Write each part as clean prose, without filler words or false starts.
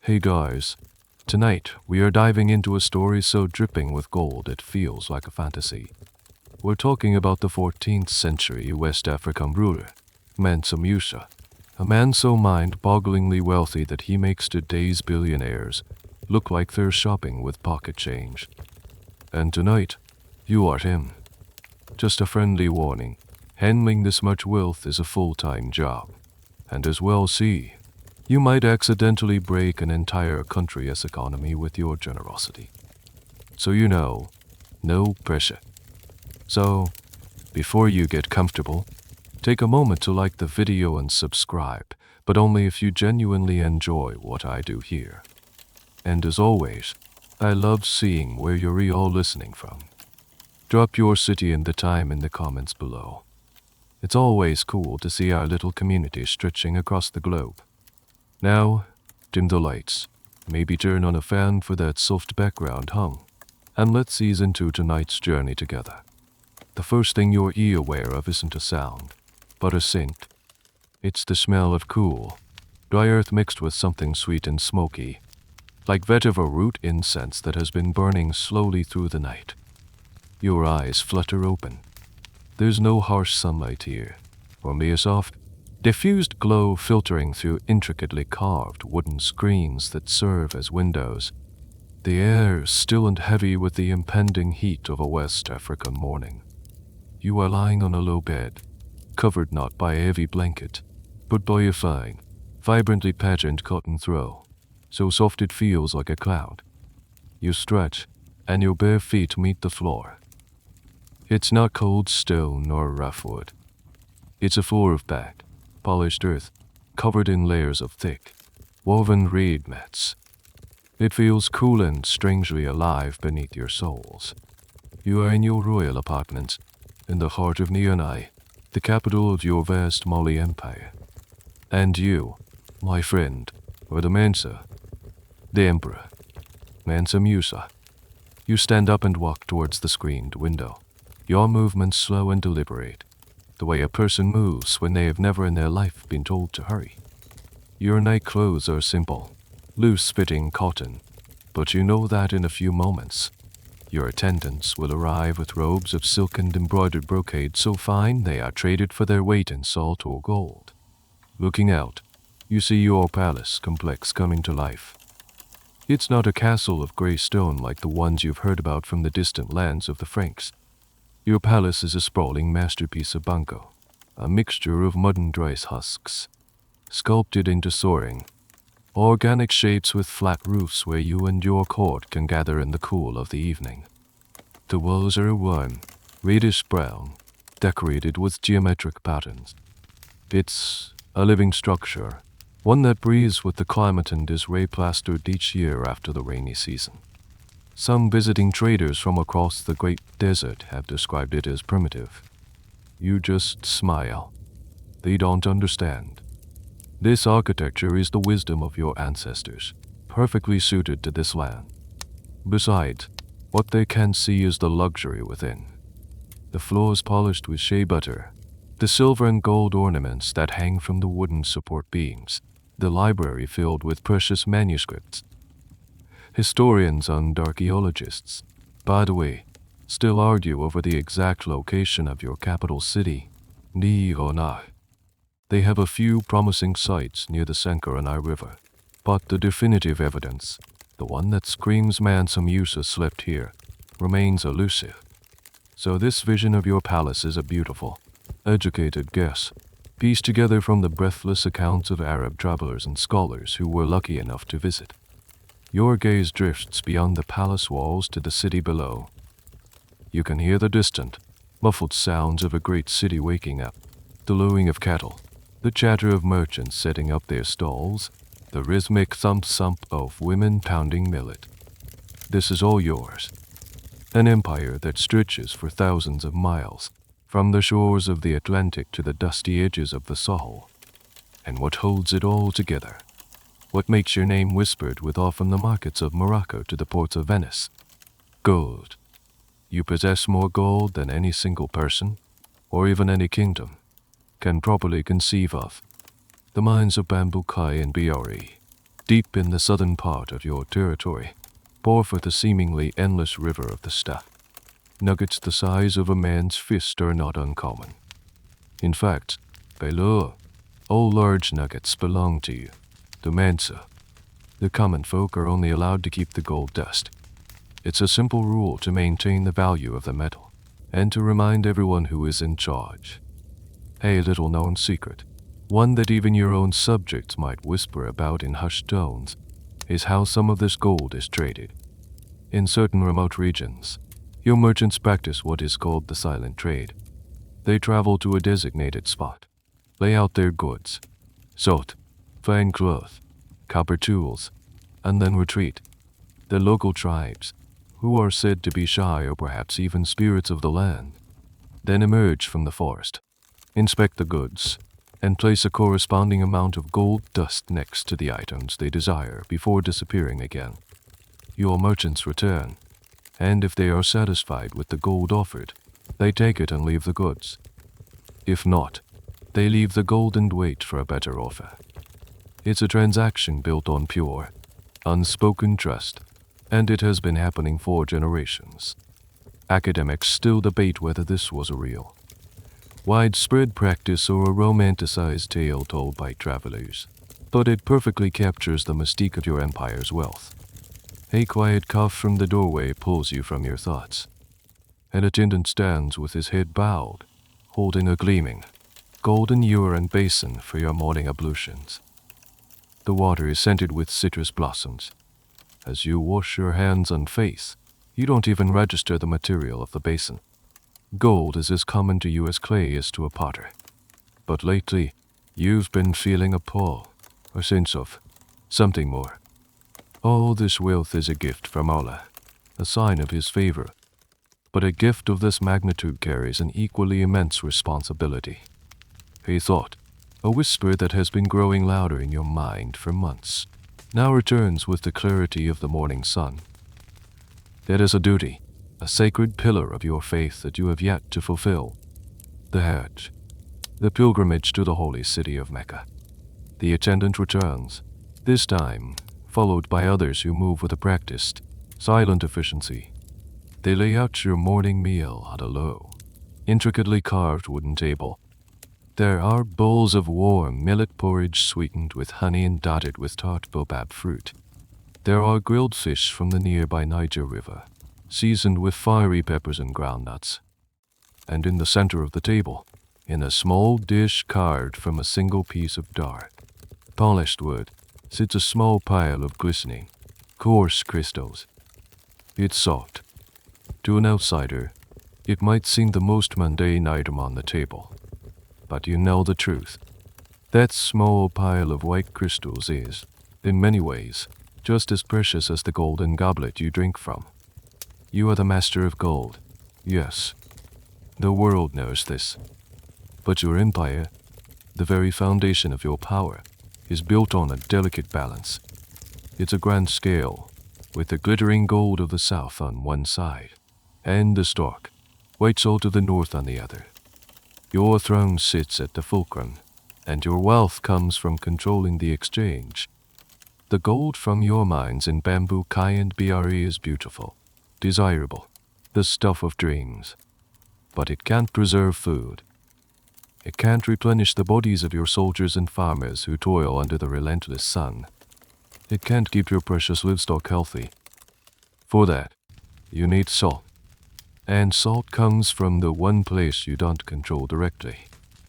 Hey guys, tonight we are diving into a story so dripping with gold it feels like a fantasy. We're talking about the 14th century West African ruler, Mansa Musa, a man so mind-bogglingly wealthy that he makes today's billionaires look like they're shopping with pocket change. And tonight, you are him. Just a friendly warning, handling this much wealth is a full-time job. And as well see, you might accidentally break an entire country's economy with your generosity. So no pressure. So, before you get comfortable, take a moment to like the video and subscribe, but only if you genuinely enjoy what I do here. And as always, I love seeing where you're all listening from. Drop your city and the time in the comments below. It's always cool to see our little community stretching across the globe. Now, dim the lights, maybe turn on a fan for that soft background hum, and let's ease into tonight's journey together. The first thing you're aware of isn't a sound, but a scent. It's the smell of cool, dry earth mixed with something sweet and smoky, like vetiver root incense that has been burning slowly through the night. Your eyes flutter open. There's no harsh sunlight here, only a soft, diffused glow filtering through intricately carved wooden screens that serve as windows. The air is still and heavy with the impending heat of a West African morning. You are lying on a low bed, covered not by a heavy blanket, but by a fine, vibrantly patterned cotton throw, so soft it feels like a cloud. You stretch, and your bare feet meet the floor. It's not cold stone nor rough wood. It's a floor of back, polished earth, covered in layers of thick, woven reed mats. It feels cool and strangely alive beneath your soles. You are in your royal apartment, in the heart of Niamey, the capital of your vast Mali empire. And you, my friend, are the Mansa, the emperor, Mansa Musa. You stand up and walk towards the screened window, your movements slow and deliberate, the way a person moves when they have never in their life been told to hurry. Your night clothes are simple, loose-fitting cotton, but you know that in a few moments, your attendants will arrive with robes of silk and embroidered brocade so fine they are traded for their weight in salt or gold. Looking out, you see your palace complex coming to life. It's not a castle of gray stone like the ones you've heard about from the distant lands of the Franks. Your palace is a sprawling masterpiece of banco, a mixture of mud and rice husks, sculpted into soaring, organic shapes with flat roofs where you and your court can gather in the cool of the evening. The walls are warm, reddish brown, decorated with geometric patterns. It's a living structure, one that breathes with the climate and is re-plastered each year after the rainy season. Some visiting traders from across the Great Desert have described it as primitive. You just smile. They don't understand. This architecture is the wisdom of your ancestors, perfectly suited to this land. Besides, what they can see is the luxury within. The floors polished with shea butter, the silver and gold ornaments that hang from the wooden support beams, the library filled with precious manuscripts. Historians and archaeologists, by the way, still argue over the exact location of your capital city, Niamey. They have a few promising sites near the Sankaranai River, but the definitive evidence, the one that screams Mansa Musa slept here, remains elusive. So this vision of your palace is a beautiful, educated guess, pieced together from the breathless accounts of Arab travelers and scholars who were lucky enough to visit. Your gaze drifts beyond the palace walls to the city below. You can hear the distant, muffled sounds of a great city waking up, the lowing of cattle, the chatter of merchants setting up their stalls, the rhythmic thump-thump of women pounding millet. This is all yours. An empire that stretches for thousands of miles, from the shores of the Atlantic to the dusty edges of the Sahel. And what holds it all together? What makes your name whispered with all from the markets of Morocco to the ports of Venice? Gold. You possess more gold than any single person, or even any kingdom, can properly conceive of. The mines of Bambukai and Biori, deep in the southern part of your territory, pour forth the seemingly endless river of the stuff. Nuggets the size of a man's fist are not uncommon. In fact, by law, all large nuggets belong to you, the Mensa. The common folk are only allowed to keep the gold dust. It's a simple rule to maintain the value of the metal, and to remind everyone who is in charge. A little-known secret, one that even your own subjects might whisper about in hushed tones, is how some of this gold is traded. In certain remote regions, your merchants practice what is called the silent trade. They travel to a designated spot, lay out their goods, salt, fine cloth, copper tools, and then retreat. The local tribes, who are said to be shy or perhaps even spirits of the land, then emerge from the forest, inspect the goods, and place a corresponding amount of gold dust next to the items they desire before disappearing again. Your merchants return, and if they are satisfied with the gold offered, they take it and leave the goods. If not, they leave the gold and wait for a better offer. It's a transaction built on pure, unspoken trust, and it has been happening for generations. Academics still debate whether this was a real, widespread practice or a romanticized tale told by travelers, but it perfectly captures the mystique of your empire's wealth. A quiet cough from the doorway pulls you from your thoughts. An attendant stands with his head bowed, holding a gleaming, golden urine basin for your morning ablutions. The water is scented with citrus blossoms. As you wash your hands and face, you don't even register the material of the basin. Gold is as common to you as clay is to a potter. But lately, you've been feeling a pull, a sense of something more. All this wealth is a gift from Allah, a sign of his favor. But a gift of this magnitude carries an equally immense responsibility. A thought, a whisper that has been growing louder in your mind for months, now returns with the clarity of the morning sun. That is a duty, a sacred pillar of your faith that you have yet to fulfill. The Hajj, the pilgrimage to the holy city of Mecca. The attendant returns, this time followed by others who move with a practiced, silent efficiency. They lay out your morning meal on a low, intricately carved wooden table. There are bowls of warm millet porridge sweetened with honey and dotted with tart baobab fruit. There are grilled fish from the nearby Niger River, seasoned with fiery peppers and groundnuts. And in the center of the table, in a small dish carved from a single piece of dark, polished wood, sits a small pile of glistening, coarse crystals. It's soft. To an outsider, it might seem the most mundane item on the table. But you know the truth. That small pile of white crystals is, in many ways, just as precious as the golden goblet you drink from. You are the master of gold. Yes, the world knows this. But your empire, the very foundation of your power, is built on a delicate balance. It's a grand scale, with the glittering gold of the south on one side, and the stark, white salt of the north on the other. Your throne sits at the fulcrum, and your wealth comes from controlling the exchange. The gold from your mines in Bamboo Kai and Bri is beautiful, desirable, the stuff of dreams. But it can't preserve food. It can't replenish the bodies of your soldiers and farmers who toil under the relentless sun. It can't keep your precious livestock healthy. For that, you need salt. And salt comes from the one place you don't control directly,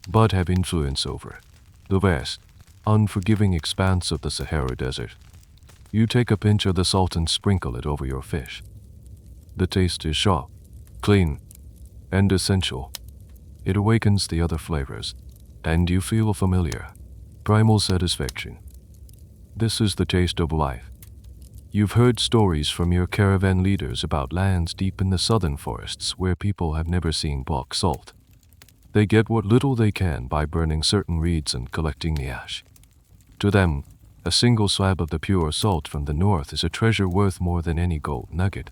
but have influence over, the vast, unforgiving expanse of the Sahara Desert. You take a pinch of the salt and sprinkle it over your fish. The taste is sharp, clean, and essential. It awakens the other flavors, and you feel a familiar, primal satisfaction. This is the taste of life. You've heard stories from your caravan leaders about lands deep in the southern forests where people have never seen black salt. They get what little they can by burning certain reeds and collecting the ash. To them, a single slab of the pure salt from the north is a treasure worth more than any gold nugget.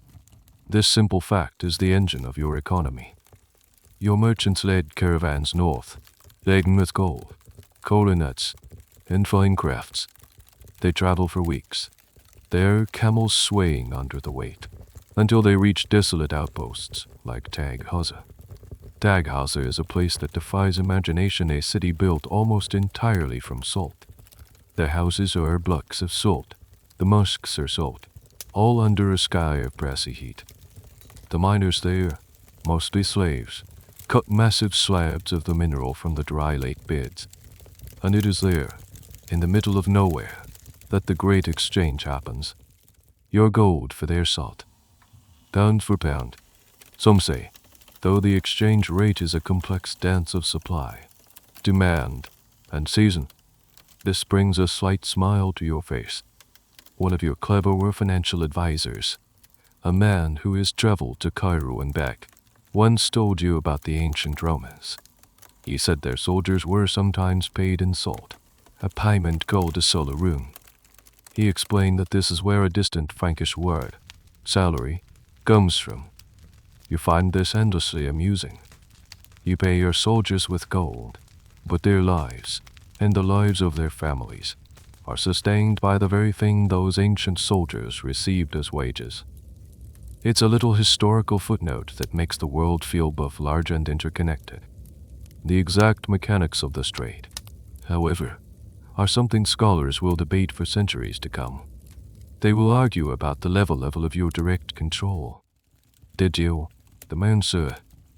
This simple fact is the engine of your economy. Your merchants led caravans north, laden with gold, cola nuts, and fine crafts. They travel for weeks, their camels swaying under the weight, until they reach desolate outposts like Taghauser. Taghauser is a place that defies imagination, a city built almost entirely from salt. The houses are blocks of salt, the mosques are salt, all under a sky of brassy heat. The miners there, mostly slaves, cut massive slabs of the mineral from the dry lake beds. And it is there, in the middle of nowhere, that the great exchange happens. Your gold for their salt. Pound for pound. Some say, though the exchange rate is a complex dance of supply, demand, and season. This brings a slight smile to your face. One of your cleverer financial advisors, a man who has traveled to Cairo and back, once told you about the ancient Romans. He said their soldiers were sometimes paid in salt, a payment called a solarum. He explained that this is where a distant Frankish word, salary, comes from. You find this endlessly amusing. You pay your soldiers with gold, but their lives, and the lives of their families, are sustained by the very thing those ancient soldiers received as wages. It's a little historical footnote that makes the world feel both large and interconnected. The exact mechanics of this trade, however, are something scholars will debate for centuries to come. They will argue about the level of your direct control. Did you, the man sir,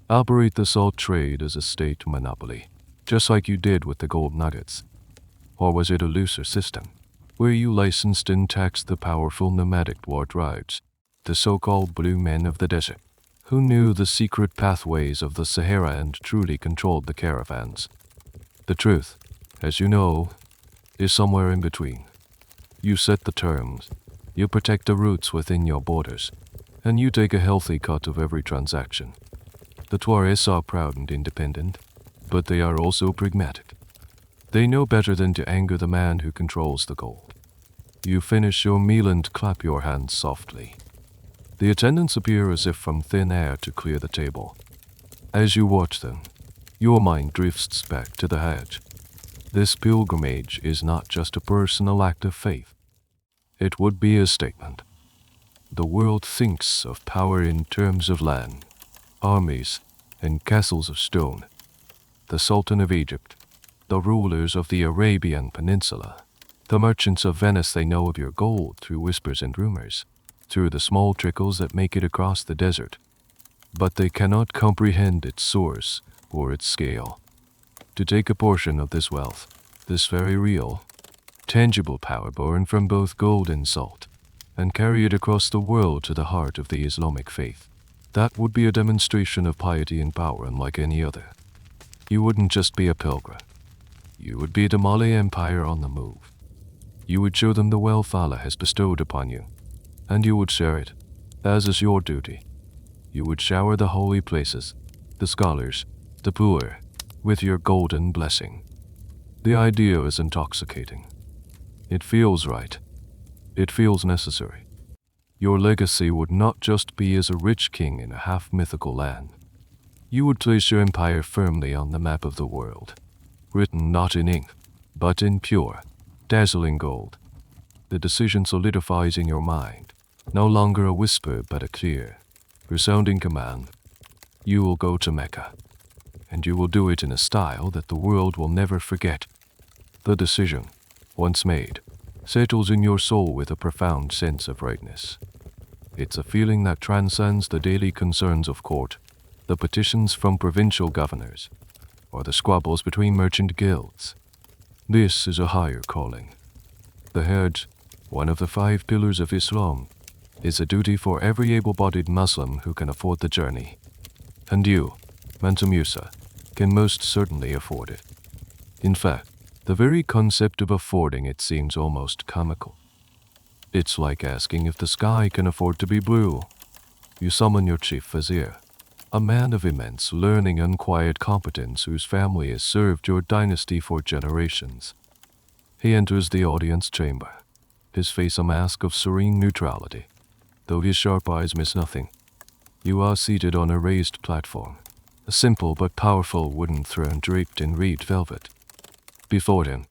operate the salt trade as a state monopoly, just like you did with the gold nuggets? Or was it a looser system, where you licensed and taxed the powerful nomadic war tribes, the so-called blue men of the desert, who knew the secret pathways of the Sahara and truly controlled the caravans? The truth, as you know, is somewhere in between. You set the terms, you protect the routes within your borders, and you take a healthy cut of every transaction. The Tuaregs are proud and independent, but they are also pragmatic. They know better than to anger the man who controls the gold. You finish your meal and clap your hands softly. The attendants appear as if from thin air to clear the table. As you watch them, your mind drifts back to the Hajj. This pilgrimage is not just a personal act of faith. It would be a statement. The world thinks of power in terms of land, armies, and castles of stone. The Sultan of Egypt, the rulers of the Arabian Peninsula, the merchants of Venice, they know of your gold through whispers and rumors, through the small trickles that make it across the desert. But they cannot comprehend its source or its scale. To take a portion of this wealth, this very real, tangible power born from both gold and salt, and carry it across the world to the heart of the Islamic faith, that would be a demonstration of piety and power unlike any other. You wouldn't just be a pilgrim. You would be the Mali Empire on the move. You would show them the wealth Allah has bestowed upon you, and you would share it, as is your duty. You would shower the holy places, the scholars, the poor, with your golden blessing. The idea is intoxicating. It feels right. It feels necessary. Your legacy would not just be as a rich king in a half-mythical land. You would place your empire firmly on the map of the world, written not in ink, but in pure, dazzling gold. The decision solidifies in your mind, no longer a whisper but a clear, resounding command. You will go to Mecca, and you will do it in a style that the world will never forget. The decision, once made, settles in your soul with a profound sense of rightness. It's a feeling that transcends the daily concerns of court, the petitions from provincial governors, or the squabbles between merchant guilds. This is a higher calling. The Hajj, one of the 5 pillars of Islam, is a duty for every able-bodied Muslim who can afford the journey. And you, Mansa Musa, can most certainly afford it. In fact, the very concept of affording it seems almost comical. It's like asking if the sky can afford to be blue. You summon your chief vizier, a man of immense learning and quiet competence whose family has served your dynasty for generations. He enters the audience chamber, his face a mask of serene neutrality, though his sharp eyes miss nothing. You are seated on a raised platform, a simple but powerful wooden throne draped in reed velvet. Before him,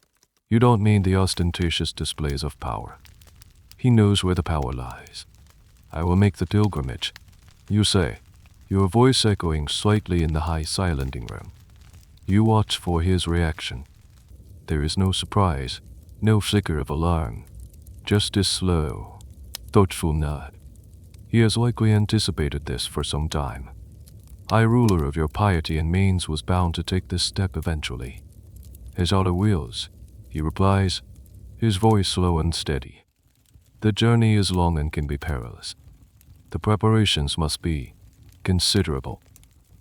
You don't mean the ostentatious displays of power. He knows where the power lies. I will make the pilgrimage, you say, your voice echoing slightly in the high silencing room. You watch for his reaction. There is no surprise, no flicker of alarm, just a slow, thoughtful nod. He has likely anticipated this for some time. I, ruler of your piety and means, was bound to take this step eventually. His auto wills, he replies, his voice slow and steady. The journey is long and can be perilous. The preparations must be considerable.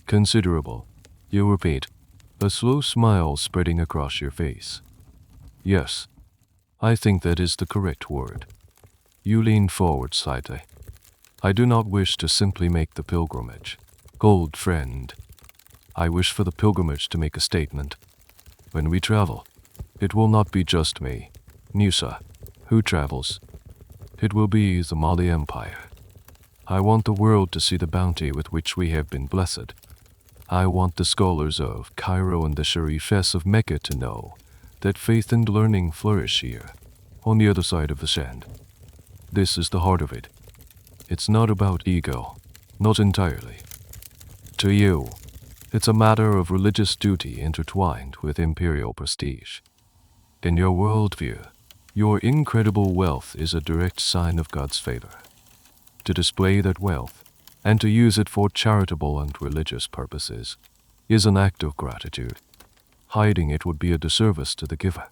Considerable, you repeat, a slow smile spreading across your face. Yes, I think that is the correct word. You lean forward slightly. I do not wish to simply make the pilgrimage, old friend. I wish for the pilgrimage to make a statement. When we travel, it will not be just me, Nusa, who travels. It will be the Mali Empire. I want the world to see the bounty with which we have been blessed. I want the scholars of Cairo and the Sharifes of Mecca to know that faith and learning flourish here, on the other side of the sand. This is the heart of it. It's not about ego, not entirely. To you, it's a matter of religious duty intertwined with imperial prestige. In your worldview, your incredible wealth is a direct sign of God's favor. To display that wealth, and to use it for charitable and religious purposes, is an act of gratitude. Hiding it would be a disservice to the giver.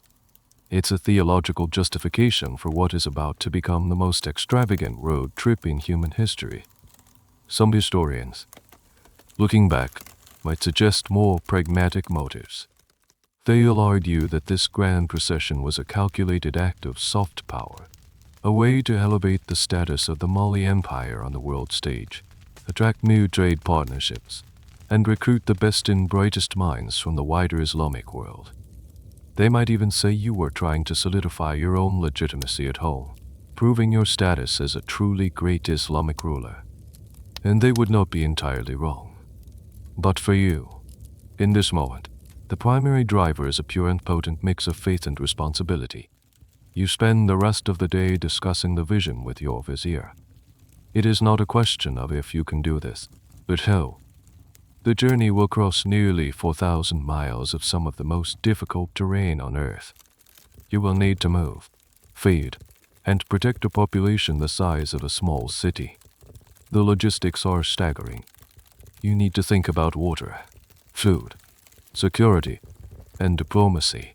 It's a theological justification for what is about to become the most extravagant road trip in human history. Some historians, looking back, might suggest more pragmatic motives. They'll argue that this grand procession was a calculated act of soft power, a way to elevate the status of the Mali Empire on the world stage, attract new trade partnerships, and recruit the best and brightest minds from the wider Islamic world. They might even say you were trying to solidify your own legitimacy at home, proving your status as a truly great Islamic ruler. And they would not be entirely wrong. But for you, in this moment, the primary driver is a pure and potent mix of faith and responsibility. You spend the rest of the day discussing the vision with your vizier. It is not a question of if you can do this, but how. The journey will cross nearly 4,000 miles of some of the most difficult terrain on Earth. You will need to move, feed, and protect a population the size of a small city. The logistics are staggering. You need to think about water, food, security, and diplomacy.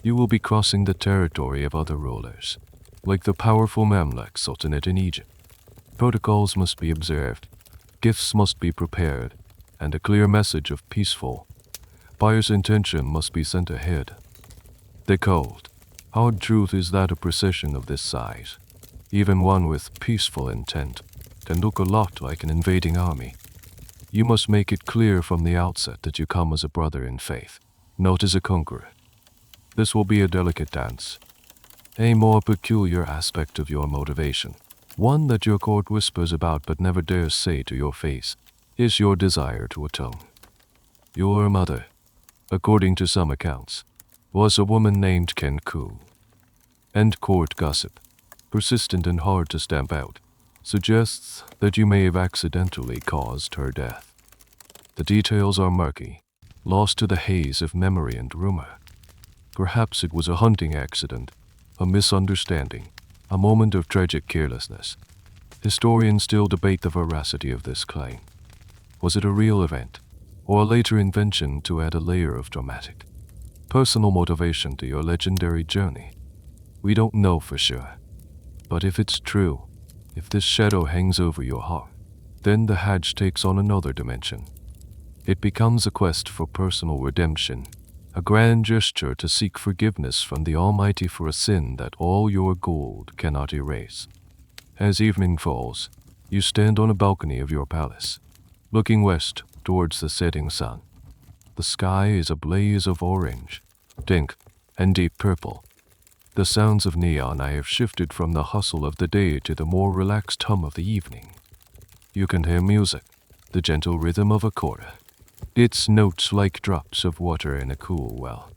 You will be crossing the territory of other rulers, like the powerful Mamluk Sultanate in Egypt. Protocols must be observed, gifts must be prepared, and a clear message of peaceful, pious intention must be sent ahead. The cold, hard truth is that a procession of this size, even one with peaceful intent, can look a lot like an invading army. You must make it clear from the outset that you come as a brother in faith, not as a conqueror. This will be a delicate dance, a more peculiar aspect of your motivation, one that your court whispers about but never dares say to your face, is your desire to atone. Your mother, according to some accounts, was a woman named Kenku. And court gossip, persistent and hard to stamp out, suggests that you may have accidentally caused her death. The details are murky, lost to the haze of memory and rumor. Perhaps it was a hunting accident, a misunderstanding, a moment of tragic carelessness. Historians still debate the veracity of this claim. Was it a real event, or a later invention to add a layer of dramatic, personal motivation to your legendary journey? We don't know for sure. But if it's true, if this shadow hangs over your heart, then the Hajj takes on another dimension. It becomes a quest for personal redemption, a grand gesture to seek forgiveness from the Almighty for a sin that all your gold cannot erase. As evening falls, you stand on a balcony of your palace, looking west towards the setting sun. The sky is a blaze of orange, pink, and deep purple. The sounds of neon have shifted from the hustle of the day to the more relaxed hum of the evening. You can hear music, the gentle rhythm of a chord, its notes like drops of water in a cool well.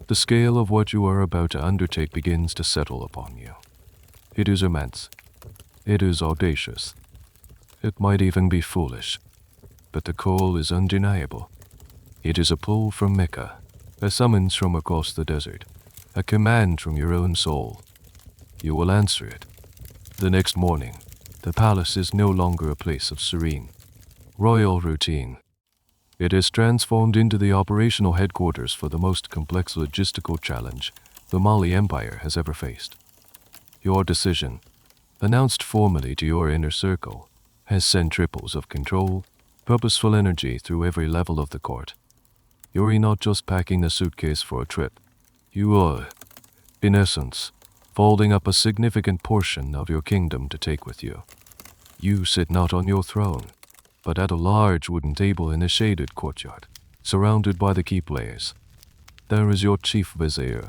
The scale of what you are about to undertake begins to settle upon you. It is immense. It is audacious. It might even be foolish. But the call is undeniable. It is a pull from Mecca, a summons from across the desert, a command from your own soul. You will answer it. The next morning, the palace is no longer a place of serene, royal routine. It is transformed into the operational headquarters for the most complex logistical challenge the Mali Empire has ever faced. Your decision, announced formally to your inner circle, has sent ripples of control, purposeful energy through every level of the court. You're not just packing a suitcase for a trip. You are, in essence, folding up a significant portion of your kingdom to take with you. You sit not on your throne, but at a large wooden table in a shaded courtyard, surrounded by the key players. There is your chief vizier,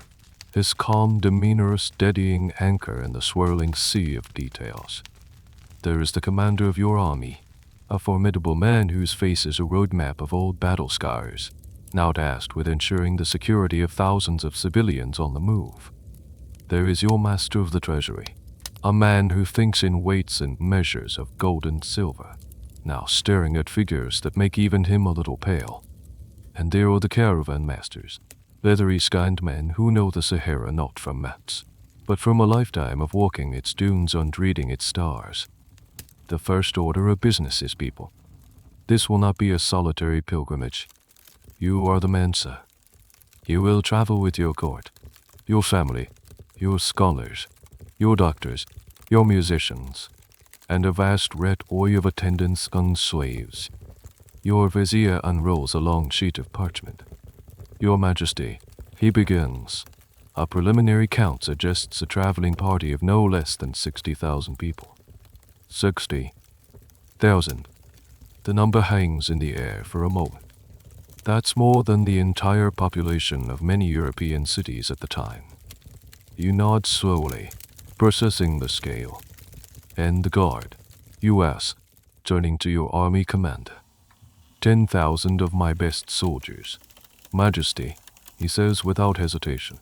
his calm demeanor a steadying anchor in the swirling sea of details. There is the commander of your army, a formidable man whose face is a roadmap of old battle scars, now tasked with ensuring the security of thousands of civilians on the move. There is your master of the treasury, a man who thinks in weights and measures of gold and silver, now staring at figures that make even him a little pale. And there are the caravan masters, leathery-skinned men who know the Sahara not from maps, but from a lifetime of walking its dunes and reading its stars. The first order of business is people. This will not be a solitary pilgrimage. You are the Mensa. You will travel with your court, your family, your scholars, your doctors, your musicians, and a vast retinue of attendants and slaves. Your vizier unrolls a long sheet of parchment. Your Majesty, he begins. A preliminary count suggests a traveling party of no less than 60,000 people. 60,000. The number hangs in the air for a moment. That's more than the entire population of many European cities at the time. You nod slowly, processing the scale. And the guard, U.S., turning to your army commander. 10,000 of my best soldiers. Majesty, he says without hesitation.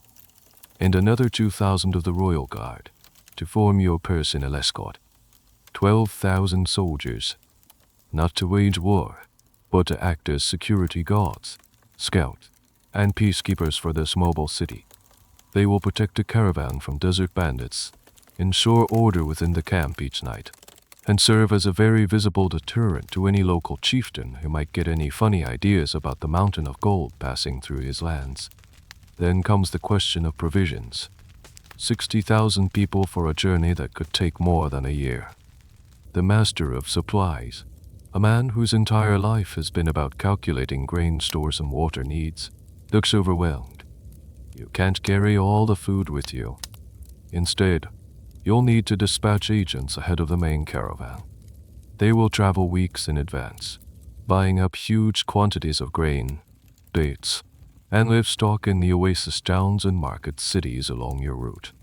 And another 2,000 of the royal guard, to form your personal escort. 12,000 soldiers, not to wage war, but to act as security guards, scouts, and peacekeepers for this mobile city. They will protect the caravan from desert bandits, ensure order within the camp each night, and serve as a very visible deterrent to any local chieftain who might get any funny ideas about the mountain of gold passing through his lands. Then comes the question of provisions. 60,000 people for a journey that could take more than a year. The master of supplies, a man whose entire life has been about calculating grain stores and water needs, looks overwhelmed. You can't carry all the food with you. Instead, you'll need to dispatch agents ahead of the main caravan. They will travel weeks in advance, buying up huge quantities of grain, dates, and livestock in the oasis towns and market cities along your route.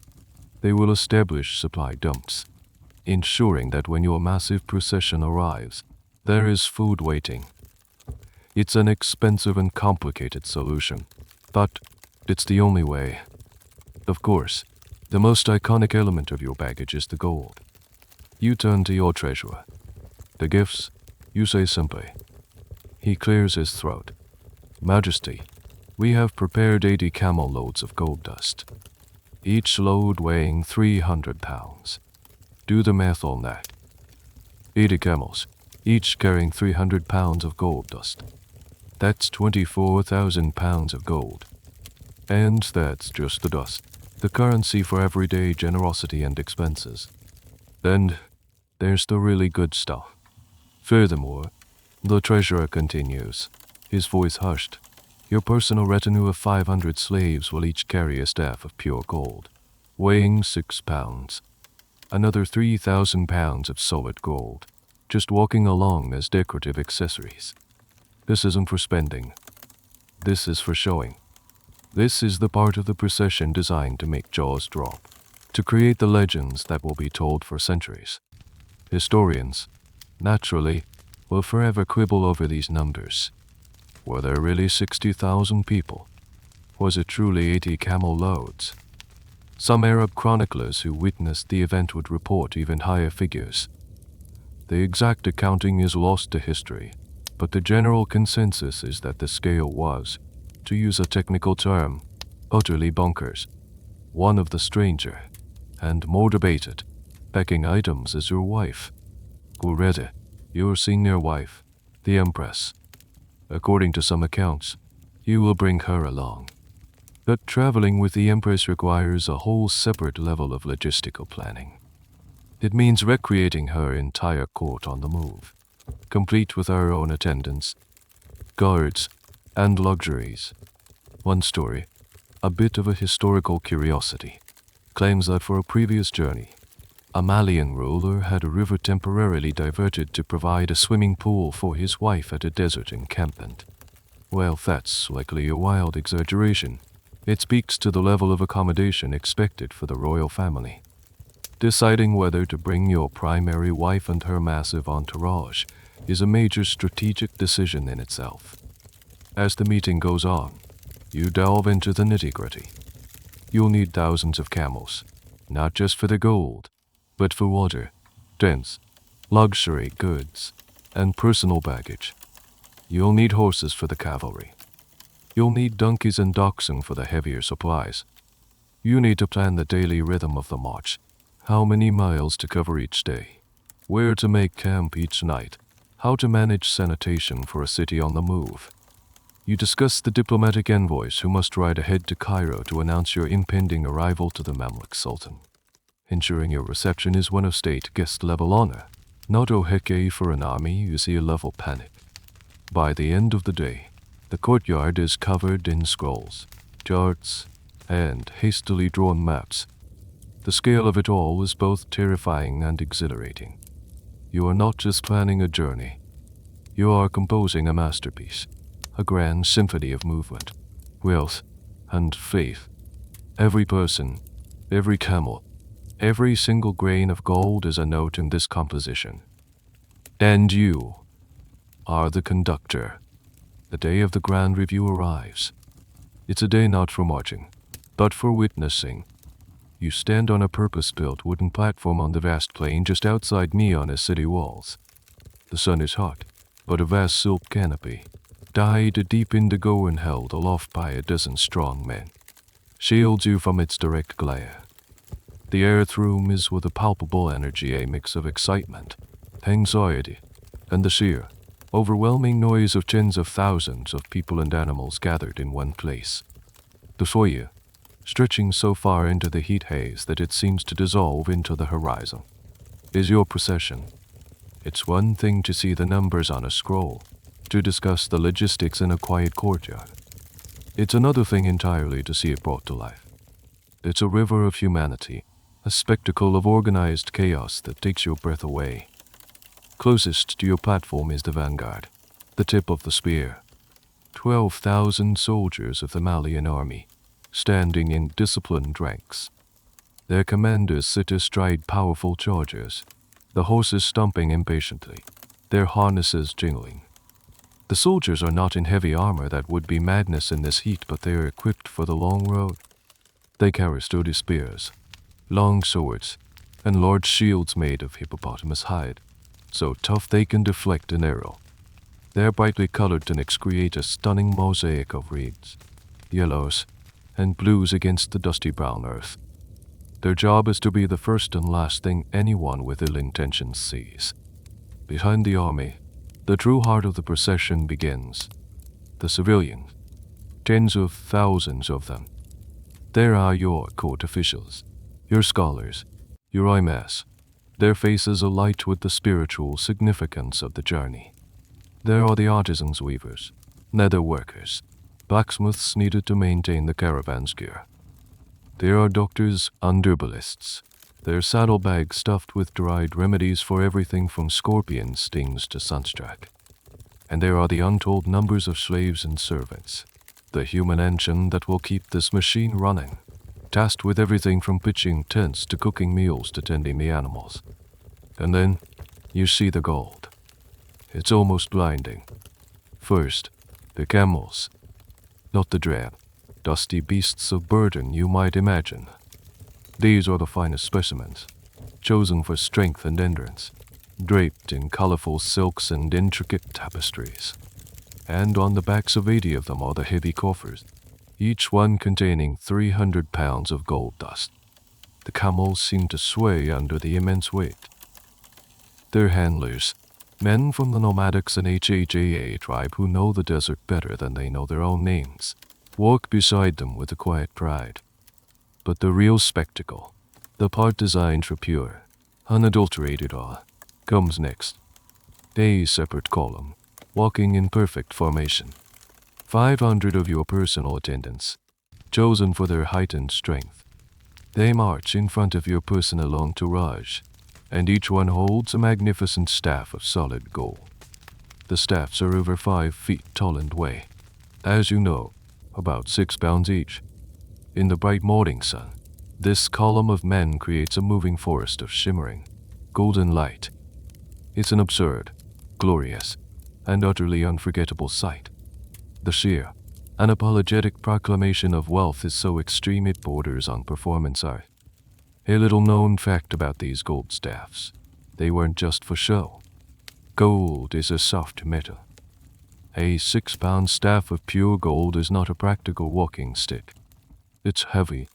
They will establish supply dumps, ensuring that when your massive procession arrives, there is food waiting. It's an expensive and complicated solution, but it's the only way. Of course, the most iconic element of your baggage is the gold. You turn to your treasurer. The gifts, you say simply. He clears his throat. Majesty, we have prepared 80 camel loads of gold dust, each load weighing 300 pounds. Do the math on that. 80 camels, each carrying 300 pounds of gold dust. That's 24,000 pounds of gold. And that's just the dust, the currency for everyday generosity and expenses. Then there's the really good stuff. Furthermore, the treasurer continues, his voice hushed. Your personal retinue of 500 slaves will each carry a staff of pure gold, weighing 6 pounds. Another 3,000 pounds of solid gold, just walking along as decorative accessories. This isn't for spending. This is for showing. This is the part of the procession designed to make jaws drop, to create the legends that will be told for centuries. Historians, naturally, will forever quibble over these numbers. Were there really 60,000 people? Was it truly 80 camel loads? Some Arab chroniclers who witnessed the event would report even higher figures. The exact accounting is lost to history, but the general consensus is that the scale was, to use a technical term, utterly bonkers. One of the stranger, and more debated, packing items is your wife. Gurede, your senior wife, the Empress. According to some accounts, you will bring her along. But traveling with the Empress requires a whole separate level of logistical planning. It means recreating her entire court on the move, complete with her own attendants, guards, and luxuries. One story, a bit of a historical curiosity, claims that for a previous journey, a Malian ruler had a river temporarily diverted to provide a swimming pool for his wife at a desert encampment. Well, that's likely a wild exaggeration. It speaks to the level of accommodation expected for the royal family. Deciding whether to bring your primary wife and her massive entourage is a major strategic decision in itself. As the meeting goes on, you delve into the nitty-gritty. You'll need thousands of camels, not just for the gold, but for water, tents, luxury goods, and personal baggage. You'll need horses for the cavalry. You'll need donkeys and oxen for the heavier supplies. You need to plan the daily rhythm of the march, how many miles to cover each day, where to make camp each night, how to manage sanitation for a city on the move. You discuss the diplomatic envoys who must ride ahead to Cairo to announce your impending arrival to the Mamluk Sultan. Ensuring your reception is one of state guest-level honor, not oheke for an army you see a level panic. By the end of the day, the courtyard is covered in scrolls, charts, and hastily drawn maps. The scale of it all is both terrifying and exhilarating. You are not just planning a journey. You are composing a masterpiece, a grand symphony of movement, wealth, and faith. Every person, every camel, every single grain of gold is a note in this composition. And you are the conductor. The day of the grand review arrives. It's a day not for marching, but for witnessing. You stand on a purpose-built wooden platform on the vast plain just outside Neon's city walls. The sun is hot, but a vast silk canopy, dyed deep indigo and held aloft by a dozen strong men, shields you from its direct glare. The air through is with a palpable energy, a mix of excitement, anxiety, and the sheer, overwhelming noise of tens of thousands of people and animals gathered in one place. Before you, stretching so far into the heat haze that it seems to dissolve into the horizon, is your procession. It's one thing to see the numbers on a scroll, to discuss the logistics in a quiet courtyard. It's another thing entirely to see it brought to life. It's a river of humanity, a spectacle of organized chaos that takes your breath away. Closest to your platform is the vanguard, the tip of the spear. 12,000 soldiers of the Malian army, standing in disciplined ranks. Their commanders sit astride powerful chargers, the horses stomping impatiently, their harnesses jingling. The soldiers are not in heavy armor that would be madness in this heat, but they are equipped for the long road. They carry sturdy spears, long swords, and large shields made of hippopotamus hide, so tough they can deflect an arrow. Their brightly colored tunics create a stunning mosaic of reds, yellows, and blues against the dusty brown earth. Their job is to be the first and last thing anyone with ill intentions sees. Behind the army, the true heart of the procession begins. The civilians, tens of thousands of them. There are your court officials, your scholars, your imams, their faces alight with the spiritual significance of the journey. There are the artisans, weavers, nether workers, blacksmiths needed to maintain the caravan's gear. There are doctors and herbalists, their saddlebags stuffed with dried remedies for everything from scorpion stings to sunstruck. And there are the untold numbers of slaves and servants, the human engine that will keep this machine running, tasked with everything from pitching tents to cooking meals to tending the animals. And then you see the gold. It's almost blinding. First, the camels. Not the drab, dusty beasts of burden you might imagine. These are the finest specimens, chosen for strength and endurance, draped in colorful silks and intricate tapestries. And on the backs of 80 of them are the heavy coffers, each one containing 300 pounds of gold dust. The camels seem to sway under the immense weight. Their handlers, men from the nomadics and HAJA tribe who know the desert better than they know their own names, walk beside them with a quiet pride. But the real spectacle, the part designed for pure, unadulterated awe, comes next. A separate column, walking in perfect formation. 500 of your personal attendants, chosen for their heightened strength. They march in front of your personal entourage, and each one holds a magnificent staff of solid gold. The staffs are over 5 feet tall and weigh, as you know, about 6 pounds each. In the bright morning sun, this column of men creates a moving forest of shimmering, golden light. It's an absurd, glorious, and utterly unforgettable sight. The sheer, unapologetic proclamation of wealth is so extreme it borders on performance art. A little-known fact about these gold staffs: they weren't just for show. Gold is a soft metal. A 6-pound staff of pure gold is not a practical walking stick. It's heavy,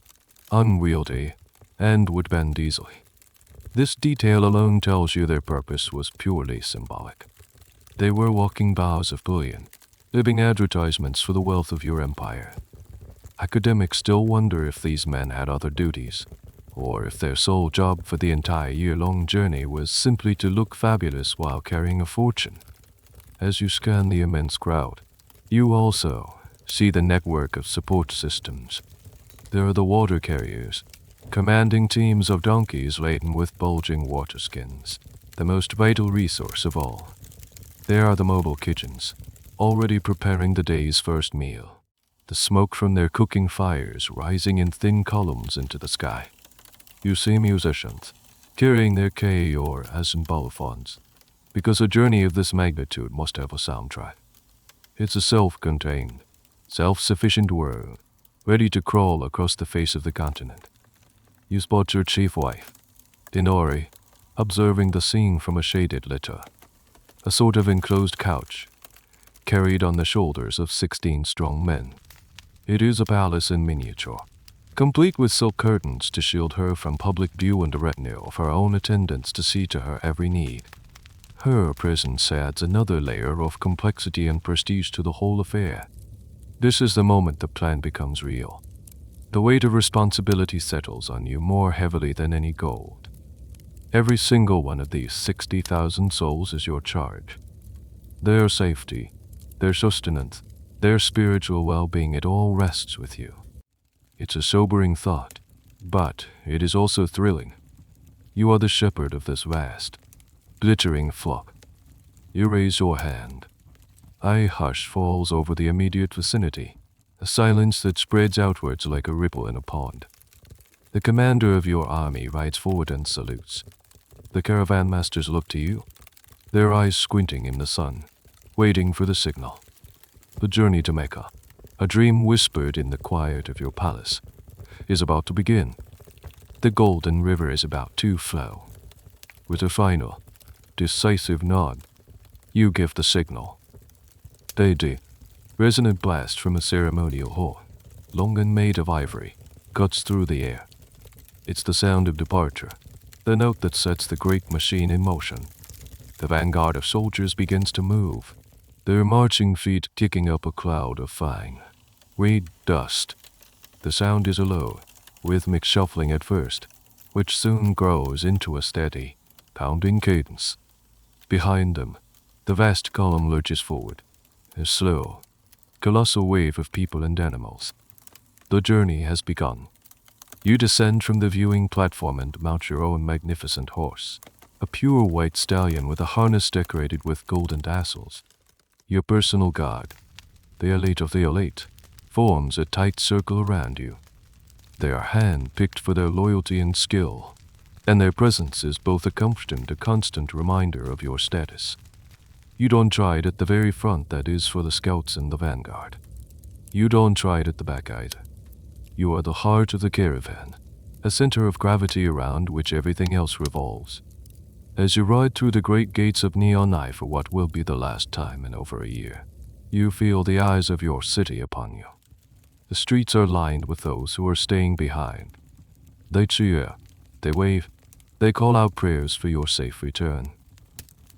unwieldy, and would bend easily. This detail alone tells you their purpose was purely symbolic. They were walking boughs of bullion, living advertisements for the wealth of your empire. Academics still wonder if these men had other duties, or if their sole job for the entire year-long journey was simply to look fabulous while carrying a fortune. As you scan the immense crowd, you also see the network of support systems. There are the water carriers, commanding teams of donkeys laden with bulging water skins, the most vital resource of all. There are the mobile kitchens, already preparing the day's first meal, the smoke from their cooking fires rising in thin columns into the sky. You see musicians, carrying their kei or azimbalafons, because a journey of this magnitude must have a soundtrack. It's a self-contained, self-sufficient world, ready to crawl across the face of the continent. You spot your chief wife, Dinori, observing the scene from a shaded litter, a sort of enclosed couch, carried on the shoulders of 16 strong men. It is a palace in miniature, complete with silk curtains to shield her from public view and a retinue of her own attendants to see to her every need. Her presence adds another layer of complexity and prestige to the whole affair. This is the moment the plan becomes real. The weight of responsibility settles on you more heavily than any gold. Every single one of these 60,000 souls is your charge. Their safety, their sustenance, their spiritual well-being, it all rests with you. It's a sobering thought, but it is also thrilling. You are the shepherd of this vast, glittering flock. You raise your hand. A hush falls over the immediate vicinity, a silence that spreads outwards like a ripple in a pond. The commander of your army rides forward and salutes. The caravan masters look to you, their eyes squinting in the sun, waiting for the signal. The journey to Mecca, a dream whispered in the quiet of your palace, is about to begin. The golden river is about to flow. With a final, decisive nod, you give the signal. Deity, resonant blast from a ceremonial horn, long and made of ivory, cuts through the air. It's the sound of departure, the note that sets the great machine in motion. The vanguard of soldiers begins to move, their marching feet kicking up a cloud of fine, red dust. The sound is a low, rhythmic shuffling at first, which soon grows into a steady, pounding cadence. Behind them, the vast column lurches forward, a slow, colossal wave of people and animals. The journey has begun. You descend from the viewing platform and mount your own magnificent horse, a pure white stallion with a harness decorated with golden tassels. Your personal guard, the elite of the elite, forms a tight circle around you. They are hand-picked for their loyalty and skill, and their presence is both a comfort and a constant reminder of your status. You don't ride at the very front, that is for the scouts and the vanguard. You don't try it at the back either. You are the heart of the caravan, a center of gravity around which everything else revolves. As you ride through the great gates of Neon Eye for what will be the last time in over a year, you feel the eyes of your city upon you. The streets are lined with those who are staying behind. They cheer, they wave, they call out prayers for your safe return.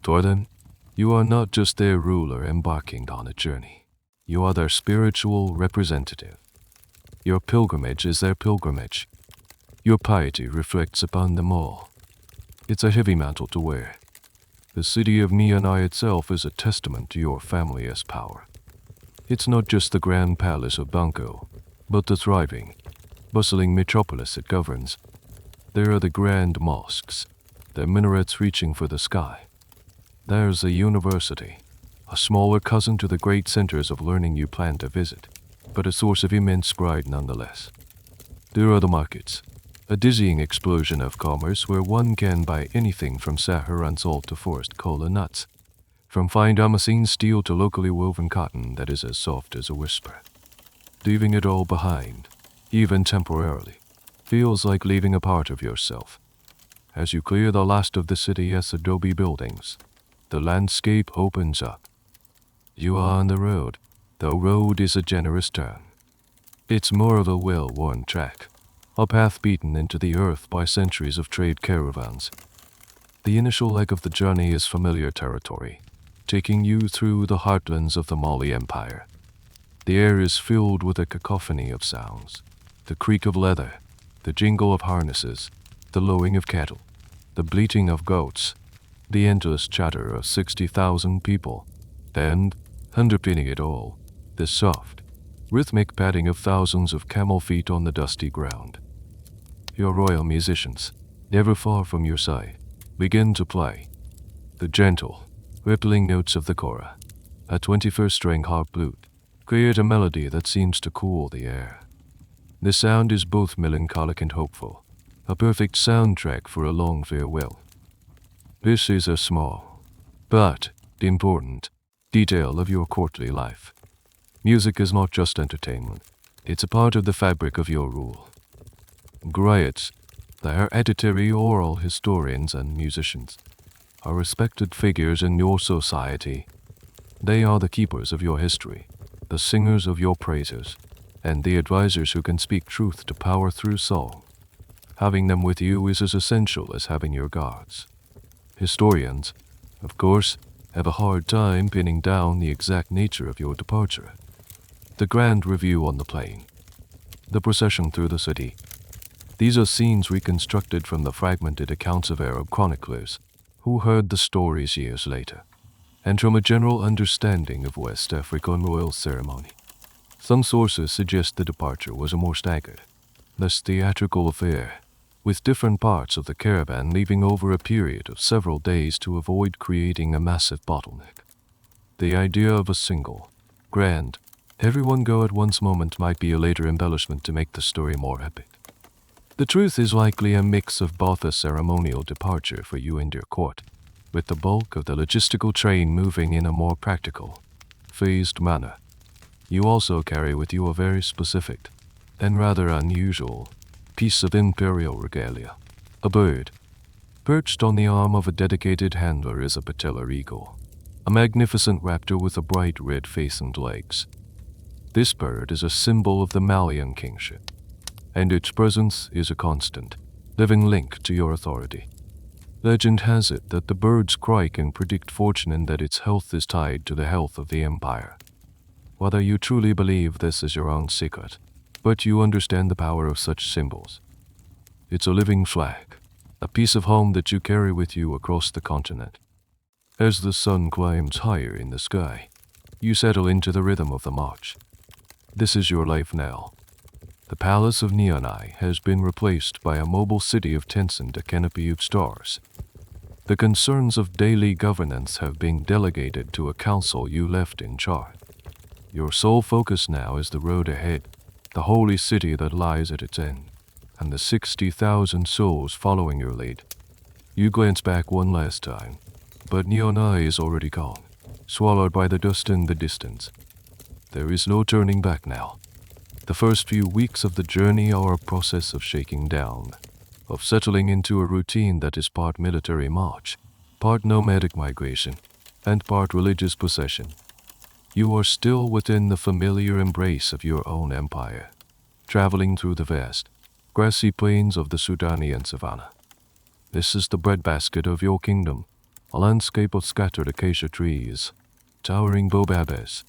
For them, you are not just their ruler embarking on a journey. You are their spiritual representative. Your pilgrimage is their pilgrimage. Your piety reflects upon them all. It's a heavy mantle to wear. The city of Nianai itself is a testament to your family's power. It's not just the grand palace of Banco, but the thriving, bustling metropolis it governs. There are the grand mosques, their minarets reaching for the sky. There's a university, a smaller cousin to the great centers of learning you plan to visit, but a source of immense pride nonetheless. There are the markets, a dizzying explosion of commerce where one can buy anything from Saharan salt to forest cola nuts, from fine damascene steel to locally woven cotton that is as soft as a whisper. Leaving it all behind, even temporarily, feels like leaving a part of yourself. As you clear the last of the city's adobe buildings, the landscape opens up. You are on the road, though road is a generous term. It's more of a well-worn track, a path beaten into the earth by centuries of trade caravans. The initial leg of the journey is familiar territory, taking you through the heartlands of the Mali Empire. The air is filled with a cacophony of sounds, the creak of leather, the jingle of harnesses, the lowing of cattle, the bleating of goats, the endless chatter of 60,000 people, and, underpinning it all, the soft, rhythmic padding of thousands of camel feet on the dusty ground. Your royal musicians, never far from your side, begin to play. The gentle, rippling notes of the kora, a 21st string harp flute, create a melody that seems to cool the air. The sound is both melancholic and hopeful, a perfect soundtrack for a long farewell. This is a small, but important, detail of your courtly life. Music is not just entertainment, it's a part of the fabric of your rule. Griots, the hereditary oral historians and musicians, are respected figures in your society. They are the keepers of your history, the singers of your praises, and the advisors who can speak truth to power through song. Having them with you is as essential as having your guards. Historians, of course, have a hard time pinning down the exact nature of your departure. The grand review on the plain, the procession through the city. These are scenes reconstructed from the fragmented accounts of Arab chroniclers who heard the stories years later, and from a general understanding of West African royal ceremony. Some sources suggest the departure was a more staggered, less theatrical affair, with different parts of the caravan leaving over a period of several days to avoid creating a massive bottleneck. The idea of a single, grand, everyone go at once moment might be a later embellishment to make the story more epic. The truth is likely a mix of both a ceremonial departure for you and your court, with the bulk of the logistical train moving in a more practical, phased manner. You also carry with you a very specific, and rather unusual, piece of imperial regalia. A bird. Perched on the arm of a dedicated handler is a patellar eagle, a magnificent raptor with a bright red face and legs. This bird is a symbol of the Malian kingship, and its presence is a constant, living link to your authority. Legend has it that the bird's cry can predict fortune and that its health is tied to the health of the empire. Whether you truly believe this is your own secret, but you understand the power of such symbols. It's a living flag, a piece of home that you carry with you across the continent. As the sun climbs higher in the sky, you settle into the rhythm of the march. This is your life now. The palace of Neonai has been replaced by a mobile city of tents and a canopy of stars. The concerns of daily governance have been delegated to a council you left in charge. Your sole focus now is the road ahead, the holy city that lies at its end, and the 60,000 souls following your lead. You glance back one last time, but Neonai is already gone, swallowed by the dust in the distance. There is no turning back now. The first few weeks of the journey are a process of shaking down, of settling into a routine that is part military march, part nomadic migration, and part religious possession. You are still within the familiar embrace of your own empire, traveling through the vast, grassy plains of the Sudanian savannah. This is the breadbasket of your kingdom, a landscape of scattered acacia trees, towering baobabs,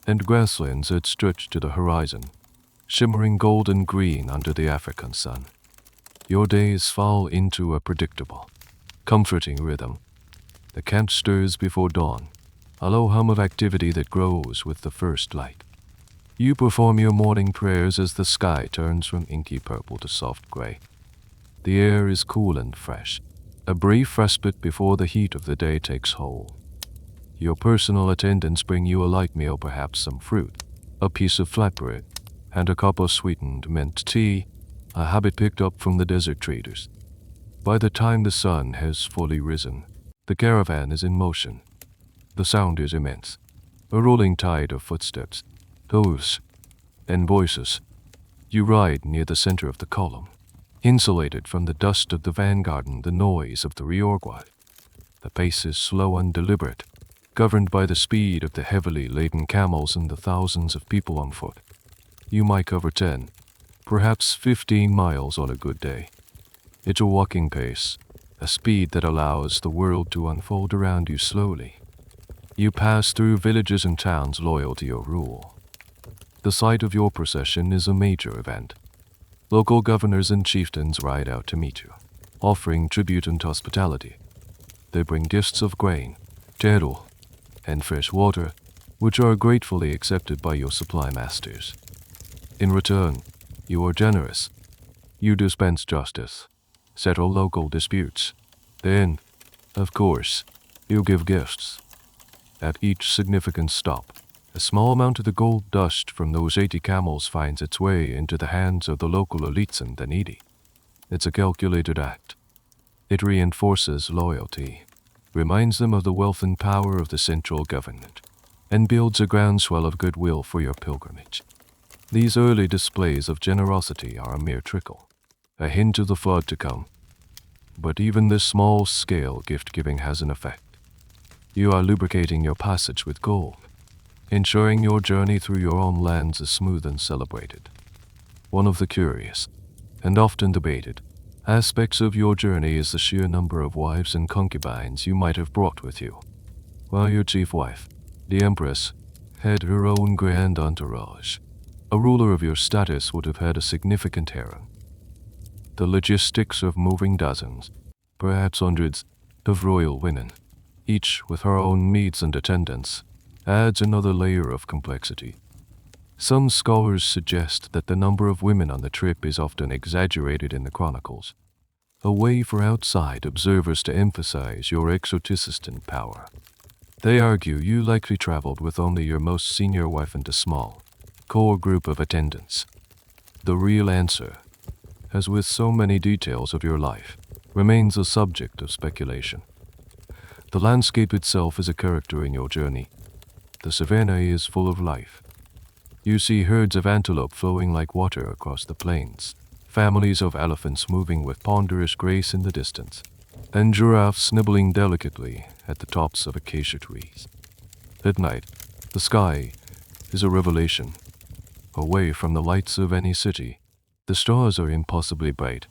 and grasslands that stretch to the horizon, shimmering golden green under the African sun. Your days fall into a predictable, comforting rhythm. The camp stirs before dawn, a low hum of activity that grows with the first light. You perform your morning prayers as the sky turns from inky purple to soft gray. The air is cool and fresh, a brief respite before the heat of the day takes hold. Your personal attendants bring you a light meal, perhaps some fruit, a piece of flatbread, and a cup of sweetened mint tea, a habit picked up from the desert traders. By the time the sun has fully risen, the caravan is in motion. The sound is immense, a rolling tide of footsteps, toes, and voices. You ride near the center of the column, insulated from the dust of the vanguard and the noise of the rearguard. The pace is slow and deliberate, governed by the speed of the heavily laden camels and the thousands of people on foot. You might cover 10, perhaps 15 miles on a good day. It's a walking pace, a speed that allows the world to unfold around you slowly. You pass through villages and towns loyal to your rule. The sight of your procession is a major event. Local governors and chieftains ride out to meet you, offering tribute and hospitality. They bring gifts of grain, cattle, and fresh water, which are gratefully accepted by your supply masters. In return, you are generous. You dispense justice, settle local disputes. Then, of course, you give gifts. At each significant stop, a small amount of the gold dust from those 80 camels finds its way into the hands of the local elites and the needy. It's a calculated act. It reinforces loyalty, reminds them of the wealth and power of the central government, and builds a groundswell of goodwill for your pilgrimage. These early displays of generosity are a mere trickle, a hint of the flood to come. But even this small-scale gift-giving has an effect. You are lubricating your passage with gold, ensuring your journey through your own lands is smooth and celebrated. One of the curious, and often debated, aspects of your journey is the sheer number of wives and concubines you might have brought with you. While your chief wife, the Empress, had her own grand entourage, a ruler of your status would have had a significant harem. The logistics of moving dozens, perhaps hundreds, of royal women, each with her own maids and attendants, adds another layer of complexity. Some scholars suggest that the number of women on the trip is often exaggerated in the chronicles, a way for outside observers to emphasize your exoticist power. They argue you likely traveled with only your most senior wife and a small, core group of attendants. The real answer, as with so many details of your life, remains a subject of speculation. The landscape itself is a character in your journey. The savannah is full of life. You see herds of antelope flowing like water across the plains, families of elephants moving with ponderous grace in the distance, and giraffes nibbling delicately at the tops of acacia trees. At night, the sky is a revelation. Away from the lights of any city, the stars are impossibly bright,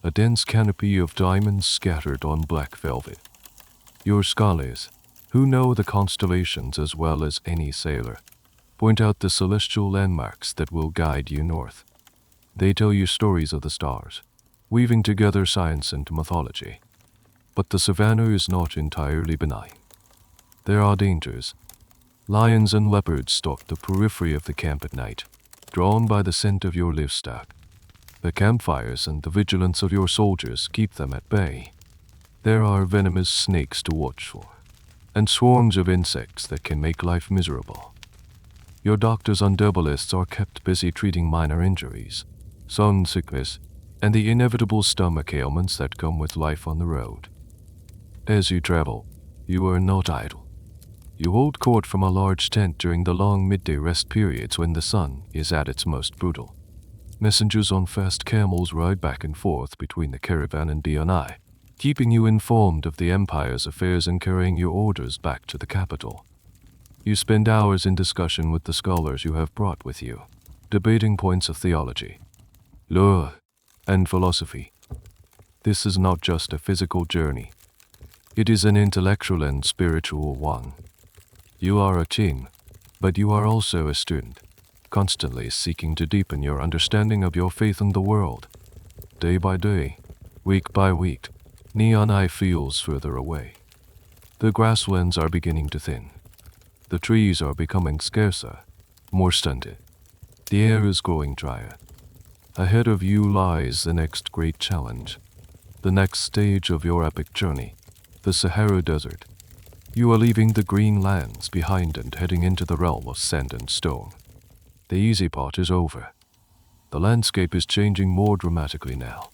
a dense canopy of diamonds scattered on black velvet. Your scholars, who know the constellations as well as any sailor, point out the celestial landmarks that will guide you north. They tell you stories of the stars, weaving together science and mythology. But the savannah is not entirely benign. There are dangers. Lions and leopards stalk the periphery of the camp at night, drawn by the scent of your livestock. The campfires and the vigilance of your soldiers keep them at bay. There are venomous snakes to watch for, and swarms of insects that can make life miserable. Your doctors and herbalists are kept busy treating minor injuries, sun sickness, and the inevitable stomach ailments that come with life on the road. As you travel, you are not idle. You hold court from a large tent during the long midday rest periods when the sun is at its most brutal. Messengers on fast camels ride back and forth between the caravan and Dianai, keeping you informed of the empire's affairs and carrying your orders back to the capital. You spend hours in discussion with the scholars you have brought with you, debating points of theology, law, and philosophy. This is not just a physical journey. It is an intellectual and spiritual one. You are a team, but you are also a student, constantly seeking to deepen your understanding of your faith in the world. Day by day, week by week, Neon Eye feels further away. The grasslands are beginning to thin. The trees are becoming scarcer, more stunted. The air is growing drier. Ahead of you lies the next great challenge, the next stage of your epic journey, the Sahara Desert. You are leaving the green lands behind and heading into the realm of sand and stone. The easy part is over. The landscape is changing more dramatically now.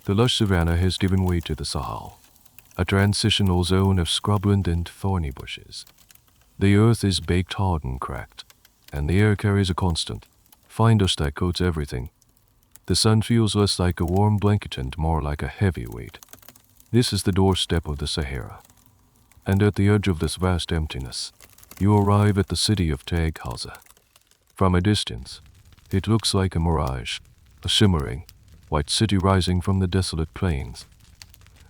The lush savanna has given way to the Sahel, a transitional zone of scrubland and thorny bushes. The earth is baked hard and cracked, and the air carries a constant, fine dust that coats everything. The sun feels less like a warm blanket and more like a heavy weight. This is the doorstep of the Sahara. And at the edge of this vast emptiness, you arrive at the city of Tag Haza. From a distance, it looks like a mirage, a shimmering, white city rising from the desolate plains.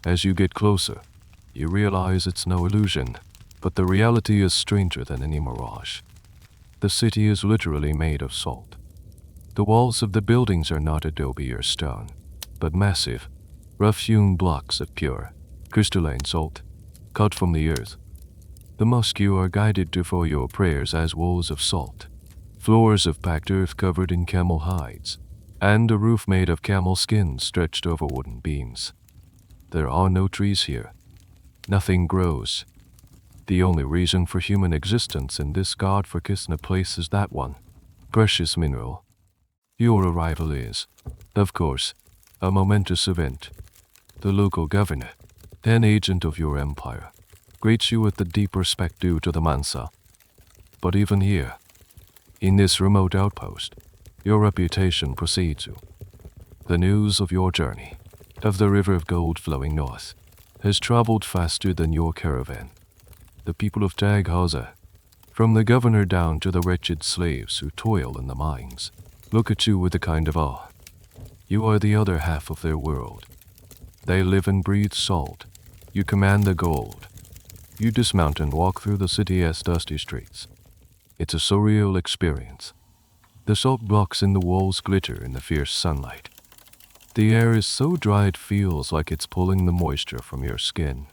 As you get closer, you realize it's no illusion, but the reality is stranger than any mirage. The city is literally made of salt. The walls of the buildings are not adobe or stone, but massive, rough-hewn blocks of pure, crystalline salt, cut from the earth. The mosque you are guided to for your prayers has walls of salt, floors of packed earth covered in camel hides, and a roof made of camel skin stretched over wooden beams. There are no trees here. Nothing grows. The only reason for human existence in this god-forsaken place is that one, precious mineral. Your arrival is, of course, a momentous event. The local governor, an agent of your empire, greets you with the deep respect due to the Mansa. But even here, in this remote outpost, your reputation precedes you. The news of your journey, of the river of gold flowing north, has traveled faster than your caravan. The people of Tag Haza, from the governor down to the wretched slaves who toil in the mines, look at you with a kind of awe. You are the other half of their world. They live and breathe salt. You command the gold. You dismount and walk through the city's dusty streets. It's a surreal experience. The salt blocks in the walls glitter in the fierce sunlight. The air is so dry it feels like it's pulling the moisture from your skin,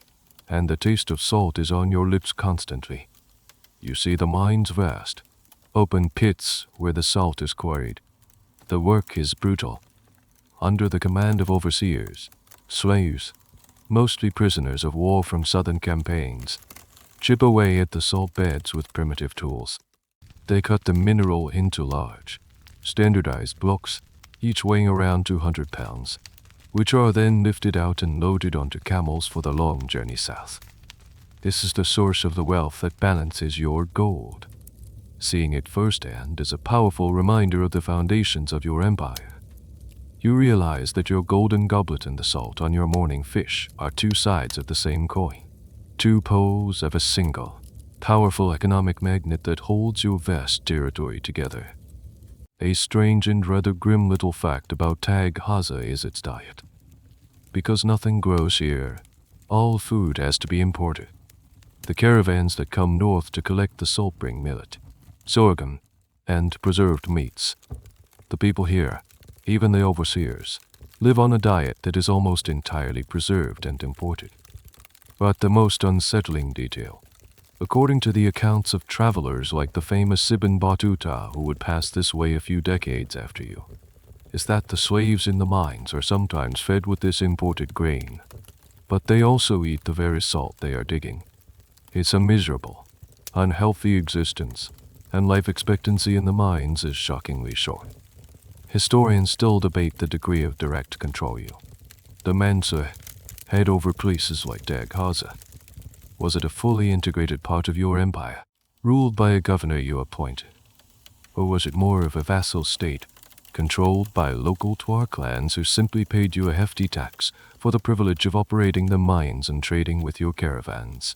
and the taste of salt is on your lips constantly. You see the mines vast, open pits where the salt is quarried. The work is brutal. Under the command of overseers, slaves, mostly prisoners of war from southern campaigns, chip away at the salt beds with primitive tools. They cut the mineral into large, standardized blocks, each weighing around 200 pounds, which are then lifted out and loaded onto camels for the long journey south. This is the source of the wealth that balances your gold. Seeing it firsthand is a powerful reminder of the foundations of your empire. You realize that your golden goblet and the salt on your morning fish are two sides of the same coin, two poles of a single, powerful economic magnet that holds your vast territory together. A strange and rather grim little fact about Tag Haza is its diet. Because nothing grows here, all food has to be imported. The caravans that come north to collect the salt bring millet, sorghum, and preserved meats. The people here, even the overseers, live on a diet that is almost entirely preserved and imported. But the most unsettling detail, according to the accounts of travelers like the famous Ibn Battuta who would pass this way a few decades after you, is that the slaves in the mines are sometimes fed with this imported grain, but they also eat the very salt they are digging. It's a miserable, unhealthy existence, and life expectancy in the mines is shockingly short. Historians still debate the degree of direct control you. The Mansa head over places like Tag Haza. Was it a fully integrated part of your empire, ruled by a governor you appointed? Or was it more of a vassal state, controlled by local Tuar clans who simply paid you a hefty tax for the privilege of operating the mines and trading with your caravans?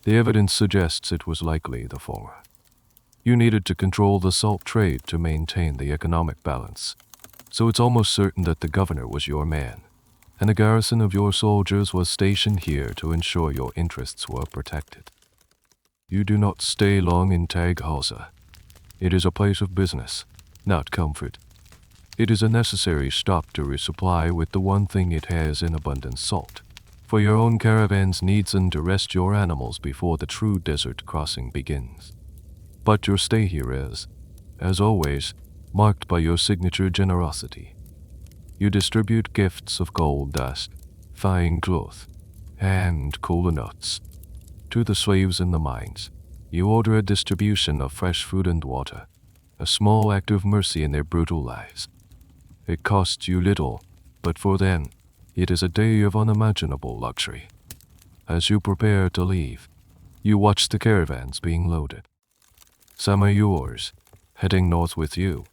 The evidence suggests it was likely the former. You needed to control the salt trade to maintain the economic balance, so it's almost certain that the governor was your man, and a garrison of your soldiers was stationed here to ensure your interests were protected. You do not stay long in Tag Hausa. It is a place of business, not comfort. It is a necessary stop to resupply with the one thing it has in abundance: salt, for your own caravan's needs and to rest your animals before the true desert crossing begins. But your stay here is, as always, marked by your signature generosity. You distribute gifts of gold dust, fine cloth, and kola nuts to the slaves in the mines. You order a distribution of fresh food and water, a small act of mercy in their brutal lives. It costs you little, but for them, it is a day of unimaginable luxury. As you prepare to leave, you watch the caravans being loaded. Some are yours, heading north with you.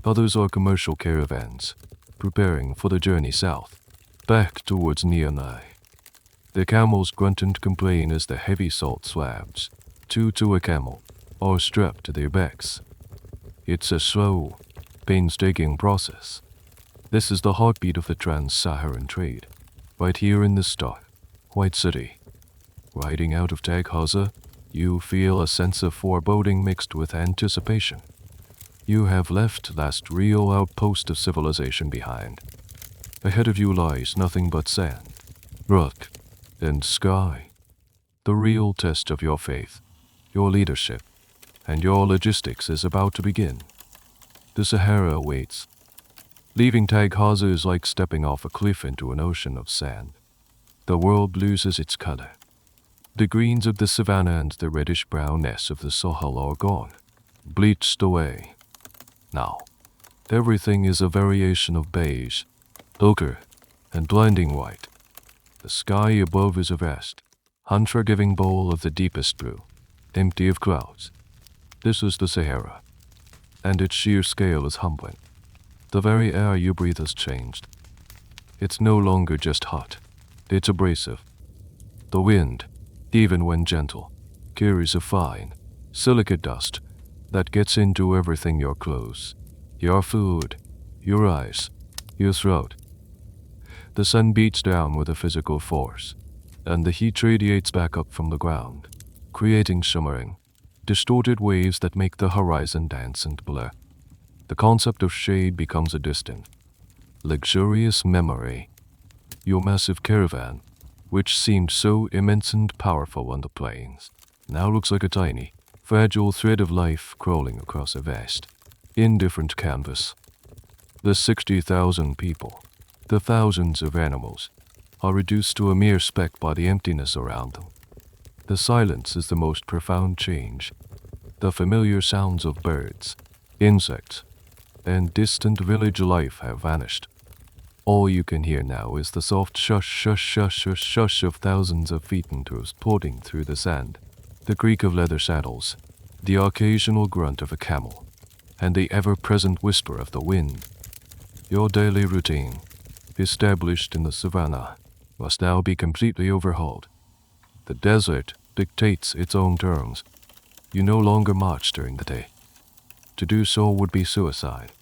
Others are commercial caravans, preparing for the journey south, back towards Nianai. The camels grunt and complain as the heavy salt slabs, two to a camel, are strapped to their backs. It's a slow, painstaking process. This is the heartbeat of the trans-Saharan trade, right here in the stark, white city. Riding out of Tag Hausa, you feel a sense of foreboding mixed with anticipation. You have left last real outpost of civilization behind. Ahead of you lies nothing but sand, rock, and sky. The real test of your faith, your leadership, and your logistics is about to begin. The Sahara awaits. Leaving Tag Hausa is like stepping off a cliff into an ocean of sand. The world loses its color. The greens of the savanna and the reddish-brownness of the Sahel are gone, bleached away. Now, everything is a variation of beige, ochre, and blinding white. The sky above is a vast, unforgiving bowl of the deepest blue, empty of clouds. This is the Sahara, and its sheer scale is humbling. The very air you breathe has changed. It's no longer just hot, it's abrasive. The wind, even when gentle, carries a fine, silicate dust that gets into everything: your clothes, your food, your eyes, your throat. The sun beats down with a physical force, and the heat radiates back up from the ground, creating shimmering, distorted waves that make the horizon dance and blur. The concept of shade becomes a distant, luxurious memory. Your massive caravan, which seemed so immense and powerful on the plains, now looks like a tiny, fragile thread of life crawling across a vast, indifferent canvas. The 60,000 people, the thousands of animals, are reduced to a mere speck by the emptiness around them. The silence is the most profound change. The familiar sounds of birds, insects, and distant village life have vanished. All you can hear now is the soft shush shush shush shush shush of thousands of feet and toes plodding through the sand, the creak of leather saddles, the occasional grunt of a camel, and the ever-present whisper of the wind. Your daily routine, established in the savannah, must now be completely overhauled. The desert dictates its own terms. You no longer march during the day. To do so would be suicide.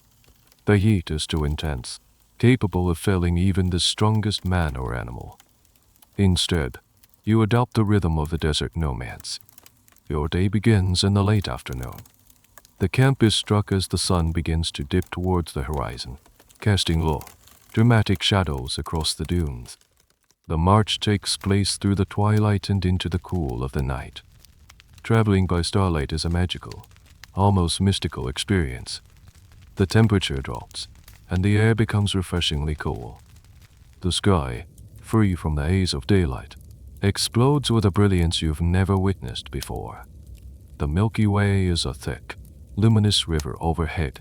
The heat is too intense, capable of felling even the strongest man or animal. Instead, you adopt the rhythm of the desert nomads. Your day begins in the late afternoon. The camp is struck as the sun begins to dip towards the horizon, casting low, dramatic shadows across the dunes. The march takes place through the twilight and into the cool of the night. Traveling by starlight is a magical, almost mystical experience. The temperature drops, and the air becomes refreshingly cool. The sky, free from the haze of daylight, explodes with a brilliance you've never witnessed before. The Milky Way is a thick, luminous river overhead.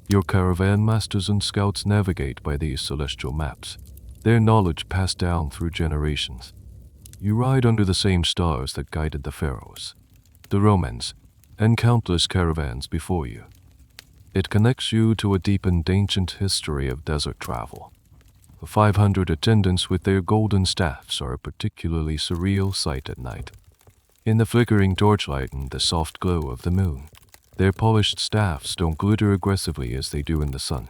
Your caravan masters and scouts navigate by these celestial maps, their knowledge passed down through generations. You ride under the same stars that guided the pharaohs, the Romans, and countless caravans before you. It connects you to a deep and ancient history of desert travel. The 500 attendants with their golden staffs are a particularly surreal sight at night. In the flickering torchlight and the soft glow of the moon, their polished staffs don't glitter aggressively as they do in the sun.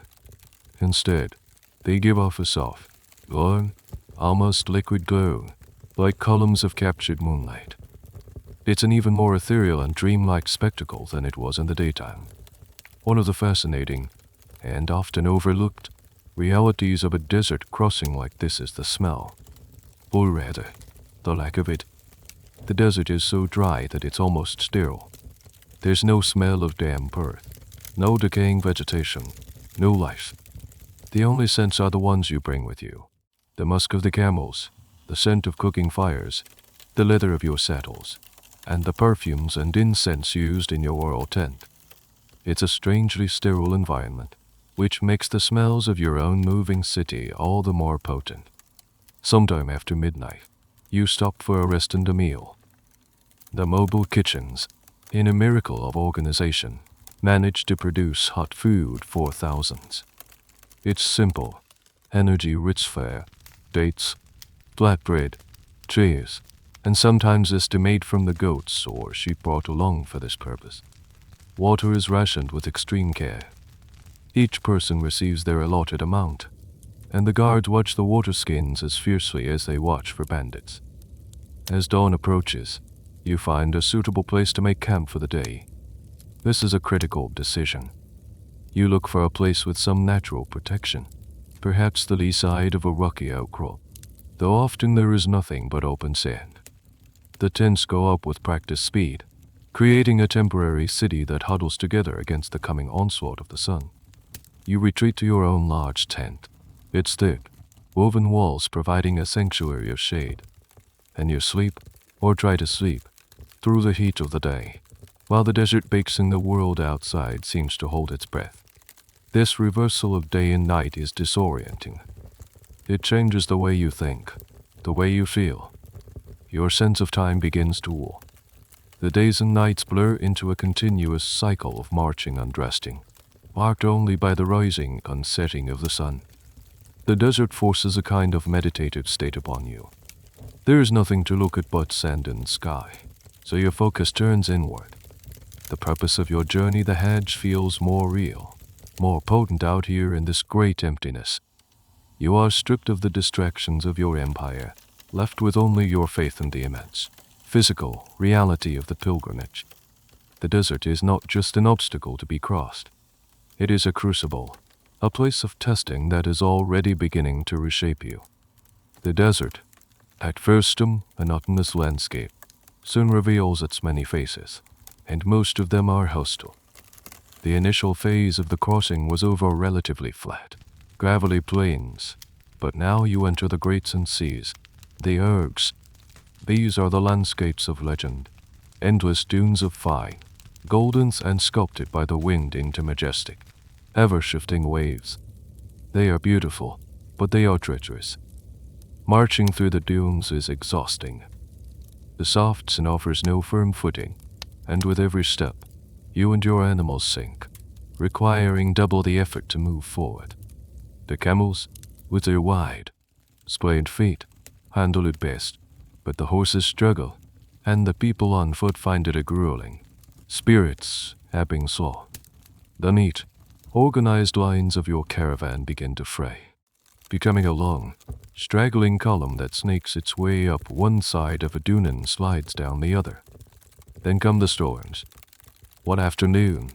Instead, they give off a soft, glowing, almost liquid glow, like columns of captured moonlight. It's an even more ethereal and dreamlike spectacle than it was in the daytime. One of the fascinating, and often overlooked, realities of a desert crossing like this is the smell. Or rather, the lack of it. The desert is so dry that it's almost sterile. There's no smell of damp earth, no decaying vegetation, no life. The only scents are the ones you bring with you. The musk of the camels, the scent of cooking fires, the leather of your saddles, and the perfumes and incense used in your royal tent. It's a strangely sterile environment, which makes the smells of your own moving city all the more potent. Sometime after midnight, you stop for a rest and a meal. The mobile kitchens, in a miracle of organization, manage to produce hot food for thousands. It's simple, energy-rich fare, dates, flatbread, cheese, and sometimes estimate from the goats or sheep brought along for this purpose. Water is rationed with extreme care. Each person receives their allotted amount, and the guards watch the water skins as fiercely as they watch for bandits. As dawn approaches, you find a suitable place to make camp for the day. This is a critical decision. You look for a place with some natural protection, perhaps the lee side of a rocky outcrop, though often there is nothing but open sand. The tents go up with practiced speed, creating a temporary city that huddles together against the coming onslaught of the sun. You retreat to your own large tent, its thick, woven walls providing a sanctuary of shade, and you sleep, or try to sleep, through the heat of the day, while the desert bakes in the world outside seems to hold its breath. This reversal of day and night is disorienting. It changes the way you think, the way you feel. Your sense of time begins to war. The days and nights blur into a continuous cycle of marching and resting, marked only by the rising and setting of the sun. The desert forces a kind of meditative state upon you. There is nothing to look at but sand and sky, so your focus turns inward. The purpose of your journey the hedge feels more real, more potent out here in this great emptiness. You are stripped of the distractions of your empire, left with only your faith in the immense, physical reality of the pilgrimage. The desert is not just an obstacle to be crossed. It is a crucible, a place of testing that is already beginning to reshape you. The desert, at first a monotonous landscape, soon reveals its many faces, and most of them are hostile. The initial phase of the crossing was over relatively flat, gravelly plains, but now you enter the greats and seas, the ergs. These are the landscapes of legend, endless dunes of fine, golden and sculpted by the wind into majestic, ever-shifting waves. They are beautiful, but they are treacherous. Marching through the dunes is exhausting. The soft sand offers no firm footing, and with every step, you and your animals sink, requiring double the effort to move forward. The camels, with their wide, splayed feet, handle it best, but the horses struggle, and the people on foot find it a grueling, spirits ebbing slow. The neat, organized lines of your caravan begin to fray, becoming a long, straggling column that snakes its way up one side of a dune and slides down the other. Then come the storms. One afternoon,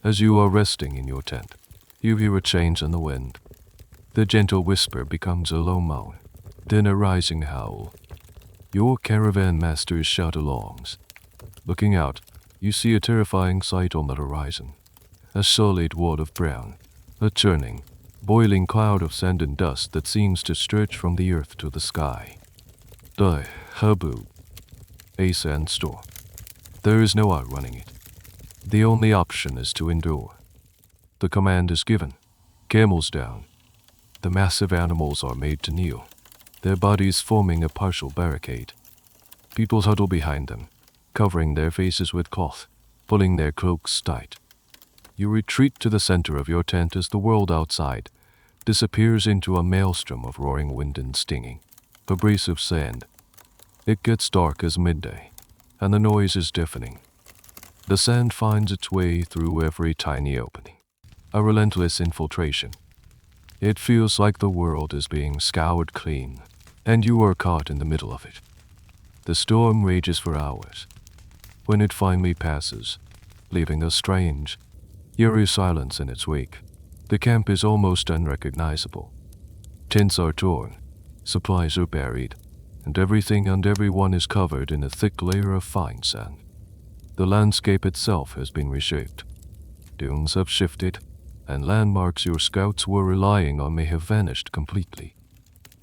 as you are resting in your tent, you hear a change in the wind. The gentle whisper becomes a low moan, then a rising howl. Your caravan masters shout along. Looking out, you see a terrifying sight on the horizon. A solid wall of brown, a churning, boiling cloud of sand and dust that seems to stretch from the earth to the sky. The haboob, a sandstorm. There is no outrunning it. The only option is to endure. The command is given. Camels down. The massive animals are made to kneel, their bodies forming a partial barricade. People huddle behind them, covering their faces with cloth, pulling their cloaks tight. You retreat to the center of your tent as the world outside disappears into a maelstrom of roaring wind and stinging, abrasive sand. It gets dark as midday, and the noise is deafening. The sand finds its way through every tiny opening, a relentless infiltration. It feels like the world is being scoured clean, and you are caught in the middle of it. The storm rages for hours. When it finally passes, leaving a strange, eerie silence in its wake, the camp is almost unrecognizable. Tents are torn, supplies are buried, and everything and everyone is covered in a thick layer of fine sand. The landscape itself has been reshaped. Dunes have shifted, and landmarks your scouts were relying on may have vanished completely.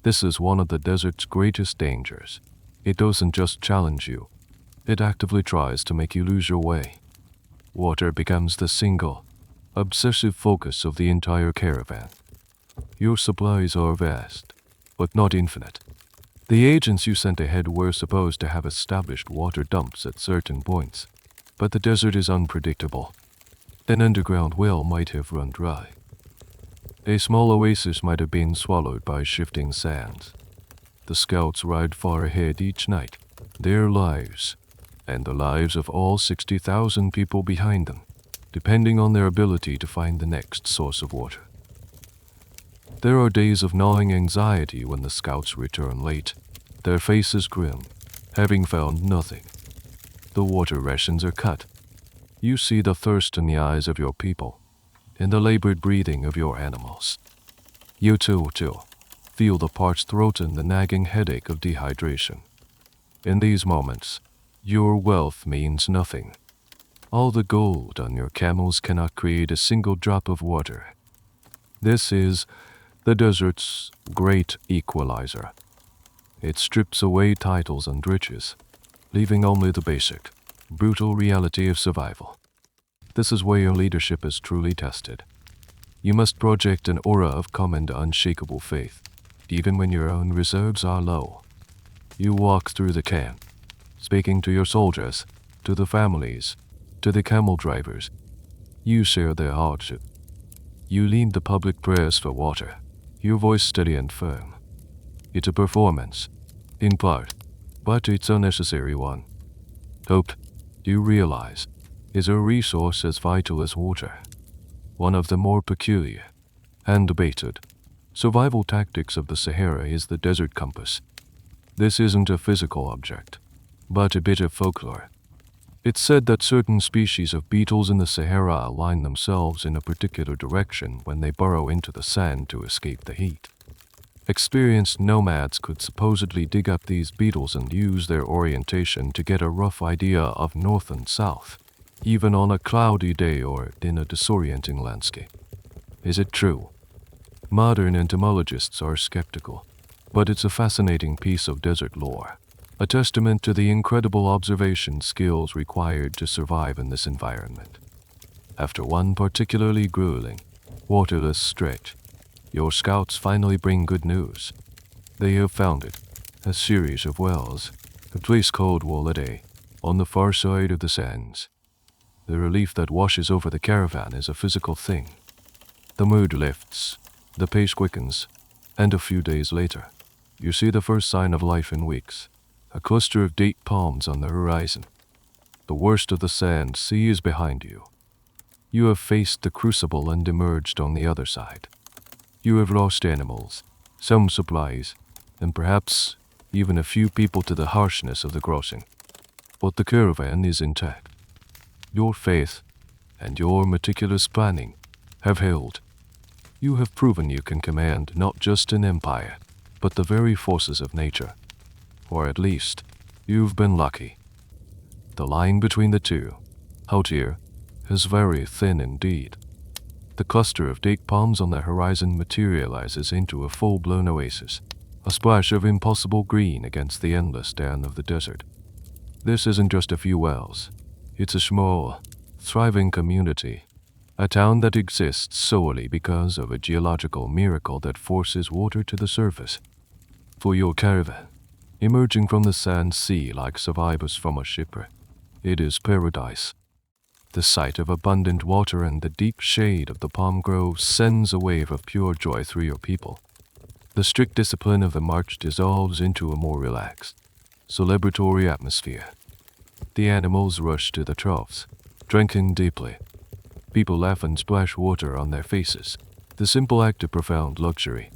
This is one of the desert's greatest dangers. It doesn't just challenge you, it actively tries to make you lose your way. Water becomes the single, obsessive focus of the entire caravan. Your supplies are vast, but not infinite. The agents you sent ahead were supposed to have established water dumps at certain points, but the desert is unpredictable. An underground well might have run dry. A small oasis might have been swallowed by shifting sands. The scouts ride far ahead each night, their lives, and the lives of all 60,000 people behind them, depending on their ability to find the next source of water. There are days of gnawing anxiety when the scouts return late, their faces grim, having found nothing. The water rations are cut. You see the thirst in the eyes of your people, in the labored breathing of your animals. You too feel the parched throat and the nagging headache of dehydration. In these moments, your wealth means nothing. All the gold on your camels cannot create a single drop of water. This is the desert's great equalizer. It strips away titles and riches, leaving only the basic, brutal reality of survival. This is where your leadership is truly tested. You must project an aura of calm and unshakable faith, even when your own reserves are low. You walk through the camp, speaking to your soldiers, to the families, to the camel drivers. You share their hardship. You lead the public prayers for water, your voice steady and firm. It's a performance, in part, but it's a necessary one. Hope, you realize, is a resource as vital as water. One of the more peculiar and debated survival tactics of the Sahara is the desert compass. This isn't a physical object, but a bit of folklore. It's said that certain species of beetles in the Sahara align themselves in a particular direction when they burrow into the sand to escape the heat. Experienced nomads could supposedly dig up these beetles and use their orientation to get a rough idea of north and south, even on a cloudy day or in a disorienting landscape. Is it true? Modern entomologists are skeptical, but it's a fascinating piece of desert lore, a testament to the incredible observation skills required to survive in this environment. After one particularly grueling, waterless stretch, your scouts finally bring good news. They have found it, a series of wells, a place called Wolade, on the far side of the sands. The relief that washes over the caravan is a physical thing. The mood lifts, the pace quickens, and a few days later, you see the first sign of life in weeks, a cluster of date palms on the horizon. The worst of the sand sea is behind you. You have faced the crucible and emerged on the other side. You have lost animals, some supplies, and perhaps even a few people to the harshness of the crossing. But the caravan is intact. Your faith and your meticulous planning have held. You have proven you can command not just an empire, but the very forces of nature. Or at least, you've been lucky. The line between the two, out here, is very thin indeed. The cluster of date palms on the horizon materializes into a full-blown oasis, a splash of impossible green against the endless tan of the desert. This isn't just a few wells. It's a small, thriving community, a town that exists solely because of a geological miracle that forces water to the surface. For your caravan, emerging from the sand sea like survivors from a shipwreck. It is paradise. The sight of abundant water and the deep shade of the palm groves sends a wave of pure joy through your people. The strict discipline of the march dissolves into a more relaxed, celebratory atmosphere. The animals rush to the troughs, drinking deeply. People laugh and splash water on their faces, the simple act of profound luxury.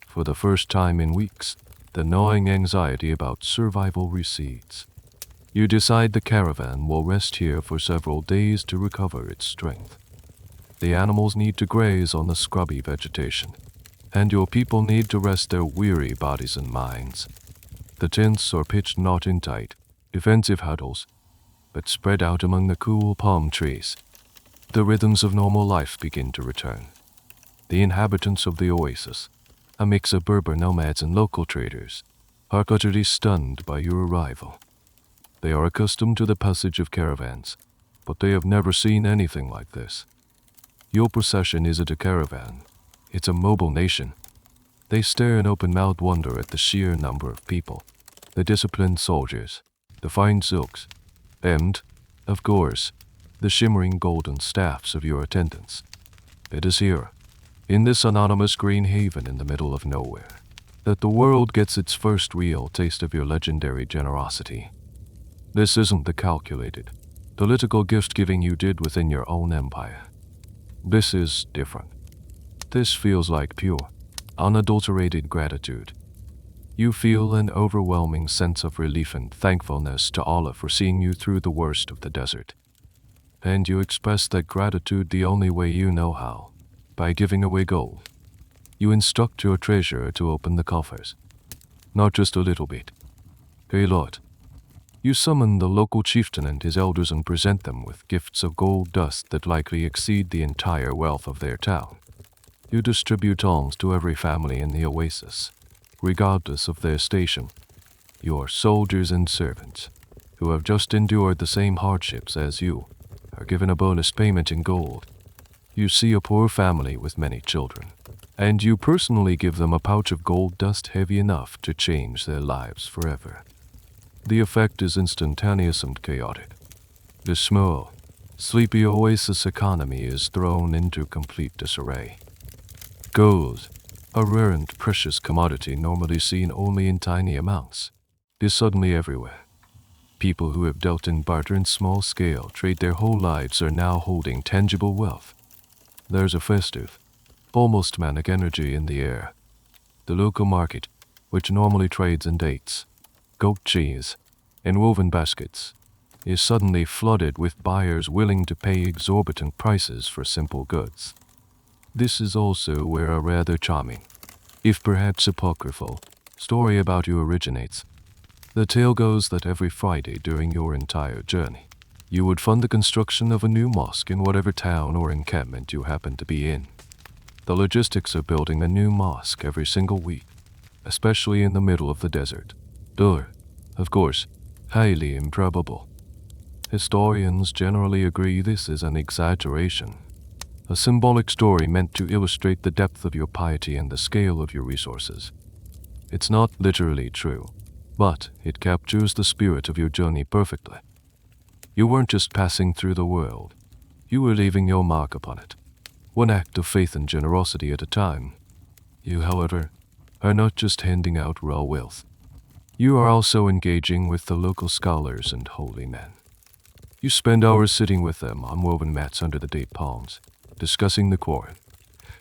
For the first time in weeks, the gnawing anxiety about survival recedes. You decide the caravan will rest here for several days to recover its strength. The animals need to graze on the scrubby vegetation, and your people need to rest their weary bodies and minds. The tents are pitched not in tight, defensive huddles, but spread out among the cool palm trees. The rhythms of normal life begin to return. The inhabitants of the oasis, a mix of Berber nomads and local traders, are utterly stunned by your arrival. They are accustomed to the passage of caravans, but they have never seen anything like this. Your procession isn't a caravan, it's a mobile nation. They stare in open-mouthed wonder at the sheer number of people, the disciplined soldiers, the fine silks, and, of course, the shimmering golden staffs of your attendants. It is here, in this anonymous green haven in the middle of nowhere, that the world gets its first real taste of your legendary generosity. This isn't the calculated, political gift-giving you did within your own empire. This is different. This feels like pure, unadulterated gratitude. You feel an overwhelming sense of relief and thankfulness to Allah for seeing you through the worst of the desert. And you express that gratitude the only way you know how, by giving away gold. You instruct your treasurer to open the coffers. Not just a little bit. A lot. You summon the local chieftain and his elders and present them with gifts of gold dust that likely exceed the entire wealth of their town. You distribute alms to every family in the oasis, regardless of their station. Your soldiers and servants, who have just endured the same hardships as you, are given a bonus payment in gold. You see a poor family with many children, and you personally give them a pouch of gold dust heavy enough to change their lives forever. The effect is instantaneous and chaotic. The small, sleepy oasis economy is thrown into complete disarray. Gold, a rare and precious commodity normally seen only in tiny amounts, is suddenly everywhere. People who have dealt in barter and small-scale trade their whole lives are now holding tangible wealth. There's a festive, almost manic energy in the air. The local market, which normally trades in dates, goat cheese, and woven baskets, is suddenly flooded with buyers willing to pay exorbitant prices for simple goods. This is also where a rather charming, if perhaps apocryphal, story about you originates. The tale goes that every Friday during your entire journey, you would fund the construction of a new mosque in whatever town or encampment you happen to be in. The logistics of building a new mosque every single week, especially in the middle of the desert, are, of course, highly improbable. Historians generally agree this is an exaggeration, a symbolic story meant to illustrate the depth of your piety and the scale of your resources. It's not literally true, but it captures the spirit of your journey perfectly. You weren't just passing through the world, you were leaving your mark upon it, one act of faith and generosity at a time. You, however, are not just handing out raw wealth. You are also engaging with the local scholars and holy men. You spend hours sitting with them on woven mats under the date palms, discussing the Quran,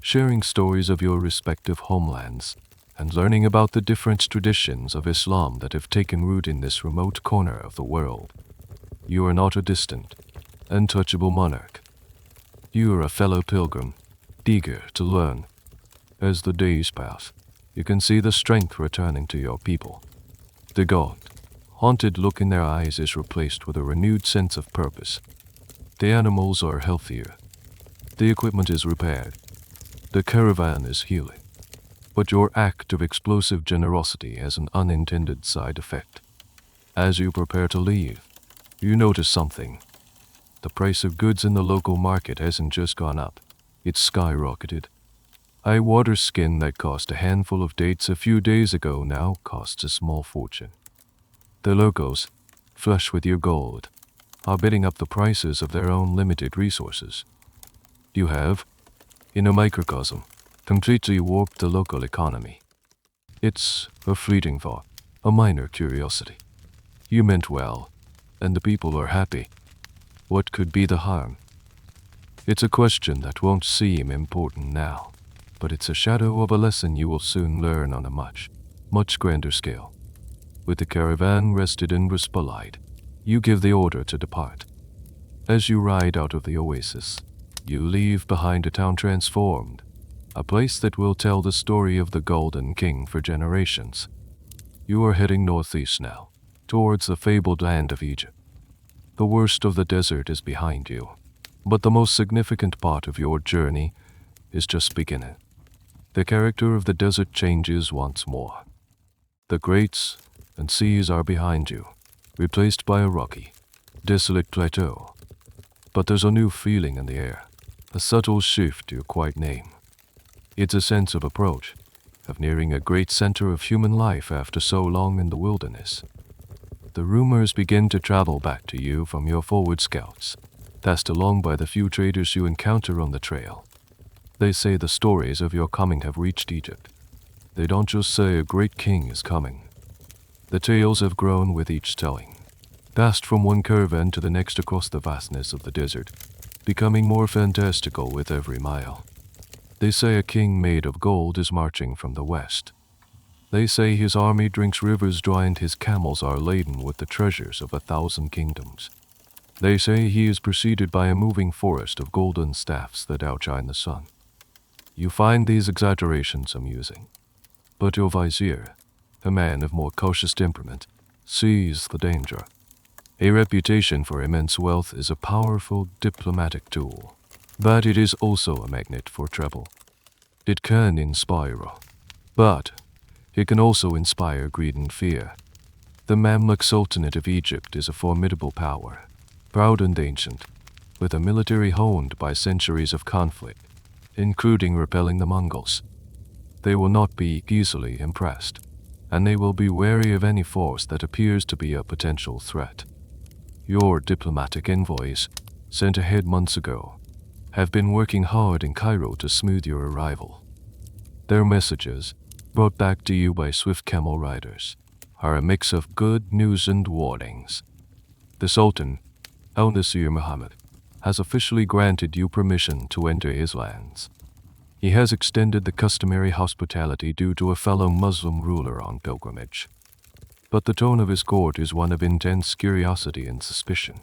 sharing stories of your respective homelands, and learning about the different traditions of Islam that have taken root in this remote corner of the world. You are not a distant, untouchable monarch. You are a fellow pilgrim, eager to learn. As the days pass, you can see the strength returning to your people. The haunted look in their eyes is replaced with a renewed sense of purpose. The animals are healthier. The equipment is repaired. The caravan is healing. But your act of explosive generosity has an unintended side effect. As you prepare to leave, you notice something. The price of goods in the local market hasn't just gone up, it's skyrocketed. A water skin that cost a handful of dates a few days ago now costs a small fortune. The locals, flush with your gold, are bidding up the prices of their own limited resources. You have, in a microcosm, completely warped the local economy. It's a fleeting thought, a minor curiosity. You meant well, and the people are happy. What could be the harm? It's a question that won't seem important now, but it's a shadow of a lesson you will soon learn on a much, much grander scale. With the caravan rested in Respalite, you give the order to depart. As you ride out of the oasis, you leave behind a town transformed, a place that will tell the story of the Golden King for generations. You are heading northeast now, towards the fabled land of Egypt. The worst of the desert is behind you, but the most significant part of your journey is just beginning. The character of the desert changes once more. The grates and seas are behind you, replaced by a rocky, desolate plateau. But there's a new feeling in the air, a subtle shift you quite name. It's a sense of approach, of nearing a great center of human life after so long in the wilderness. The rumors begin to travel back to you from your forward scouts, passed along by the few traders you encounter on the trail. They say the stories of your coming have reached Egypt. They don't just say a great king is coming. The tales have grown with each telling, passed from one caravan to the next across the vastness of the desert, becoming more fantastical with every mile. They say a king made of gold is marching from the west. They say his army drinks rivers dry and his camels are laden with the treasures of 1,000 kingdoms. They say he is preceded by a moving forest of golden staffs that outshine the sun. You find these exaggerations amusing, but your vizier, a man of more cautious temperament, sees the danger. A reputation for immense wealth is a powerful diplomatic tool, but it is also a magnet for trouble. It can inspire, but it can also inspire greed and fear. The Mamluk Sultanate of Egypt is a formidable power, proud and ancient, with a military honed by centuries of conflict, including repelling the Mongols. They will not be easily impressed, and they will be wary of any force that appears to be a potential threat. Your diplomatic envoys, sent ahead months ago, have been working hard in Cairo to smooth your arrival. Their messages, brought back to you by swift camel riders, are a mix of good news and warnings. The Sultan, Al-Nasir Muhammad, has officially granted you permission to enter his lands. He has extended the customary hospitality due to a fellow Muslim ruler on pilgrimage. But the tone of his court is one of intense curiosity and suspicion.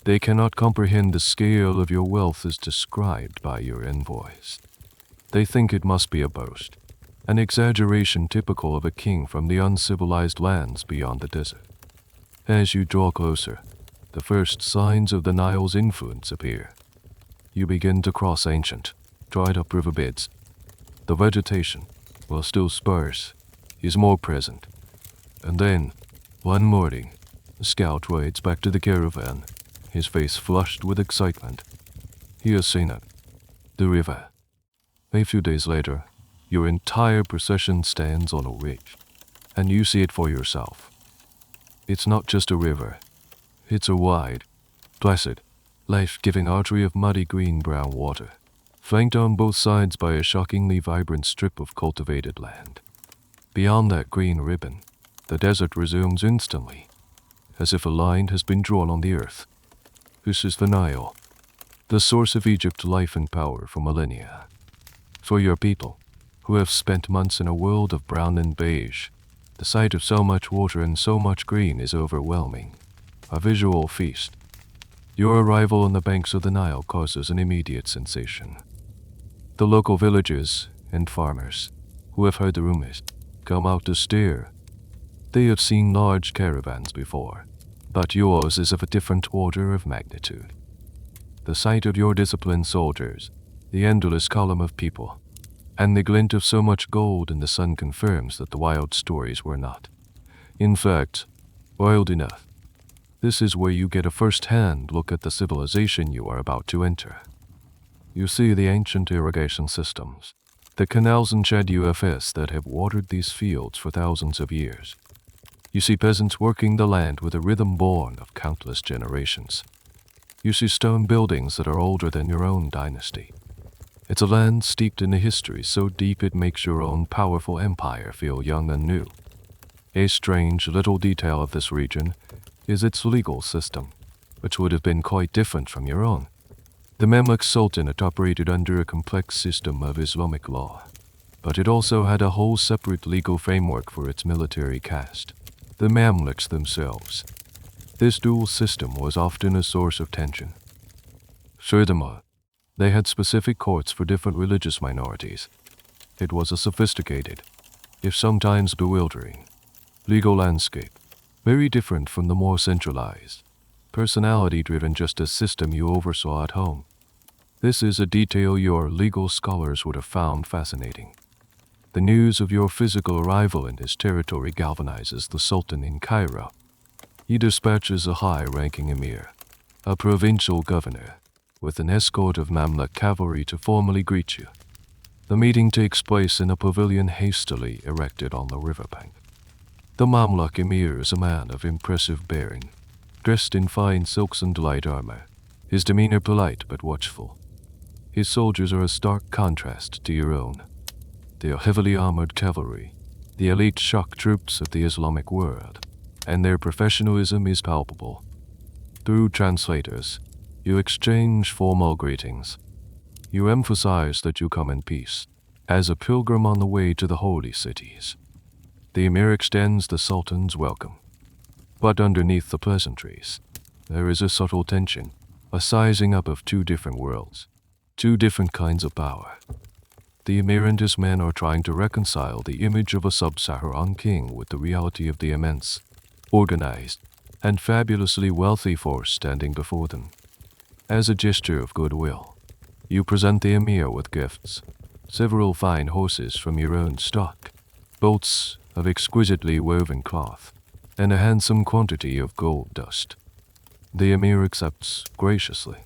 They cannot comprehend the scale of your wealth as described by your envoys. They think it must be a boast, an exaggeration typical of a king from the uncivilized lands beyond the desert. As you draw closer, the first signs of the Nile's influence appear. You begin to cross ancient, dried-up riverbeds. The vegetation, while still sparse, is more present. And then, one morning, the scout rides back to the caravan, his face flushed with excitement. He has seen it, the river. A few days later, your entire procession stands on a ridge, and you see it for yourself. It's not just a river. It's a wide, placid, life-giving artery of muddy green-brown water, flanked on both sides by a shockingly vibrant strip of cultivated land. Beyond that green ribbon, the desert resumes instantly, as if a line has been drawn on the earth. This is the Nile, the source of Egypt's life and power for millennia. For your people, who have spent months in a world of brown and beige, the sight of so much water and so much green is overwhelming, a visual feast. Your arrival on the banks of the Nile causes an immediate sensation. The local villagers and farmers, who have heard the rumors, come out to stare. They have seen large caravans before, but yours is of a different order of magnitude. The sight of your disciplined soldiers, the endless column of people, and the glint of so much gold in the sun confirms that the wild stories were not, in fact, wild enough. This is where you get a first-hand look at the civilization you are about to enter. You see the ancient irrigation systems, the canals and shed UFS that have watered these fields for thousands of years. You see peasants working the land with a rhythm born of countless generations. You see stone buildings that are older than your own dynasty. It's a land steeped in a history so deep it makes your own powerful empire feel young and new. A strange little detail of this region is its legal system, which would have been quite different from your own. The Mamluk Sultanate operated under a complex system of Islamic law, but it also had a whole separate legal framework for its military caste, the Mamluks themselves. This dual system was often a source of tension. Furthermore, they had specific courts for different religious minorities. It was a sophisticated, if sometimes bewildering, legal landscape, very different from the more centralized, personality-driven justice system you oversaw at home. This is a detail your legal scholars would have found fascinating. The news of your physical arrival in his territory galvanizes the Sultan in Cairo. He dispatches a high-ranking emir, a provincial governor, with an escort of Mamluk cavalry to formally greet you. The meeting takes place in a pavilion hastily erected on the riverbank. The Mamluk emir is a man of impressive bearing, dressed in fine silks and light armor, his demeanor polite but watchful. His soldiers are a stark contrast to your own. They are heavily armored cavalry, the elite shock troops of the Islamic world, and their professionalism is palpable. Through translators, you exchange formal greetings. You emphasize that you come in peace, as a pilgrim on the way to the holy cities. The emir extends the Sultan's welcome. But underneath the pleasantries, there is a subtle tension, a sizing up of two different worlds, two different kinds of power. The emir and his men are trying to reconcile the image of a sub-Saharan king with the reality of the immense, organized, and fabulously wealthy force standing before them. As a gesture of goodwill, you present the emir with gifts, several fine horses from your own stock, bolts of exquisitely woven cloth, and a handsome quantity of gold dust. The emir accepts graciously,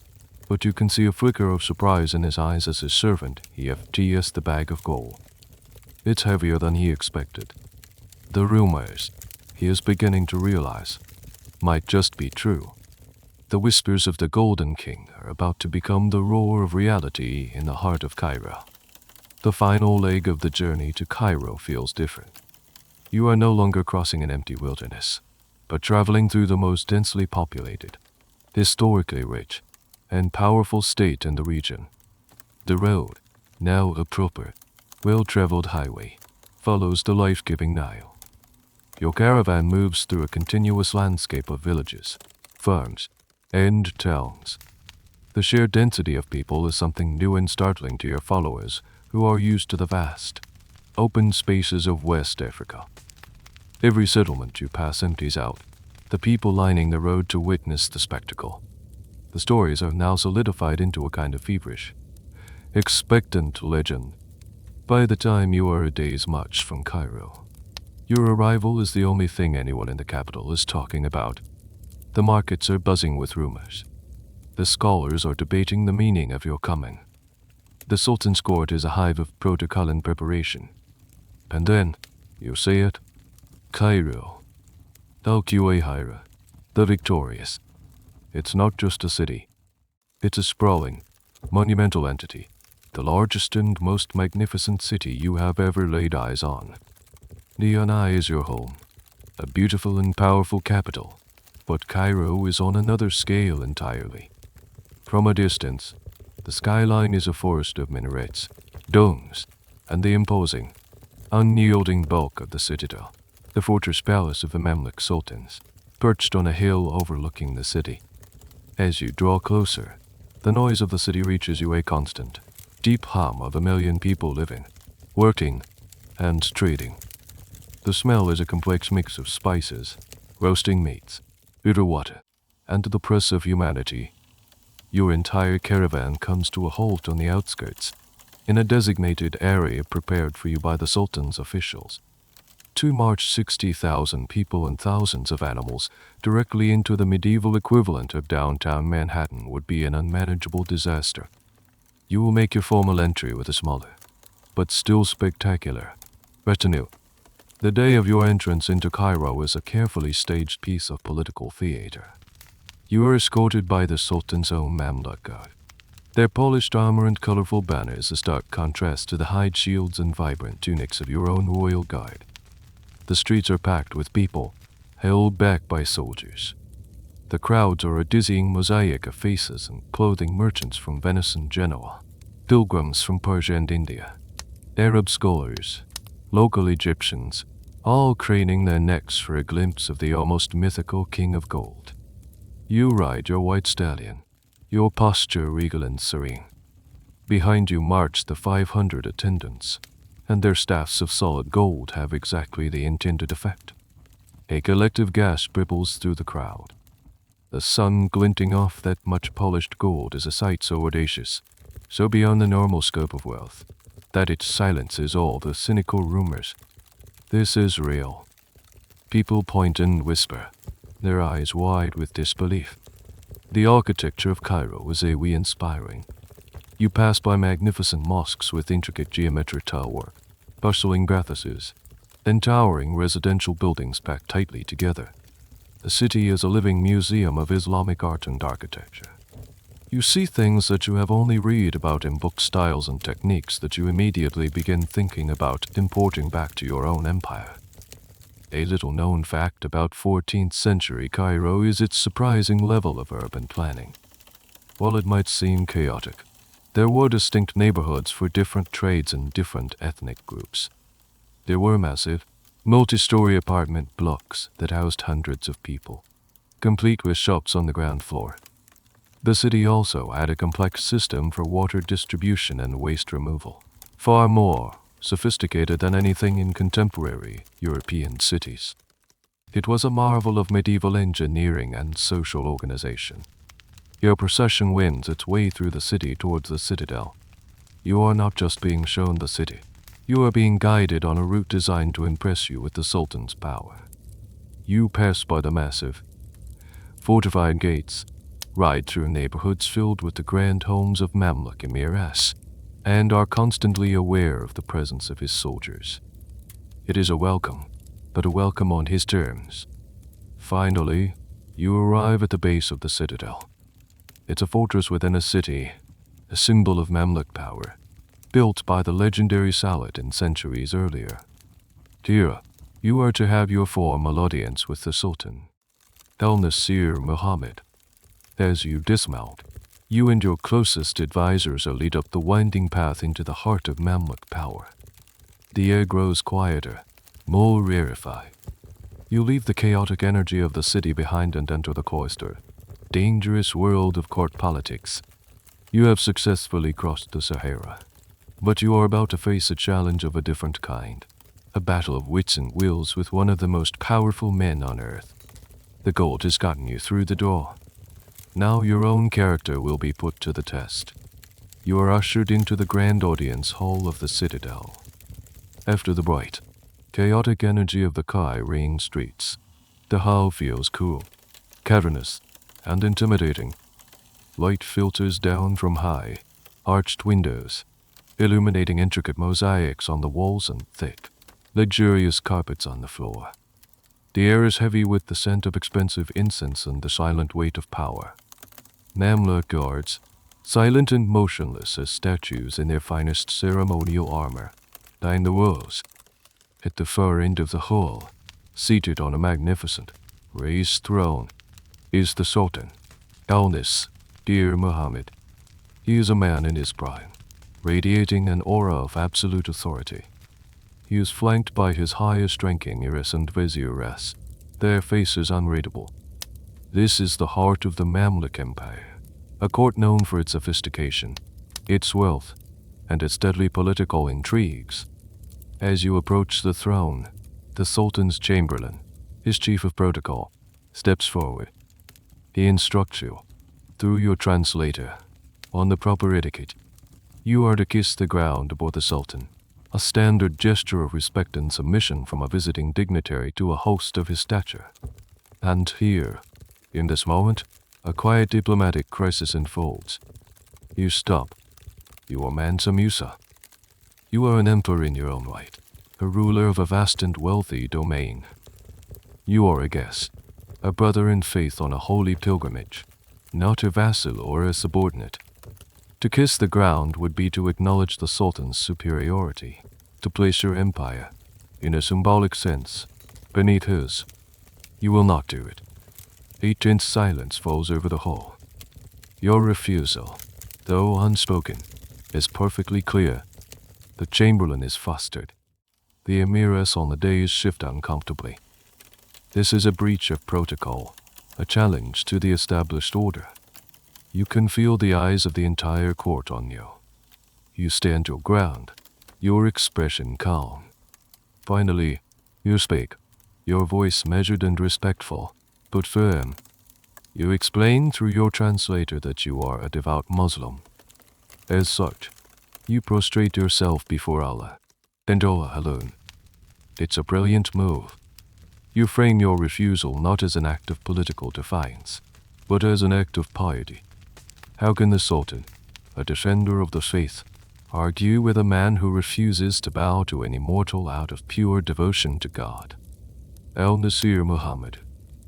but you can see a flicker of surprise in his eyes as his servant EFTs the bag of gold. It's heavier than he expected. The rumors, he is beginning to realize, might just be true. The whispers of the Golden King are about to become the roar of reality in the heart of Cairo. The final leg of the journey to Cairo feels different. You are no longer crossing an empty wilderness, but traveling through the most densely populated, historically rich, and powerful state in the region. The road, now a proper, well-traveled highway, follows the life-giving Nile. Your caravan moves through a continuous landscape of villages, farms, and towns. The sheer density of people is something new and startling to your followers who are used to the vast, open spaces of West Africa. Every settlement you pass empties out, the people lining the road to witness the spectacle. The stories are now solidified into a kind of feverish, expectant legend. By the time you are a day's march from Cairo, your arrival is the only thing anyone in the capital is talking about. The markets are buzzing with rumors. The scholars are debating the meaning of your coming. The Sultan's court is a hive of protocol and preparation. And then, you see it, Cairo, Al-Quwayhira, the victorious. It's not just a city. It's a sprawling, monumental entity, the largest and most magnificent city you have ever laid eyes on. Niamey is your home, a beautiful and powerful capital, but Cairo is on another scale entirely. From a distance, the skyline is a forest of minarets, domes, and the imposing, unyielding bulk of the citadel, the fortress palace of the Mamluk sultans, perched on a hill overlooking the city. As you draw closer, the noise of the city reaches you, a constant, deep hum of 1,000,000 people living, working, and trading. The smell is a complex mix of spices, roasting meats, bitter water, and the press of humanity. Your entire caravan comes to a halt on the outskirts, in a designated area prepared for you by the Sultan's officials. To march 60,000 people and thousands of animals directly into the medieval equivalent of downtown Manhattan would be an unmanageable disaster. You will make your formal entry with a smaller, but still spectacular, retinue. The day of your entrance into Cairo is a carefully staged piece of political theater. You are escorted by the Sultan's own Mamluk guard. Their polished armor and colorful banners a stark contrast to the hide shields and vibrant tunics of your own royal guard. The streets are packed with people, held back by soldiers. The crowds are a dizzying mosaic of faces and clothing merchants from Venice and Genoa, pilgrims from Persia and India, Arab scholars, local Egyptians, all craning their necks for a glimpse of the almost mythical King of Gold. You ride your white stallion, your posture regal and serene. Behind you march the 500 attendants, and their staffs of solid gold have exactly the intended effect. A collective gasp ripples through the crowd. The sun glinting off that much-polished gold is a sight so audacious, so beyond the normal scope of wealth, that it silences all the cynical rumors. This is real. People point and whisper, their eyes wide with disbelief. The architecture of Cairo is awe-inspiring. You pass by magnificent mosques with intricate geometric tilework, bustling bathhouses, and towering residential buildings packed tightly together. The city is a living museum of Islamic art and architecture. You see things that you have only read about in book styles and techniques that you immediately begin thinking about importing back to your own empire. A little-known fact about 14th century Cairo is its surprising level of urban planning. While it might seem chaotic, there were distinct neighborhoods for different trades and different ethnic groups. There were massive, multi-story apartment blocks that housed hundreds of people, complete with shops on the ground floor. The city also had a complex system for water distribution and waste removal, far more sophisticated than anything in contemporary European cities. It was a marvel of medieval engineering and social organization. Your procession wends its way through the city towards the citadel. You are not just being shown the city. You are being guided on a route designed to impress you with the Sultan's power. You pass by the massive, fortified gates, ride through neighborhoods filled with the grand homes of Mamluk emirs, and are constantly aware of the presence of his soldiers. It is a welcome, but a welcome on his terms. Finally, you arrive at the base of the citadel. It's a fortress within a city, a symbol of Mamluk power, built by the legendary Saladin centuries earlier. Here, you are to have your formal audience with the Sultan, Al-Nasir Muhammad. As you dismount, you and your closest advisors are lead up the winding path into the heart of Mamluk power. The air grows quieter, more rarefied. You leave the chaotic energy of the city behind and enter the cloister, dangerous world of court politics. You have successfully crossed the Sahara, but you are about to face a challenge of a different kind, a battle of wits and wills with one of the most powerful men on earth. The gold has gotten you through the door. Now your own character will be put to the test. You are ushered into the grand audience hall of the citadel. After the bright, chaotic energy of the Cairene streets, the hall feels cool, cavernous, and intimidating. Light filters down from high, arched windows, illuminating intricate mosaics on the walls and thick, luxurious carpets on the floor. The air is heavy with the scent of expensive incense and the silent weight of power. Mamluk guards, silent and motionless as statues in their finest ceremonial armor, line the walls. At the far end of the hall, seated on a magnificent, raised throne, is the Sultan, Al-Nasir Muhammad. He is a man in his prime, radiating an aura of absolute authority. He is flanked by his highest-ranking emirs and viziers, their faces unreadable. This is the heart of the Mamluk Empire, a court known for its sophistication, its wealth, and its deadly political intrigues. As you approach the throne, the Sultan's chamberlain, his chief of protocol, steps forward. He instructs you, through your translator, on the proper etiquette. You are to kiss the ground before the Sultan, a standard gesture of respect and submission from a visiting dignitary to a host of his stature. And here, in this moment, a quiet diplomatic crisis unfolds. You stop. You are Mansa Musa. You are an emperor in your own right, a ruler of a vast and wealthy domain. You are a guest, a brother in faith on a holy pilgrimage, not a vassal or a subordinate. To kiss the ground would be to acknowledge the Sultan's superiority, to place your empire, in a symbolic sense, beneath his. You will not do it. A tense silence falls over the hall. Your refusal, though unspoken, is perfectly clear. The chamberlain is flustered. The emiress on the dais shift uncomfortably. This is a breach of protocol, a challenge to the established order. You can feel the eyes of the entire court on you. You stand your ground, your expression calm. Finally, you speak, your voice measured and respectful, but firm. You explain through your translator that you are a devout Muslim. As such, you prostrate yourself before Allah, and Allah alone. It's a brilliant move. You frame your refusal not as an act of political defiance, but as an act of piety. How can the Sultan, a defender of the faith, argue with a man who refuses to bow to any mortal out of pure devotion to God? Al-Nasir Muhammad,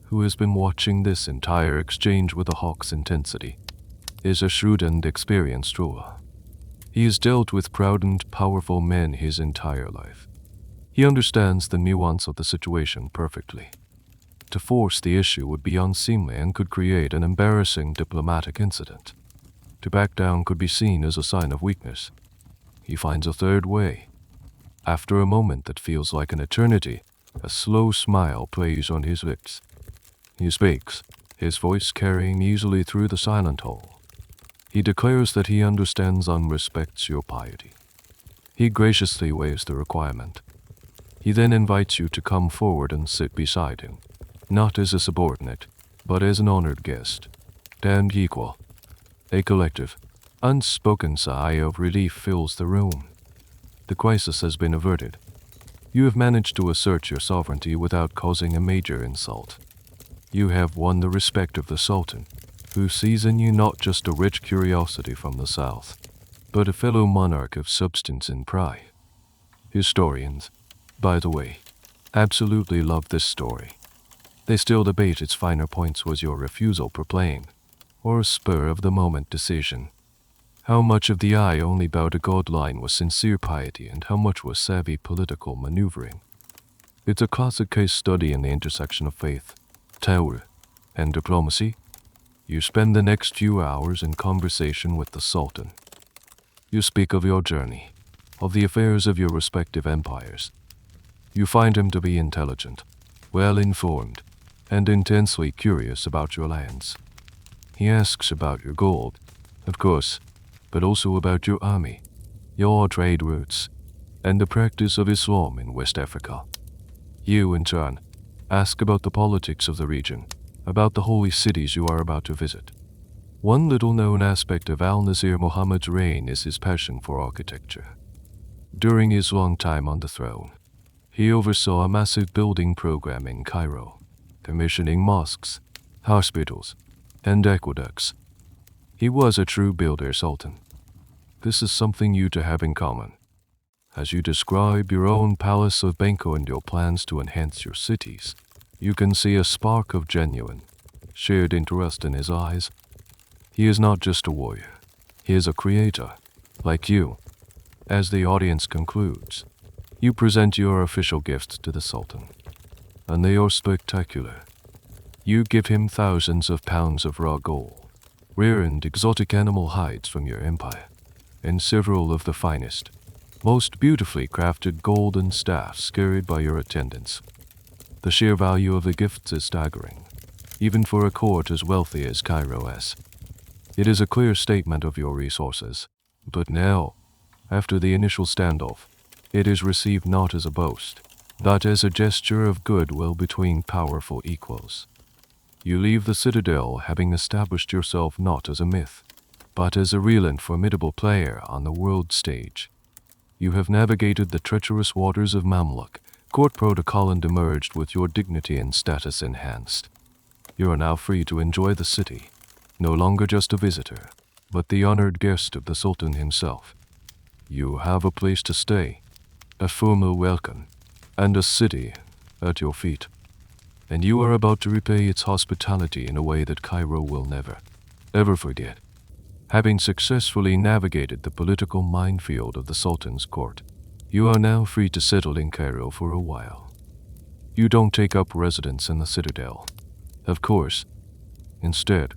who has been watching this entire exchange with a hawk's intensity, is a shrewd and experienced ruler. He has dealt with proud and powerful men his entire life. He understands the nuance of the situation perfectly. To force the issue would be unseemly and could create an embarrassing diplomatic incident. To back down could be seen as a sign of weakness. He finds a third way. After a moment that feels like an eternity, a slow smile plays on his lips. He speaks, his voice carrying easily through the silent hall. He declares that he understands and respects your piety. He graciously waives the requirement. He then invites you to come forward and sit beside him, not as a subordinate, but as an honored guest, and equal. A collective, unspoken sigh of relief fills the room. The crisis has been averted. You have managed to assert your sovereignty without causing a major insult. You have won the respect of the Sultan, who sees in you not just a rich curiosity from the south, but a fellow monarch of substance and pride. Historians, by the way, absolutely love this story. They still debate its finer points. Was your refusal proclaimed, or a spur-of-the-moment decision? How much of the "I only bow to God" line was sincere piety and how much was savvy political maneuvering? It's a classic case study in the intersection of faith, tawhid, and diplomacy. You spend the next few hours in conversation with the Sultan. You speak of your journey, of the affairs of your respective empires. You find him to be intelligent, well-informed, and intensely curious about your lands. He asks about your gold, of course, but also about your army, your trade routes, and the practice of Islam in West Africa. You, in turn, ask about the politics of the region, about the holy cities you are about to visit. One little-known aspect of Al-Nasir Muhammad's reign is his passion for architecture. During his long time on the throne, he oversaw a massive building program in Cairo, commissioning mosques, hospitals, and aqueducts. He was a true builder, Sultan. This is something you two have in common. As you describe your own palace of Bangkok and your plans to enhance your cities, you can see a spark of genuine, shared interest in his eyes. He is not just a warrior. He is a creator, like you. As the audience concludes, you present your official gifts to the Sultan, and they are spectacular. You give him thousands of pounds of raw gold, rare and exotic animal hides from your empire, and several of the finest, most beautifully crafted golden staffs carried by your attendants. The sheer value of the gifts is staggering, even for a court as wealthy as Cairo is. It is a clear statement of your resources, but now, after the initial standoff, it is received not as a boast, but as a gesture of goodwill between powerful equals. You leave the citadel having established yourself not as a myth, but as a real and formidable player on the world stage. You have navigated the treacherous waters of Mamluk, court protocol, and emerged with your dignity and status enhanced. You are now free to enjoy the city, no longer just a visitor, but the honored guest of the Sultan himself. You have a place to stay, a formal welcome, and a city at your feet. And you are about to repay its hospitality in a way that Cairo will never, ever forget. Having successfully navigated the political minefield of the Sultan's court, you are now free to settle in Cairo for a while. You don't take up residence in the citadel, of course. Instead,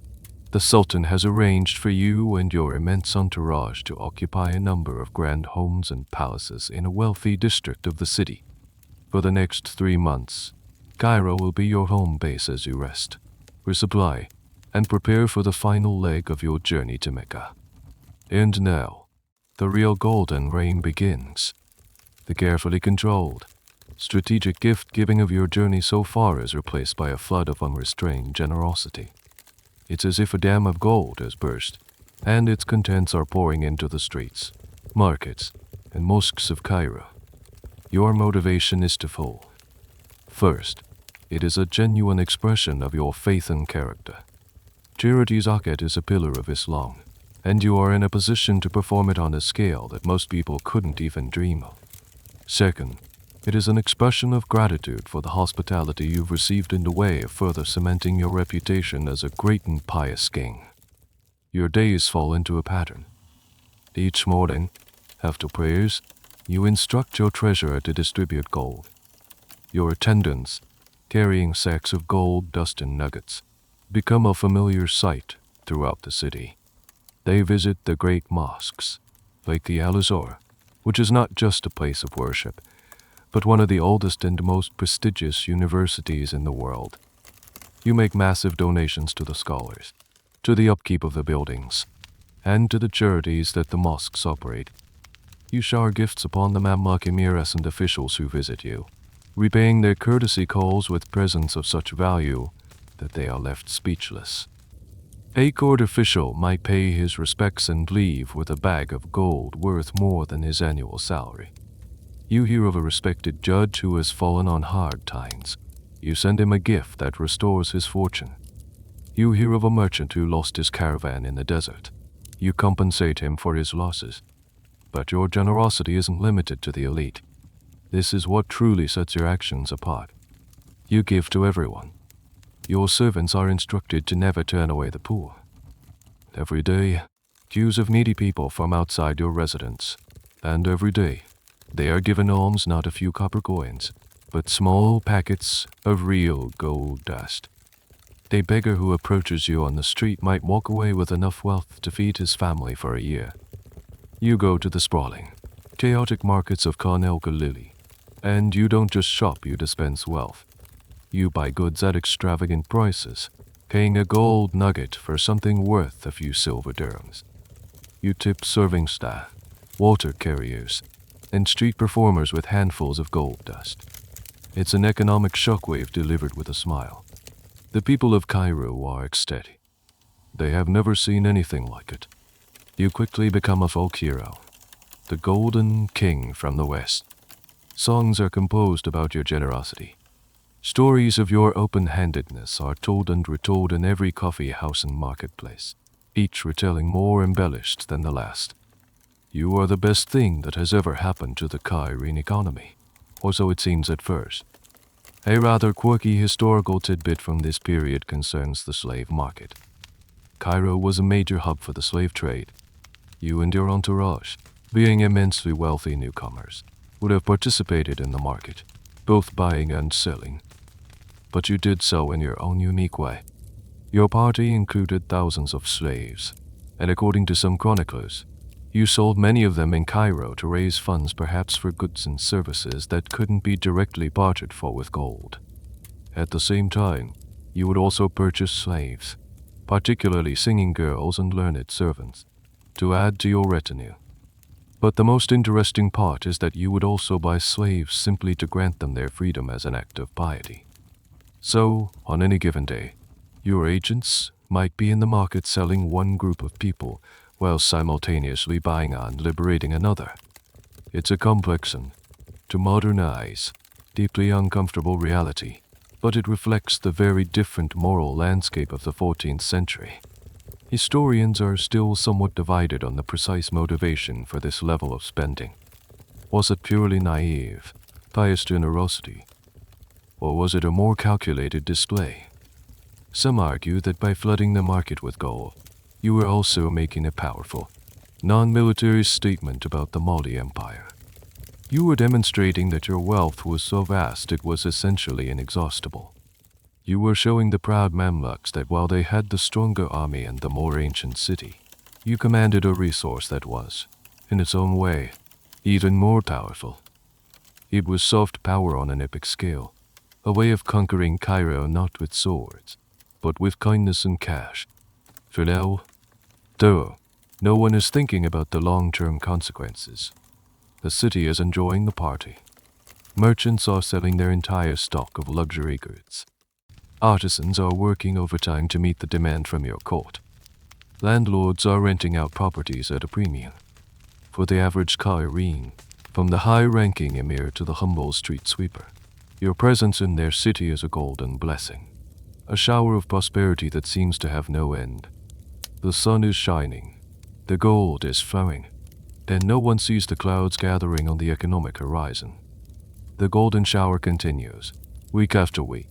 the Sultan has arranged for you and your immense entourage to occupy a number of grand homes and palaces in a wealthy district of the city. For the next 3 months, Cairo will be your home base as you rest, resupply, and prepare for the final leg of your journey to Mecca. And now, the real golden reign begins. The carefully controlled, strategic gift-giving of your journey so far is replaced by a flood of unrestrained generosity. It's as if a dam of gold has burst, and its contents are pouring into the streets, markets, and mosques of Cairo. Your motivation is twofold. First, it is a genuine expression of your faith and character. Charity zakat is a pillar of Islam, and you are in a position to perform it on a scale that most people couldn't even dream of. Second, it is an expression of gratitude for the hospitality you've received in the way of further cementing your reputation as a great and pious king. Your days fall into a pattern. Each morning, after prayers, you instruct your treasurer to distribute gold. Your attendants, carrying sacks of gold, dust, and nuggets, become a familiar sight throughout the city. They visit the great mosques, like the Al-Azhar, which is not just a place of worship, but one of the oldest and most prestigious universities in the world. You make massive donations to the scholars, to the upkeep of the buildings, and to the charities that the mosques operate. You shower gifts upon the Mamluk emirs and officials who visit you, repaying their courtesy calls with presents of such value that they are left speechless. A court official might pay his respects and leave with a bag of gold worth more than his annual salary. You hear of a respected judge who has fallen on hard times. You send him a gift that restores his fortune. You hear of a merchant who lost his caravan in the desert. You compensate him for his losses. But your generosity isn't limited to the elite. This is what truly sets your actions apart. You give to everyone. Your servants are instructed to never turn away the poor. Every day, queues of needy people from outside your residence, and every day, they are given alms, not a few copper coins, but small packets of real gold dust. A beggar who approaches you on the street might walk away with enough wealth to feed his family for a year. You go to the sprawling, chaotic markets of Khan el-Khalili, and you don't just shop, you dispense wealth. You buy goods at extravagant prices, paying a gold nugget for something worth a few silver dirhams. You tip serving staff, water carriers, and street performers with handfuls of gold dust. It's an economic shockwave delivered with a smile. The people of Cairo are ecstatic. They have never seen anything like it. You quickly become a folk hero, the Golden King from the West. Songs are composed about your generosity. Stories of your open-handedness are told and retold in every coffee house and marketplace, each retelling more embellished than the last. You are the best thing that has ever happened to the Cairene economy, or so it seems at first. A rather quirky historical tidbit from this period concerns the slave market. Cairo was a major hub for the slave trade. You and your entourage, being immensely wealthy newcomers, would have participated in the market, both buying and selling. But you did so in your own unique way. Your party included thousands of slaves, and according to some chroniclers, you sold many of them in Cairo to raise funds perhaps for goods and services that couldn't be directly bartered for with gold. At the same time, you would also purchase slaves, particularly singing girls and learned servants, to add to your retinue. But the most interesting part is that you would also buy slaves simply to grant them their freedom as an act of piety. So, on any given day, your agents might be in the market selling one group of people while simultaneously buying and liberating another. It's a complex and, to modern eyes, deeply uncomfortable reality, but it reflects the very different moral landscape of the 14th century. Historians are still somewhat divided on the precise motivation for this level of spending. Was it purely naive, pious generosity? Or was it a more calculated display? Some argue that by flooding the market with gold, you were also making a powerful, non-military statement about the Mali Empire. You were demonstrating that your wealth was so vast it was essentially inexhaustible. You were showing the proud Mamluks that while they had the stronger army and the more ancient city, you commanded a resource that was, in its own way, even more powerful. It was soft power on an epic scale, a way of conquering Cairo not with swords, but with kindness and cash. For now, though, no one is thinking about the long-term consequences. The city is enjoying the party. Merchants are selling their entire stock of luxury goods. Artisans are working overtime to meet the demand from your court. Landlords are renting out properties at a premium. For the average Cairene, from the high-ranking emir to the humble street sweeper, your presence in their city is a golden blessing, a shower of prosperity that seems to have no end. The sun is shining, the gold is flowing, and no one sees the clouds gathering on the economic horizon. The golden shower continues, week after week.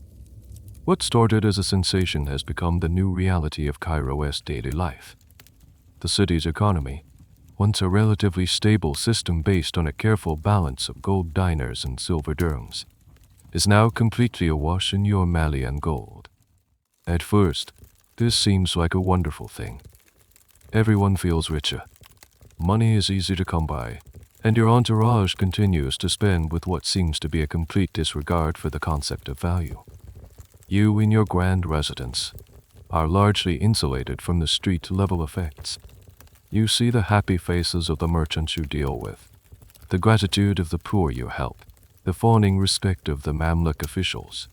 What started as a sensation has become the new reality of Cairo's daily life. The city's economy, once a relatively stable system based on a careful balance of gold dinars and silver dirhams, is now completely awash in your Malian gold. At first, this seems like a wonderful thing. Everyone feels richer. Money is easy to come by, and your entourage continues to spend with what seems to be a complete disregard for the concept of value. You in your grand residence are largely insulated from the street-level effects. You see the happy faces of the merchants you deal with, the gratitude of the poor you help, the fawning respect of the Mamluk officials.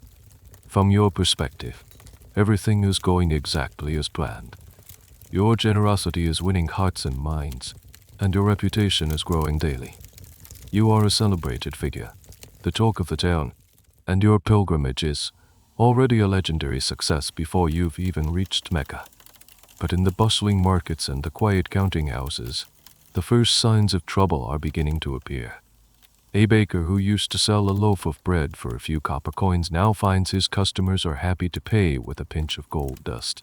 From your perspective, everything is going exactly as planned. Your generosity is winning hearts and minds, and your reputation is growing daily. You are a celebrated figure, the talk of the town, and your pilgrimage is already a legendary success before you've even reached Mecca. But in the bustling markets and the quiet counting houses, the first signs of trouble are beginning to appear. A baker who used to sell a loaf of bread for a few copper coins now finds his customers are happy to pay with a pinch of gold dust.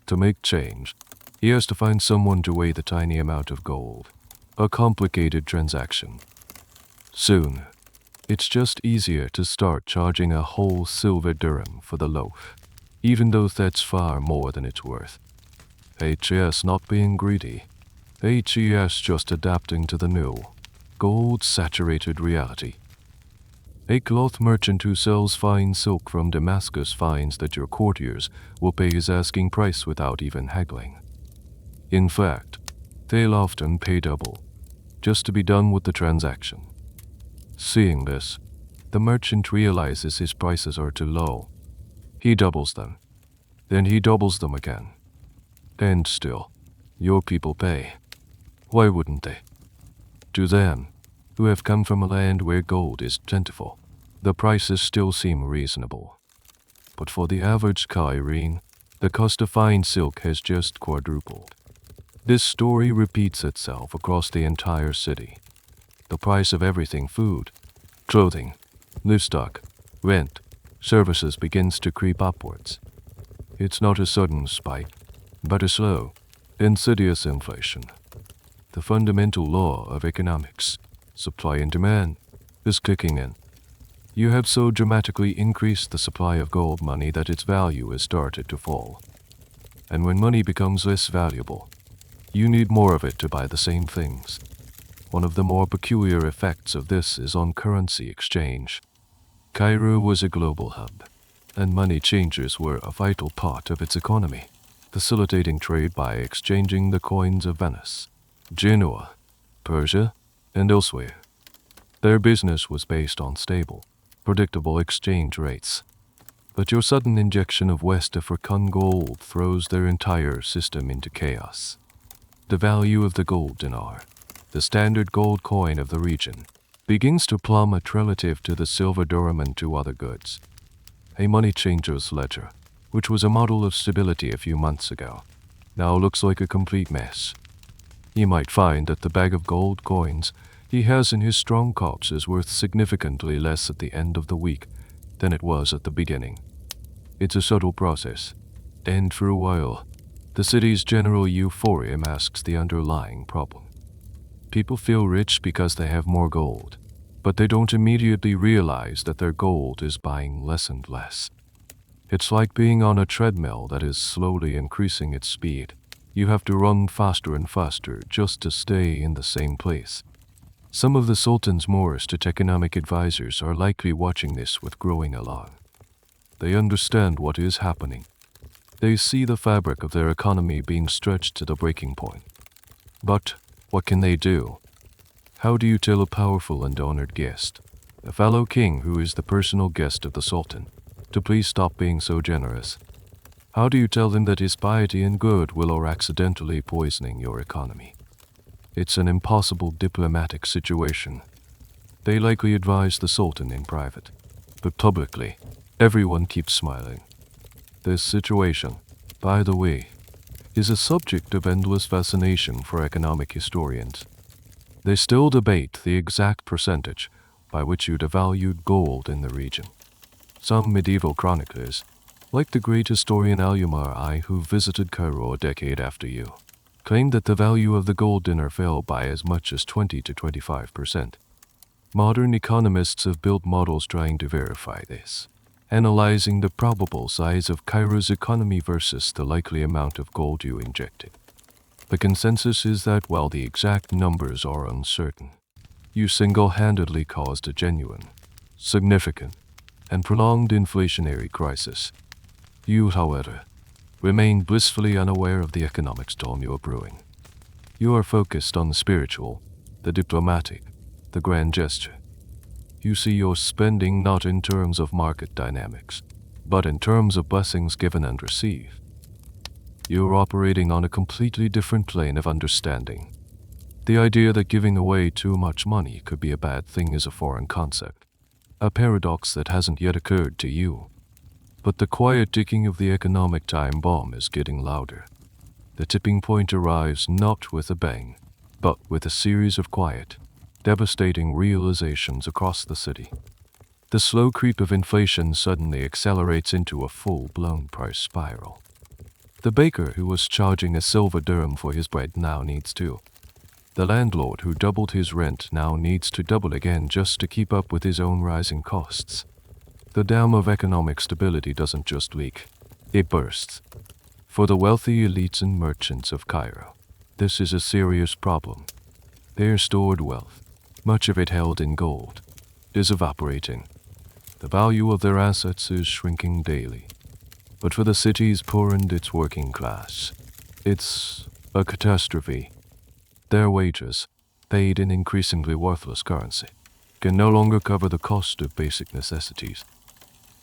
To make change, he has to find someone to weigh the tiny amount of gold, a complicated transaction. Soon, it's just easier to start charging a whole silver dirham for the loaf, even though that's far more than it's worth. HES not being greedy, HES just adapting to the new, gold-saturated reality. A cloth merchant who sells fine silk from Damascus finds that your courtiers will pay his asking price without even haggling. In fact, they'll often pay double, just to be done with the transaction. Seeing this, the merchant realizes his prices are too low. He doubles them. Then he doubles them again. And still, your people pay. Why wouldn't they? To them, who have come from a land where gold is plentiful, the prices still seem reasonable. But for the average Cairene, the cost of fine silk has just quadrupled. This story repeats itself across the entire city. The price of everything, food, clothing, livestock, rent, services begins to creep upwards. It's not a sudden spike, but a slow, insidious inflation. The fundamental law of economics, supply and demand, is kicking in. You have so dramatically increased the supply of gold money that its value has started to fall. And when money becomes less valuable, you need more of it to buy the same things. One of the more peculiar effects of this is on currency exchange. Cairo was a global hub, and money changers were a vital part of its economy, facilitating trade by exchanging the coins of Venice, Genoa, Persia, and elsewhere. Their business was based on stable, predictable exchange rates. But your sudden injection of West African gold throws their entire system into chaos. The value of the gold dinar, the standard gold coin of the region, begins to plummet relative to the silver dirham and to other goods. A money changer's ledger, which was a model of stability a few months ago, now looks like a complete mess. You might find that the bag of gold coins he has in his strong crops is worth significantly less at the end of the week than it was at the beginning. It's a subtle process, and for a while, the city's general euphoria masks the underlying problem. People feel rich because they have more gold, but they don't immediately realize that their gold is buying less and less. It's like being on a treadmill that is slowly increasing its speed. You have to run faster and faster just to stay in the same place. Some of the Sultan's most economic advisors are likely watching this with growing alarm. They understand what is happening. They see the fabric of their economy being stretched to the breaking point. But what can they do? How do you tell a powerful and honored guest, a fellow king who is the personal guest of the Sultan, to please stop being so generous? How do you tell them that his piety and goodwill are accidentally poisoning your economy? It's an impossible diplomatic situation. They likely advise the Sultan in private, but publicly, everyone keeps smiling. This situation, by the way, is a subject of endless fascination for economic historians. They still debate the exact percentage by which you devalued gold in the region. Some medieval chroniclers, like the great historian Al-Umar I, who visited Cairo a decade after you, claim that the value of the gold dinar fell by as much as 20 to 25%. Modern economists have built models trying to verify this, analyzing the probable size of Cairo's economy versus the likely amount of gold you injected. The consensus is that while the exact numbers are uncertain, you single-handedly caused a genuine, significant, and prolonged inflationary crisis. You, however, remain blissfully unaware of the economic storm you are brewing. You are focused on the spiritual, the diplomatic, the grand gesture. You see your spending not in terms of market dynamics, but in terms of blessings given and received. You are operating on a completely different plane of understanding. The idea that giving away too much money could be a bad thing is a foreign concept, a paradox that hasn't yet occurred to you. But the quiet ticking of the economic time bomb is getting louder. The tipping point arrives not with a bang, but with a series of quiet, devastating realizations across the city. The slow creep of inflation suddenly accelerates into a full-blown price spiral. The baker who was charging a silver dirham for his bread now needs to. The landlord who doubled his rent now needs to double again just to keep up with his own rising costs. The dam of economic stability doesn't just leak, it bursts. For the wealthy elites and merchants of Cairo, this is a serious problem. Their stored wealth, much of it held in gold, is evaporating. The value of their assets is shrinking daily. But for the city's poor and its working class, it's a catastrophe. Their wages, paid in increasingly worthless currency, can no longer cover the cost of basic necessities.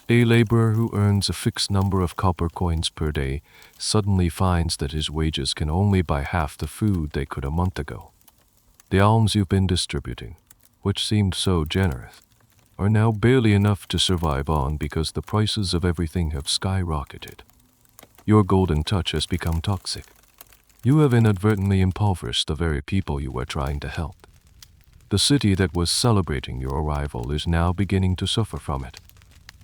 A laborer who earns a fixed number of copper coins per day suddenly finds that his wages can only buy half the food they could a month ago. The alms you've been distributing, which seemed so generous, are now barely enough to survive on because the prices of everything have skyrocketed. Your golden touch has become toxic. You have inadvertently impoverished the very people you were trying to help. The city that was celebrating your arrival is now beginning to suffer from it.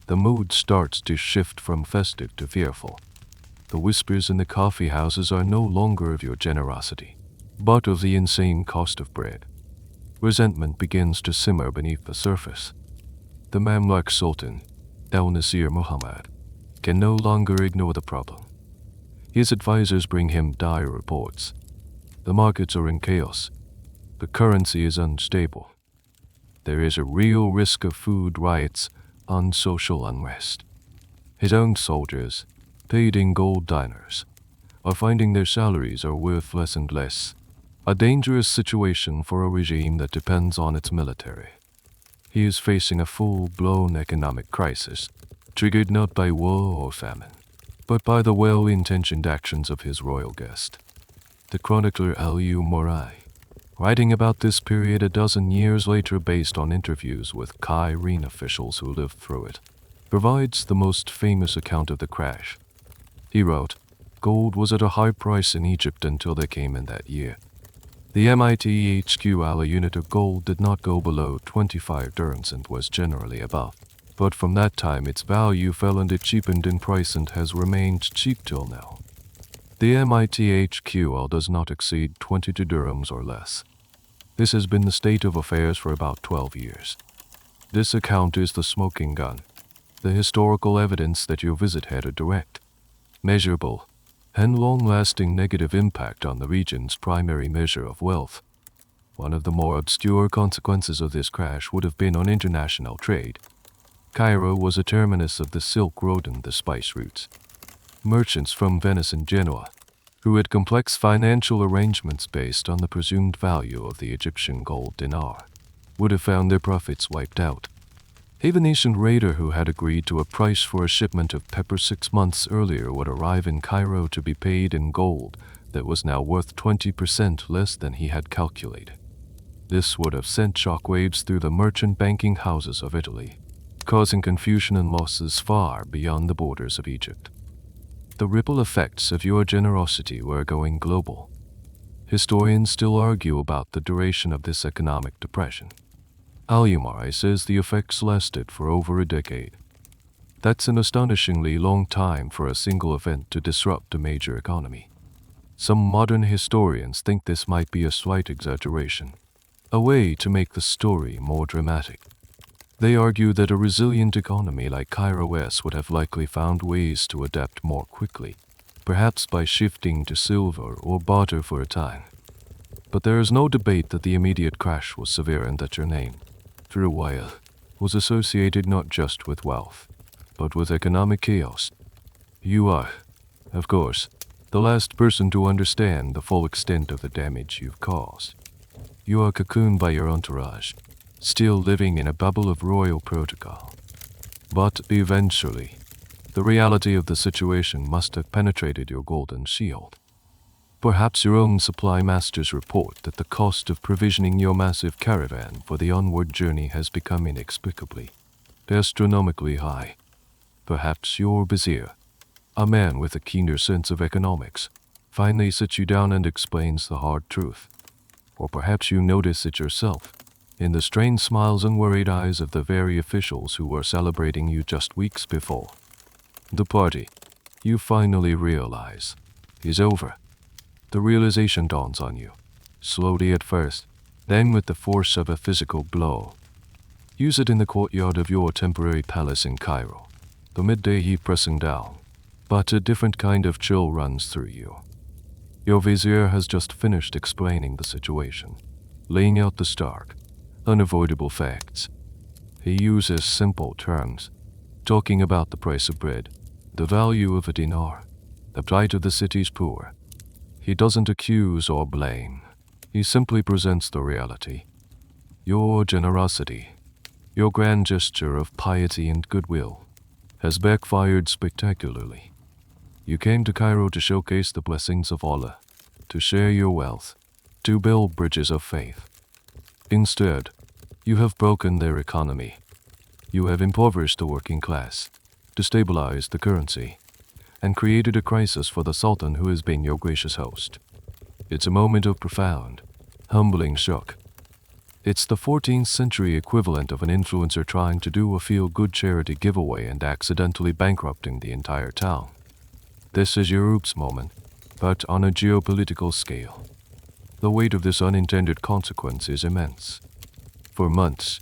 The mood starts to shift from festive to fearful. The whispers in the coffee houses are no longer of your generosity, but of the insane cost of bread. Resentment begins to simmer beneath the surface. The Mamluk Sultan, Al-Nasir Muhammad, can no longer ignore the problem. His advisors bring him dire reports. The markets are in chaos. The currency is unstable. There is a real risk of food riots and social unrest. His own soldiers, paid in gold dinars, are finding their salaries are worth less and less. A dangerous situation for a regime that depends on its military. He is facing a full-blown economic crisis, triggered not by war or famine, but by the well-intentioned actions of his royal guest. The chronicler Al-Umar I, writing about this period a dozen years later based on interviews with Cairene officials who lived through it, provides the most famous account of the crash. He wrote, "Gold was at a high price in Egypt until they came in that year. The MIT HQ a unit of gold did not go below 25 dirhams and was generally above. But from that time its value fell and it cheapened in price and has remained cheap till now. The MIT HQL does not exceed 22 dirhams or less. This has been the state of affairs for about 12 years. This account is the smoking gun, the historical evidence that your visit had a direct, measurable, and long-lasting negative impact on the region's primary measure of wealth. One of the more obscure consequences of this crash would have been on international trade. Cairo was a terminus of the Silk Road and the spice routes. Merchants from Venice and Genoa, who had complex financial arrangements based on the presumed value of the Egyptian gold dinar, would have found their profits wiped out. A Venetian raider who had agreed to a price for a shipment of pepper 6 months earlier would arrive in Cairo to be paid in gold that was now worth 20% less than he had calculated. This would have sent shockwaves through the merchant banking houses of Italy, causing confusion and losses far beyond the borders of Egypt. The ripple effects of your generosity were going global. Historians still argue about the duration of this economic depression. Al-Umari says the effects lasted for over a decade. That's an astonishingly long time for a single event to disrupt a major economy. Some modern historians think this might be a slight exaggeration, a way to make the story more dramatic. They argue that a resilient economy like Cairo S would have likely found ways to adapt more quickly, perhaps by shifting to silver or barter for a time. But there is no debate that the immediate crash was severe and that your name, for a while, was associated not just with wealth, but with economic chaos. You are, of course, the last person to understand the full extent of the damage you've caused. You are cocooned by your entourage, still living in a bubble of royal protocol. But eventually, the reality of the situation must have penetrated your golden shield. Perhaps your own supply masters report that the cost of provisioning your massive caravan for the onward journey has become inexplicably, astronomically high. Perhaps your vizier, a man with a keener sense of economics, finally sits you down and explains the hard truth. Or perhaps you notice it yourself, in the strained smiles and worried eyes of the very officials who were celebrating you just weeks before. The party, you finally realize, is over. The realization dawns on you, slowly at first, then with the force of a physical blow. You sit in the courtyard of your temporary palace in Cairo, the midday heat pressing down, but a different kind of chill runs through you. Your vizier has just finished explaining the situation, laying out the stark, unavoidable facts. He uses simple terms, talking about the price of bread, the value of a dinar, the plight of the city's poor. He doesn't accuse or blame. He simply presents the reality. Your generosity, your grand gesture of piety and goodwill, has backfired spectacularly. You came to Cairo to showcase the blessings of Allah, to share your wealth, to build bridges of faith. Instead, you have broken their economy. You have impoverished the working class, destabilized the currency, and created a crisis for the Sultan who has been your gracious host. It's a moment of profound, humbling shock. It's the 14th century equivalent of an influencer trying to do a feel-good charity giveaway and accidentally bankrupting the entire town. This is your oops moment, but on a geopolitical scale. The weight of this unintended consequence is immense. For months,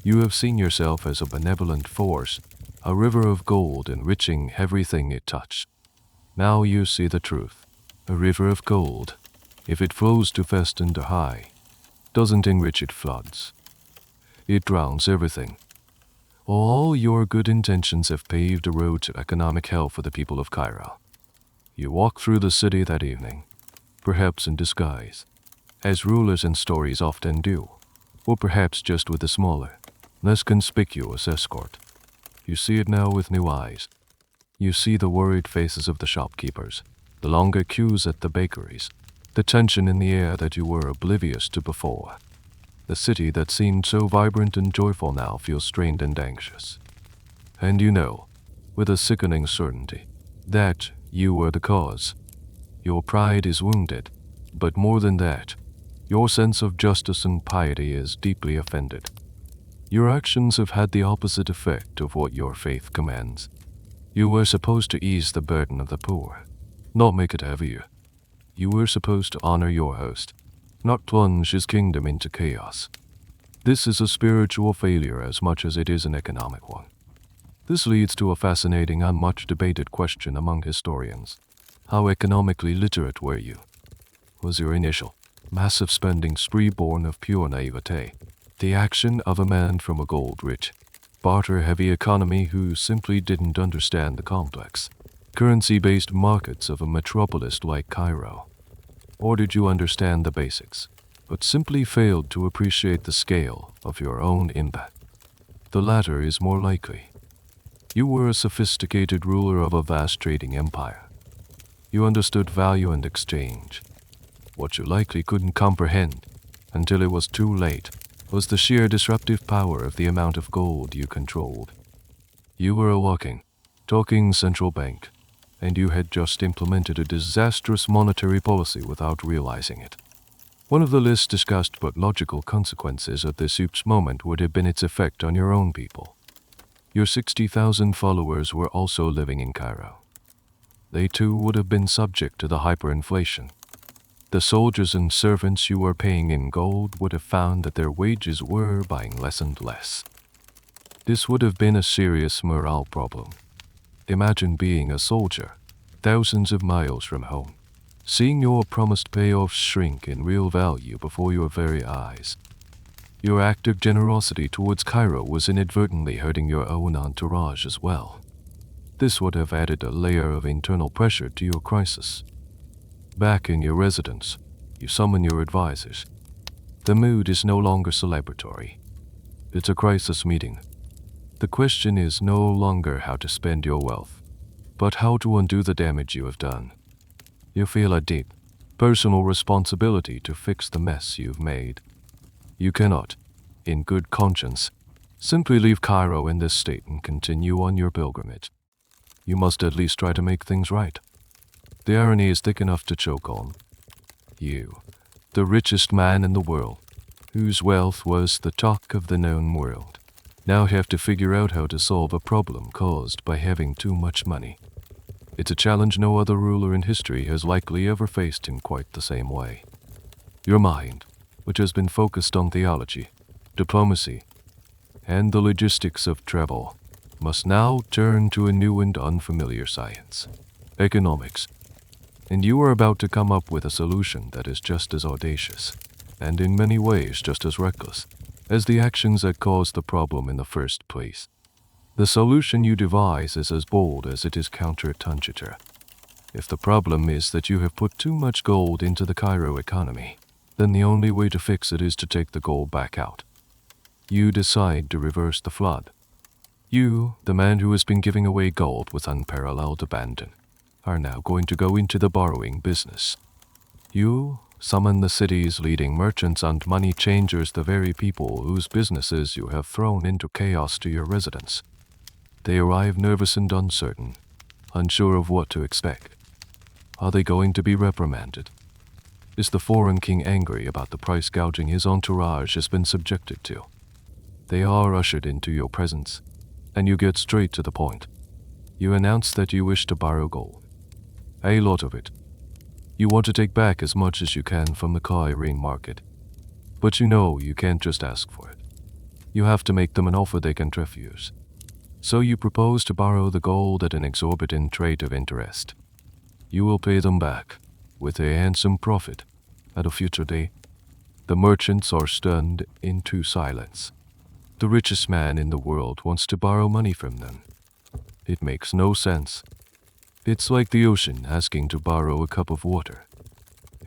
you have seen yourself as a benevolent force, a river of gold enriching everything it touched. Now you see the truth. A river of gold, if it flows too fast and too high, doesn't enrich, it floods. It drowns everything. All your good intentions have paved a road to economic hell for the people of Cairo. You walk through the city that evening, perhaps in disguise, as rulers and stories often do, or perhaps just with a smaller, less conspicuous escort. You see it now with new eyes. You see the worried faces of the shopkeepers, the longer queues at the bakeries, the tension in the air that you were oblivious to before. The city that seemed so vibrant and joyful now feels strained and anxious. And you know, with a sickening certainty, that you were the cause. Your pride is wounded, but more than that, Your sense of justice and piety is deeply offended. Your actions have had the opposite effect of what your faith commands. You were supposed to ease the burden of the poor, not make it heavier. You were supposed to honor your host, not plunge his kingdom into chaos. This is a spiritual failure as much as it is an economic one. This leads to a fascinating and much debated question among historians. How economically literate were you? Was your initial, massive spending spree born of pure naivete, the action of a man from a gold-rich, barter-heavy economy who simply didn't understand the complex, currency-based markets of a metropolis like Cairo? Or did you understand the basics, but simply failed to appreciate the scale of your own impact? The latter is more likely. You were a sophisticated ruler of a vast trading empire. You understood value and exchange. What you likely couldn't comprehend, until it was too late, was the sheer disruptive power of the amount of gold you controlled. You were a walking, talking central bank, and you had just implemented a disastrous monetary policy without realizing it. One of the least discussed but logical consequences of this oops moment would have been its effect on your own people. Your 60,000 followers were also living in Cairo. They too would have been subject to the hyperinflation. The soldiers and servants you were paying in gold would have found that their wages were buying less and less. This would have been a serious morale problem. Imagine being a soldier, thousands of miles from home, seeing your promised payoffs shrink in real value before your very eyes. Your act of generosity towards Cairo was inadvertently hurting your own entourage as well. This would have added a layer of internal pressure to your crisis. Back in your residence, you summon your advisors. The mood is no longer celebratory. It's a crisis meeting. The question is no longer how to spend your wealth, but how to undo the damage you have done. You feel a deep, personal responsibility to fix the mess you've made. You cannot, in good conscience, simply leave Cairo in this state and continue on your pilgrimage. You must at least try to make things right. The irony is thick enough to choke on. You, the richest man in the world, whose wealth was the talk of the known world, now have to figure out how to solve a problem caused by having too much money. It's a challenge no other ruler in history has likely ever faced in quite the same way. Your mind, which has been focused on theology, diplomacy, and the logistics of travel, must now turn to a new and unfamiliar science, economics. And you are about to come up with a solution that is just as audacious, and in many ways just as reckless, as the actions that caused the problem in the first place. The solution you devise is as bold as it is counter-tangenter. If the problem is that you have put too much gold into the Cairo economy, then the only way to fix it is to take the gold back out. You decide to reverse the flood. You, the man who has been giving away gold with unparalleled abandon, are now going to go into the borrowing business. You summon the city's leading merchants and money changers, the very people whose businesses you have thrown into chaos to your residence. They arrive nervous and uncertain, unsure of what to expect. Are they going to be reprimanded? Is the foreign king angry about the price gouging his entourage has been subjected to? They are ushered into your presence, and you get straight to the point. You announce that you wish to borrow gold. A lot of it. You want to take back as much as you can from the Cairene market. But you know you can't just ask for it. You have to make them an offer they can refuse. So you propose to borrow the gold at an exorbitant rate of interest. You will pay them back, with a handsome profit, at a future day. The merchants are stunned into silence. The richest man in the world wants to borrow money from them. It makes no sense. It's like the ocean asking to borrow a cup of water.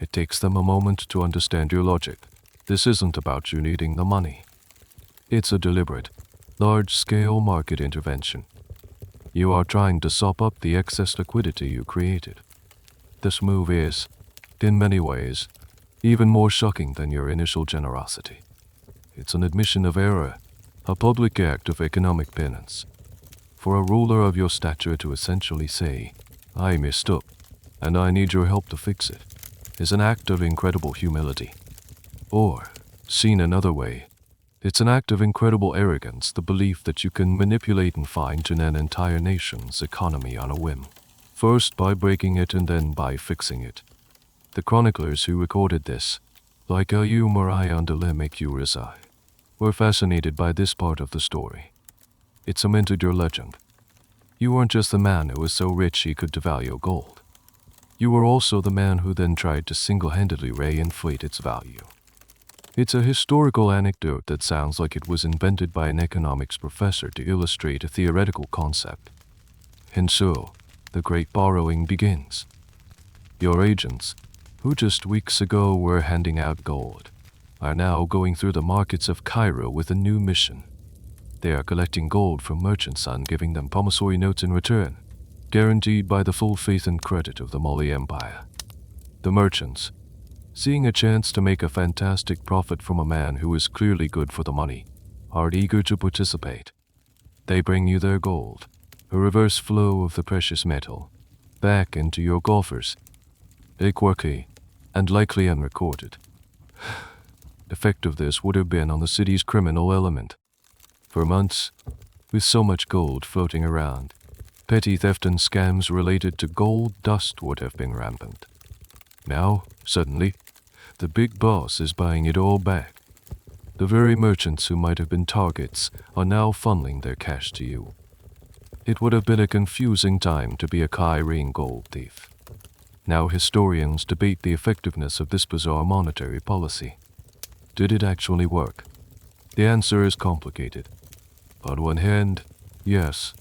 It takes them a moment to understand your logic. This isn't about you needing the money. It's a deliberate, large-scale market intervention. You are trying to sop up the excess liquidity you created. This move is, in many ways, even more shocking than your initial generosity. It's an admission of error, a public act of economic penance. For a ruler of your stature to essentially say, "I messed up, and I need your help to fix it," is an act of incredible humility. Or, seen another way, it's an act of incredible arrogance, the belief that you can manipulate and fine-tune an entire nation's economy on a whim, first by breaking it and then by fixing it. The chroniclers who recorded this, like you Marai Andale Curacao, were fascinated by this part of the story. It cemented your legend. You weren't just the man who was so rich he could devalue gold. You were also the man who then tried to single-handedly reinflate its value. It's a historical anecdote that sounds like it was invented by an economics professor to illustrate a theoretical concept. And so, the great borrowing begins. Your agents, who just weeks ago were handing out gold, are now going through the markets of Cairo with a new mission. They are collecting gold from merchants and giving them promissory notes in return, guaranteed by the full faith and credit of the Mali Empire. The merchants, seeing a chance to make a fantastic profit from a man who is clearly good for the money, are eager to participate. They bring you their gold, a reverse flow of the precious metal, back into your coffers, a quirky and likely unrecorded effect of this would have been on the city's criminal element. For months, with so much gold floating around, petty theft and scams related to gold dust would have been rampant. Now, suddenly, the big boss is buying it all back. The very merchants who might have been targets are now funneling their cash to you. It would have been a confusing time to be a Cairene gold thief. Now historians debate the effectiveness of this bizarre monetary policy. Did it actually work? The answer is complicated. On one hand, yes,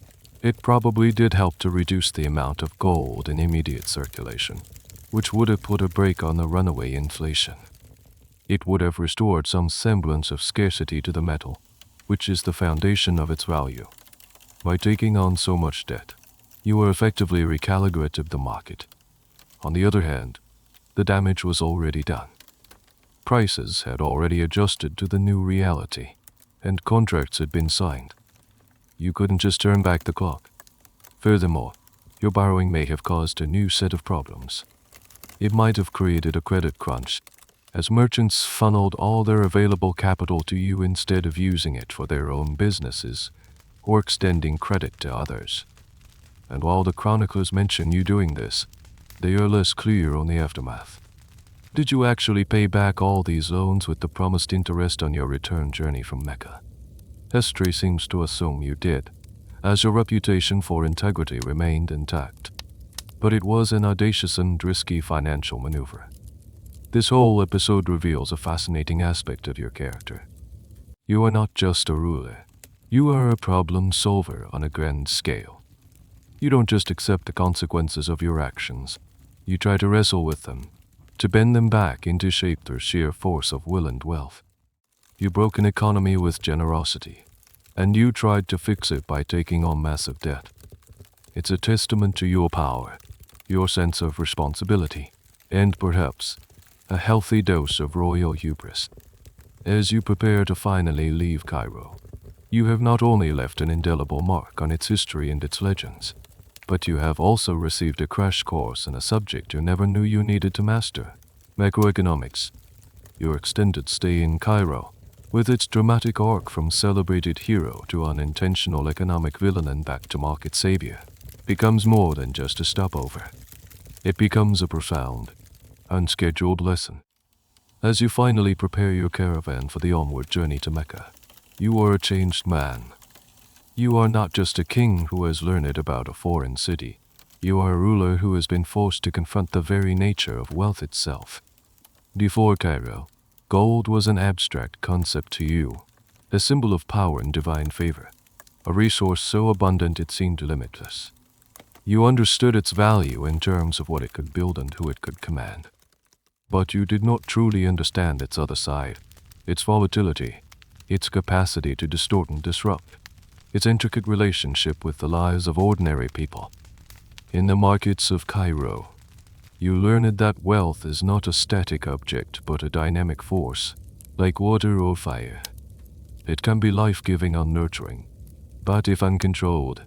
it probably did help to reduce the amount of gold in immediate circulation, which would have put a brake on the runaway inflation. It would have restored some semblance of scarcity to the metal, which is the foundation of its value. By taking on so much debt, you were effectively recalibrated the market. On the other hand, the damage was already done. Prices had already adjusted to the new reality, and contracts had been signed. You couldn't just turn back the clock. Furthermore, your borrowing may have caused a new set of problems. It might have created a credit crunch, as merchants funneled all their available capital to you instead of using it for their own businesses or extending credit to others. And while the chroniclers mention you doing this, they are less clear on the aftermath. Did you actually pay back all these loans with the promised interest on your return journey from Mecca? History seems to assume you did, as your reputation for integrity remained intact. But it was an audacious and risky financial maneuver. This whole episode reveals a fascinating aspect of your character. You are not just a ruler. You are a problem solver on a grand scale. You don't just accept the consequences of your actions. You try to wrestle with them, to bend them back into shape through sheer force of will and wealth. You broke an economy with generosity, and you tried to fix it by taking on massive debt. It's a testament to your power, your sense of responsibility, and perhaps a healthy dose of royal hubris. As you prepare to finally leave Cairo, you have not only left an indelible mark on its history and its legends, but you have also received a crash course in a subject you never knew you needed to master: macroeconomics. Your extended stay in Cairo, with its dramatic arc from celebrated hero to unintentional economic villain and back to market savior, becomes more than just a stopover. It becomes a profound, unscheduled lesson. As you finally prepare your caravan for the onward journey to Mecca, you are a changed man. You are not just a king who has learned about a foreign city. You are a ruler who has been forced to confront the very nature of wealth itself. Before Cairo, gold was an abstract concept to you, a symbol of power and divine favor, a resource so abundant it seemed limitless. You understood its value in terms of what it could build and who it could command. But you did not truly understand its other side, its volatility, its capacity to distort and disrupt, its intricate relationship with the lives of ordinary people. In the markets of Cairo, you learned that wealth is not a static object but a dynamic force, like water or fire. It can be life-giving and nurturing, but if uncontrolled,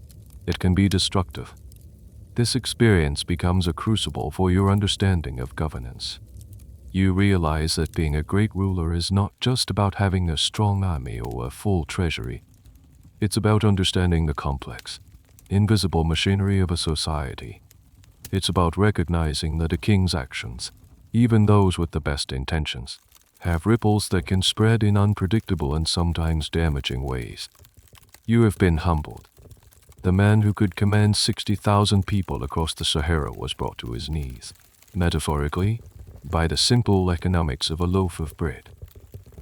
it can be destructive. This experience becomes a crucible for your understanding of governance. You realize that being a great ruler is not just about having a strong army or a full treasury. It's about understanding the complex, invisible machinery of a society. It's about recognizing that a king's actions, even those with the best intentions, have ripples that can spread in unpredictable and sometimes damaging ways. You have been humbled. The man who could command 60,000 people across the Sahara was brought to his knees, metaphorically, by the simple economics of a loaf of bread.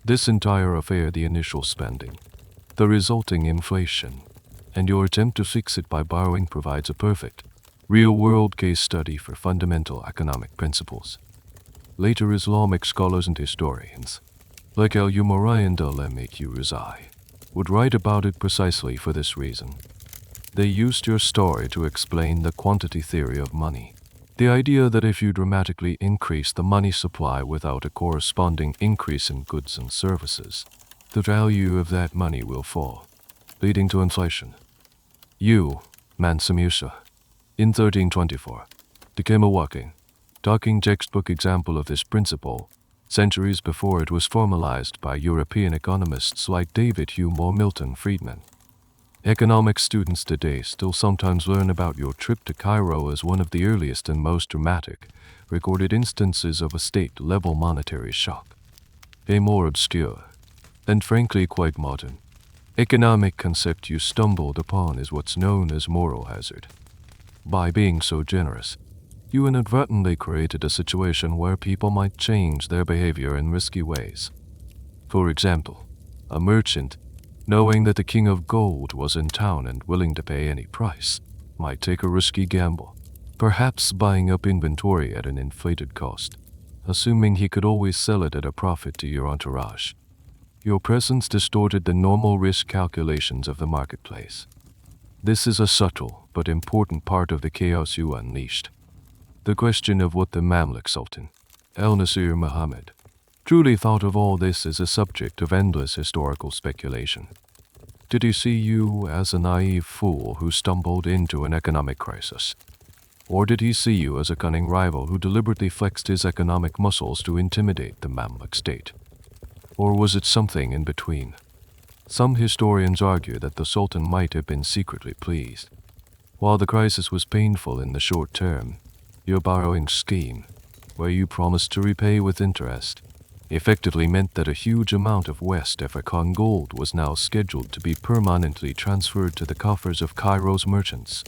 This entire affair, the initial spending, the resulting inflation, and your attempt to fix it by borrowing provides a perfect, real-world case study for fundamental economic principles. Later Islamic scholars and historians, like Al-Umarayan al-Rizai, would write about it precisely for this reason. They used your story to explain the quantity theory of money, the idea that if you dramatically increase the money supply without a corresponding increase in goods and services, the value of that money will fall, leading to inflation. You, Mansa Musa, in 1324, became a walking, talking textbook example of this principle, centuries before it was formalized by European economists like David Hume or Milton Friedman. Economics students today still sometimes learn about your trip to Cairo as one of the earliest and most dramatic recorded instances of a state-level monetary shock. A more obscure, and frankly quite modern, economic concept you stumbled upon is what's known as moral hazard. By being so generous, you inadvertently created a situation where people might change their behavior in risky ways. For example, a merchant, knowing that the king of gold was in town and willing to pay any price, might take a risky gamble, perhaps buying up inventory at an inflated cost, assuming he could always sell it at a profit to your entourage. Your presence distorted the normal risk calculations of the marketplace. This is a subtle but important part of the chaos you unleashed. The question of what the Mamluk Sultan, Al-Nasir Muhammad, truly thought of all this is a subject of endless historical speculation. Did he see you as a naive fool who stumbled into an economic crisis? Or did he see you as a cunning rival who deliberately flexed his economic muscles to intimidate the Mamluk state? Or was it something in between? Some historians argue that the Sultan might have been secretly pleased. While the crisis was painful in the short term, your borrowing scheme, where you promised to repay with interest, effectively meant that a huge amount of West African gold was now scheduled to be permanently transferred to the coffers of Cairo's merchants,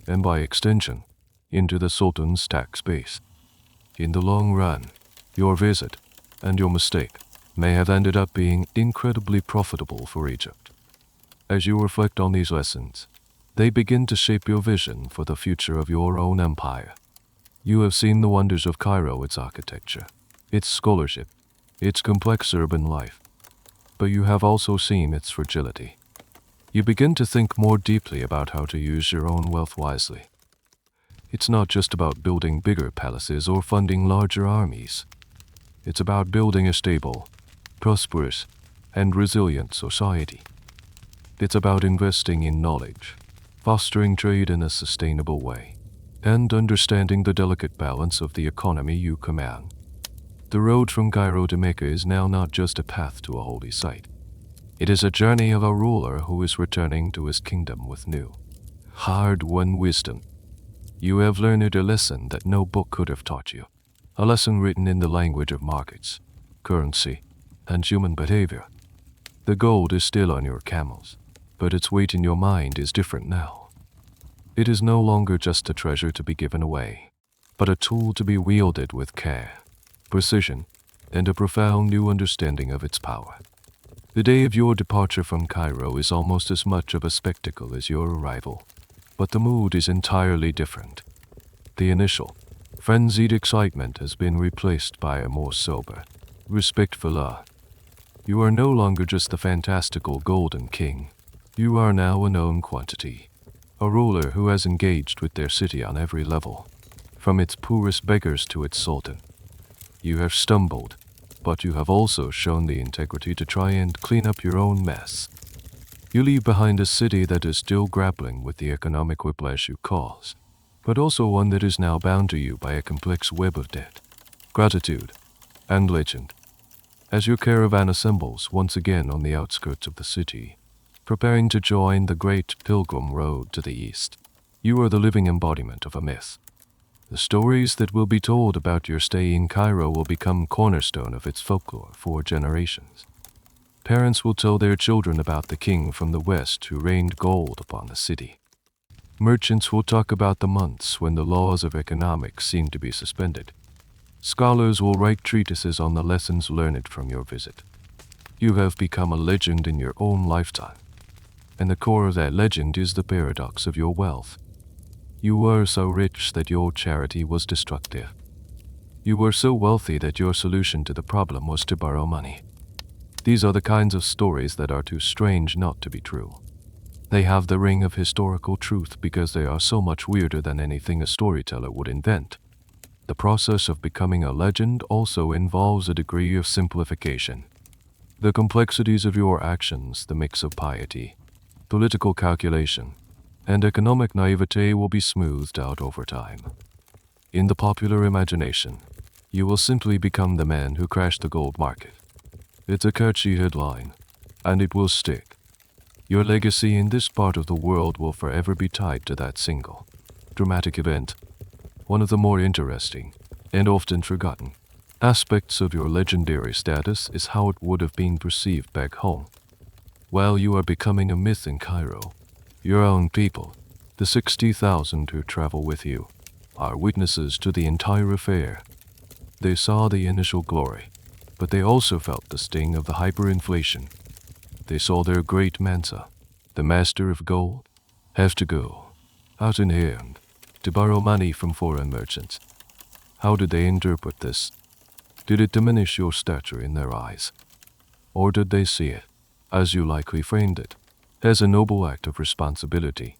and by extension, into the Sultan's tax base. In the long run, your visit, and your mistake, may have ended up being incredibly profitable for Egypt. As you reflect on these lessons, they begin to shape your vision for the future of your own empire. You have seen the wonders of Cairo, its architecture, its scholarship, its complex urban life, but you have also seen its fragility. You begin to think more deeply about how to use your own wealth wisely. It's not just about building bigger palaces or funding larger armies. It's about building a stable, prosperous, and resilient society. It's about investing in knowledge, fostering trade in a sustainable way, and understanding the delicate balance of the economy you command. The road from Cairo to Mecca is now not just a path to a holy site. It is a journey of a ruler who is returning to his kingdom with new, hard-won wisdom. You have learned a lesson that no book could have taught you, a lesson written in the language of markets, currency, and human behavior. The gold is still on your camels, but its weight in your mind is different now. It is no longer just a treasure to be given away, but a tool to be wielded with care, precision, and a profound new understanding of its power. The day of your departure from Cairo is almost as much of a spectacle as your arrival, but the mood is entirely different. The initial, frenzied excitement has been replaced by a more sober, respectful awe. You are no longer just the fantastical Golden King. You are now a known quantity, a ruler who has engaged with their city on every level, from its poorest beggars to its sultan. You have stumbled, but you have also shown the integrity to try and clean up your own mess. You leave behind a city that is still grappling with the economic whiplash you caused, but also one that is now bound to you by a complex web of debt, gratitude, and legend. As your caravan assembles once again on the outskirts of the city, preparing to join the great pilgrim road to the east, you are the living embodiment of a myth. The stories that will be told about your stay in Cairo will become cornerstone of its folklore for generations. Parents will tell their children about the king from the west who rained gold upon the city. Merchants will talk about the months when the laws of economics seemed to be suspended. Scholars will write treatises on the lessons learned from your visit. You have become a legend in your own lifetime, and the core of that legend is the paradox of your wealth. You were so rich that your charity was destructive. You were so wealthy that your solution to the problem was to borrow money. These are the kinds of stories that are too strange not to be true. They have the ring of historical truth because they are so much weirder than anything a storyteller would invent. The process of becoming a legend also involves a degree of simplification. The complexities of your actions, the mix of piety, political calculation, and economic naivete will be smoothed out over time. In the popular imagination, you will simply become the man who crashed the gold market. It's a catchy headline, and it will stick. Your legacy in this part of the world will forever be tied to that single, dramatic event. One of the more interesting, and often forgotten, aspects of your legendary status is how it would have been perceived back home. While you are becoming a myth in Cairo, your own people, the 60,000 who travel with you, are witnesses to the entire affair. They saw the initial glory, but they also felt the sting of the hyperinflation. They saw their great Mansa, the master of gold, have to go, out in hand, to borrow money from foreign merchants. How did they interpret this? Did it diminish your stature in their eyes? Or did they see it, as you likely framed it, as a noble act of responsibility?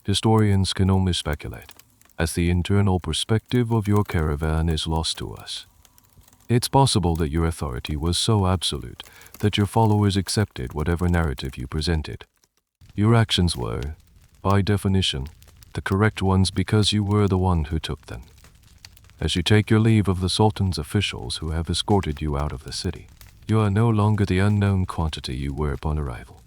Historians can only speculate, as the internal perspective of your caravan is lost to us. It's possible that your authority was so absolute that your followers accepted whatever narrative you presented. Your actions were, by definition, the correct ones because you were the one who took them. As you take your leave of the Sultan's officials who have escorted you out of the city, you are no longer the unknown quantity you were upon arrival.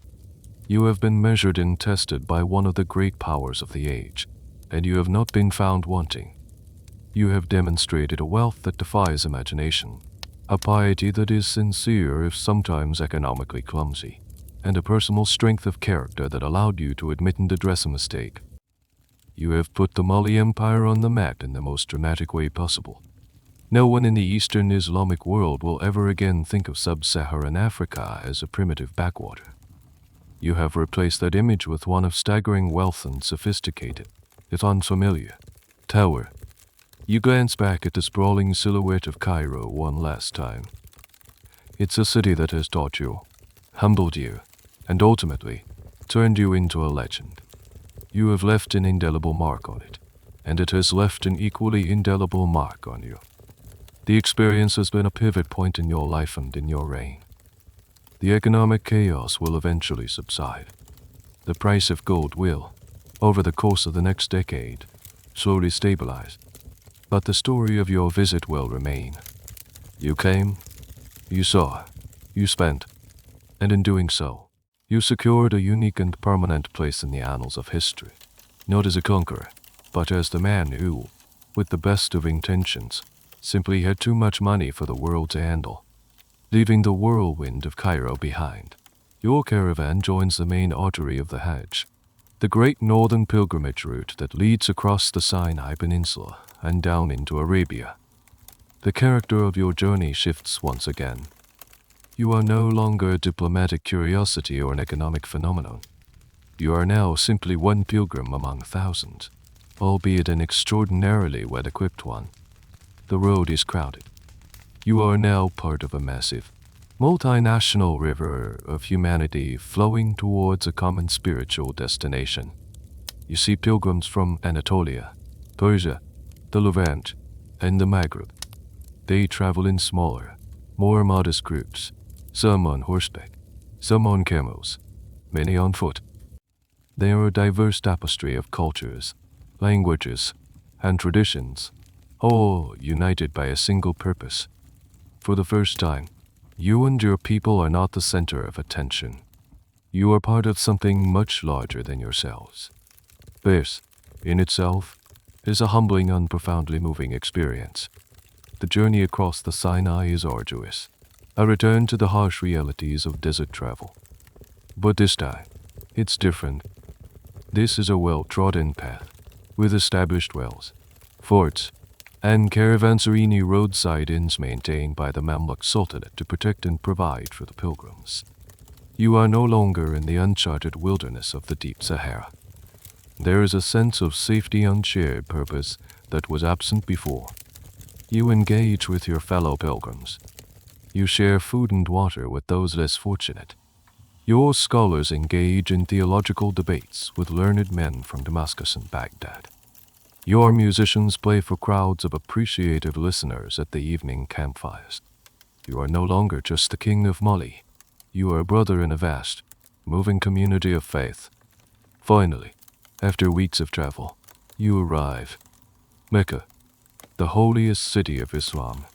You have been measured and tested by one of the great powers of the age, and you have not been found wanting. You have demonstrated a wealth that defies imagination, a piety that is sincere if sometimes economically clumsy, and a personal strength of character that allowed you to admit and address a mistake. You have put the Mali Empire on the map in the most dramatic way possible. No one in the Eastern Islamic world will ever again think of sub-Saharan Africa as a primitive backwater. You have replaced that image with one of staggering wealth and sophisticated, if unfamiliar, tower. You glance back at the sprawling silhouette of Cairo one last time. It's a city that has taught you, humbled you, and ultimately turned you into a legend. You have left an indelible mark on it, and it has left an equally indelible mark on you. The experience has been a pivot point in your life and in your reign. The economic chaos will eventually subside. The price of gold will, over the course of the next decade, slowly stabilize. But the story of your visit will remain. You came, you saw, you spent, and in doing so, you secured a unique and permanent place in the annals of history, not as a conqueror, but as the man who, with the best of intentions, simply had too much money for the world to handle, leaving the whirlwind of Cairo behind. Your caravan joins the main artery of the Hajj, the great northern pilgrimage route that leads across the Sinai Peninsula and down into Arabia. The character of your journey shifts once again. You are no longer a diplomatic curiosity or an economic phenomenon. You are now simply one pilgrim among thousands, albeit an extraordinarily well-equipped one. The road is crowded. You are now part of a massive, multinational river of humanity flowing towards a common spiritual destination. You see pilgrims from Anatolia, Persia, the Levant, and the Maghreb. They travel in smaller, more modest groups, some on horseback, some on camels, many on foot. They are a diverse tapestry of cultures, languages, and traditions, all united by a single purpose: For the first time, you and your people are not the center of attention. You are part of something much larger than yourselves. This, in itself, is a humbling and profoundly moving experience. The journey across the Sinai is arduous, a return to the harsh realities of desert travel. But this time, it's different. This is a well-trodden path, with established wells, forts, and caravanserai roadside inns maintained by the Mamluk Sultanate to protect and provide for the pilgrims. You are no longer in the uncharted wilderness of the deep Sahara. There is a sense of safety and shared purpose that was absent before. You engage with your fellow pilgrims. You share food and water with those less fortunate. Your scholars engage in theological debates with learned men from Damascus and Baghdad. Your musicians play for crowds of appreciative listeners at the evening campfires. You are no longer just the king of Mali. You are a brother in a vast, moving community of faith. Finally, after weeks of travel, you arrive. Mecca, the holiest city of Islam.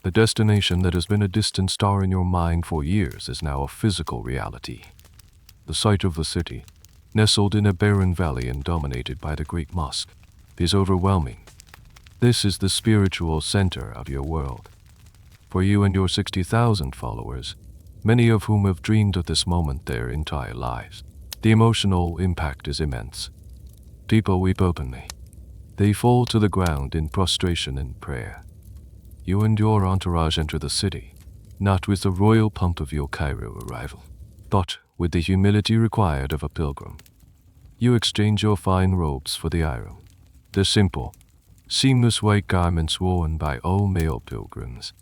The destination that has been a distant star in your mind for years is now a physical reality. The sight of the city, nestled in a barren valley and dominated by the great mosque, is overwhelming. This is the spiritual center of your world. For you and your 60,000 followers, many of whom have dreamed of this moment their entire lives, the emotional impact is immense. People weep openly. They fall to the ground in prostration and prayer. You and your entourage enter the city, not with the royal pomp of your Cairo arrival, but with the humility required of a pilgrim. You exchange your fine robes for the iron, the simple, seamless white garments worn by all male pilgrims,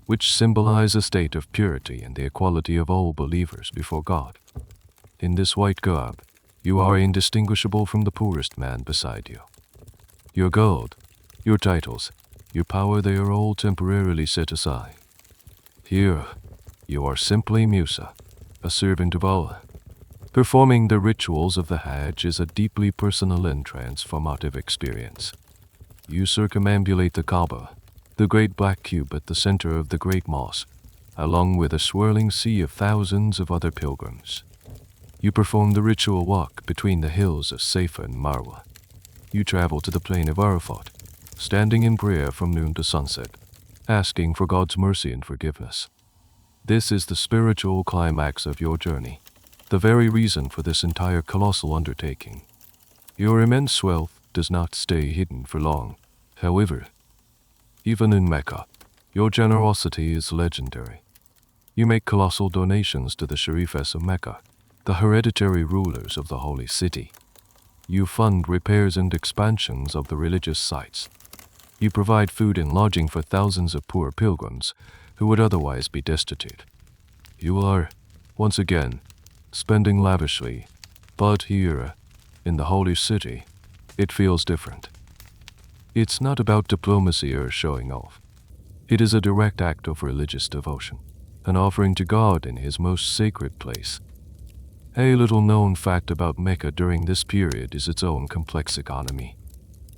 which symbolize a state of purity and the equality of all believers before God. In this white garb, you are indistinguishable from the poorest man beside you. Your gold, your titles, your power, they are all temporarily set aside. Here, you are simply Musa, a servant of Allah. Performing the rituals of the Hajj is a deeply personal and transformative experience. You circumambulate the Kaaba, the great black cube at the center of the great mosque, along with a swirling sea of thousands of other pilgrims. You perform the ritual walk between the hills of Safa and Marwa. You travel to the plain of Arafat, standing in prayer from noon to sunset, asking for God's mercy and forgiveness. This is the spiritual climax of your journey, the very reason for this entire colossal undertaking. Your immense wealth does not stay hidden for long. However, even in Mecca, your generosity is legendary. You make colossal donations to the Sharifas of Mecca, the hereditary rulers of the holy city. You fund repairs and expansions of the religious sites. You provide food and lodging for thousands of poor pilgrims who would otherwise be destitute. You are, once again, spending lavishly, but here, in the holy city, it feels different. It's not about diplomacy or showing off. It is a direct act of religious devotion, an offering to God in His most sacred place. A little-known fact about Mecca during this period is its own complex economy.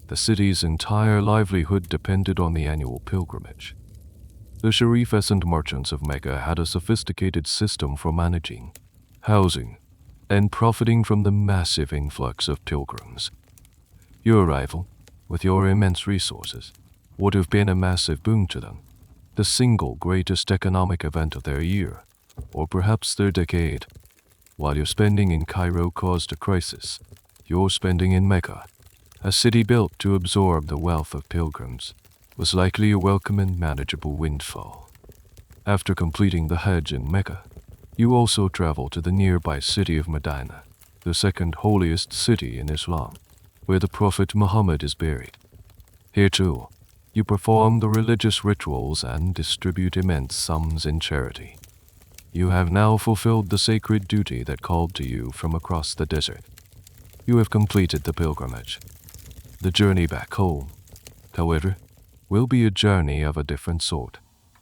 The city's entire livelihood depended on the annual pilgrimage. The Sharifas and merchants of Mecca had a sophisticated system for managing, housing, and profiting from the massive influx of pilgrims. Your arrival, with your immense resources, would have been a massive boon to them, the single greatest economic event of their year, or perhaps their decade. While your spending in Cairo caused a crisis, your spending in Mecca, a city built to absorb the wealth of pilgrims, was likely a welcome and manageable windfall. After completing the Hajj in Mecca, you also travel to the nearby city of Medina, the second holiest city in Islam, where the Prophet Muhammad is buried. Here too, you perform the religious rituals and distribute immense sums in charity. You have now fulfilled the sacred duty that called to you from across the desert. You have completed the pilgrimage. The journey back home, however, will be a journey of a different sort,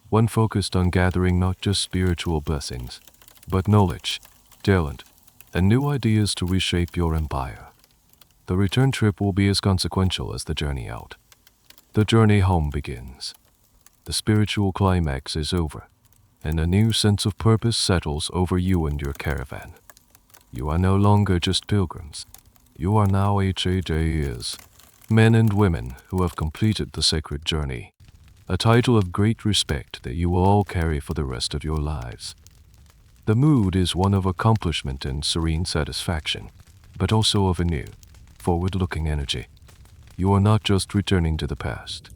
one focused on gathering not just spiritual blessings, but knowledge, talent, and new ideas to reshape your empire. The return trip will be as consequential as the journey out. The journey home begins. The spiritual climax is over, and a new sense of purpose settles over you and your caravan. You are no longer just pilgrims. You are now HAJs, men and women who have completed the sacred journey, a title of great respect that you will all carry for the rest of your lives. The mood is one of accomplishment and serene satisfaction, but also of a new, forward-looking energy. You are not just returning to the past.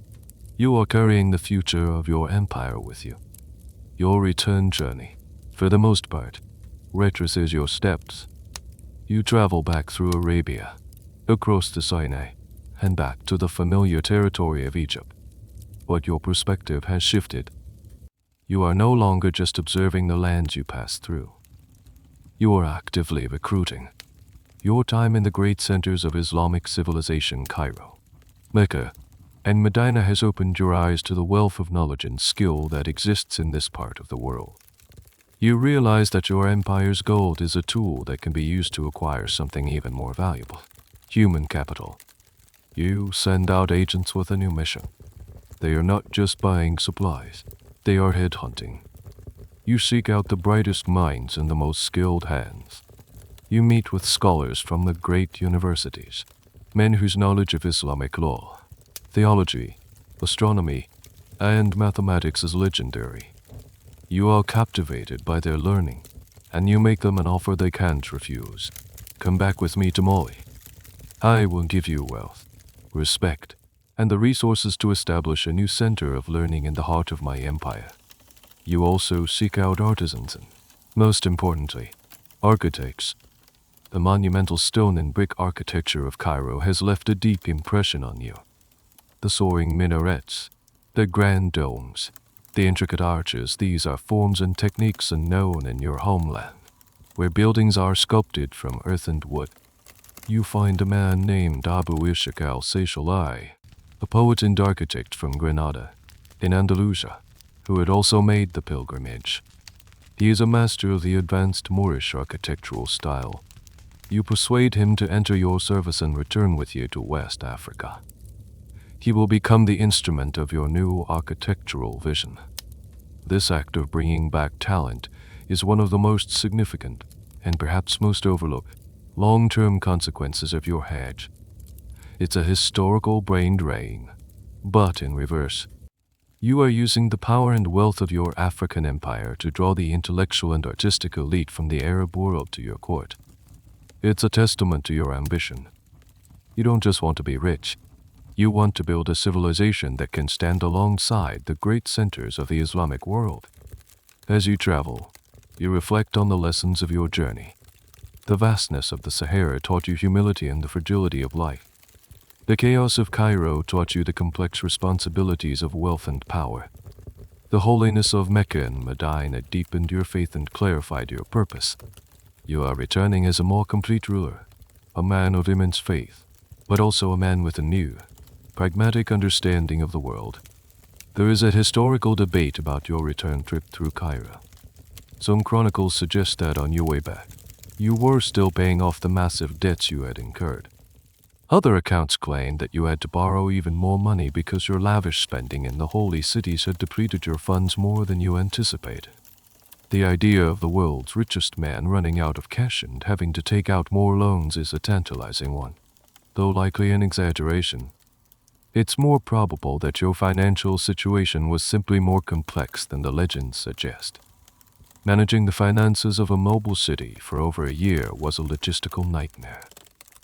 You are carrying the future of your empire with you. Your return journey, for the most part, retraces your steps. You travel back through Arabia, across the Sinai, and back to the familiar territory of Egypt. But your perspective has shifted. You are no longer just observing the lands you pass through. You are actively recruiting. Your time in the great centers of Islamic civilization, Cairo, Mecca, and Medina has opened your eyes to the wealth of knowledge and skill that exists in this part of the world. You realize that your empire's gold is a tool that can be used to acquire something even more valuable: human capital. You send out agents with a new mission. They are not just buying supplies, they are headhunting. You seek out the brightest minds and the most skilled hands. You meet with scholars from the great universities, men whose knowledge of Islamic law, theology, astronomy, and mathematics is legendary. You are captivated by their learning, and you make them an offer they can't refuse. Come back with me to Mali. I will give you wealth, respect, and the resources to establish a new center of learning in the heart of my empire. You also seek out artisans and, most importantly, architects. The monumental stone and brick architecture of Cairo has left a deep impression on you. The soaring minarets, the grand domes, the intricate arches, these are forms and techniques unknown in your homeland, where buildings are sculpted from earth and wood. You find a man named Abu Ishaq al-Sayshalai, a poet and architect from Granada, in Andalusia, who had also made the pilgrimage. He is a master of the advanced Moorish architectural style. You persuade him to enter your service and return with you to West Africa. He will become the instrument of your new architectural vision. This act of bringing back talent is one of the most significant, and perhaps most overlooked, long-term consequences of your Hajj. It's a historical brain drain, but in reverse. You are using the power and wealth of your African empire to draw the intellectual and artistic elite from the Arab world to your court. It's a testament to your ambition. You don't just want to be rich. You want to build a civilization that can stand alongside the great centers of the Islamic world. As you travel, you reflect on the lessons of your journey. The vastness of the Sahara taught you humility and the fragility of life. The chaos of Cairo taught you the complex responsibilities of wealth and power. The holiness of Mecca and Medina deepened your faith and clarified your purpose. You are returning as a more complete ruler, a man of immense faith, but also a man with a new, pragmatic understanding of the world. There is a historical debate about your return trip through Cairo. Some chronicles suggest that on your way back, you were still paying off the massive debts you had incurred. Other accounts claim that you had to borrow even more money because your lavish spending in the holy cities had depleted your funds more than you anticipated. The idea of the world's richest man running out of cash and having to take out more loans is a tantalizing one, though likely an exaggeration. It's more probable that your financial situation was simply more complex than the legends suggest. Managing the finances of a mobile city for over a year was a logistical nightmare,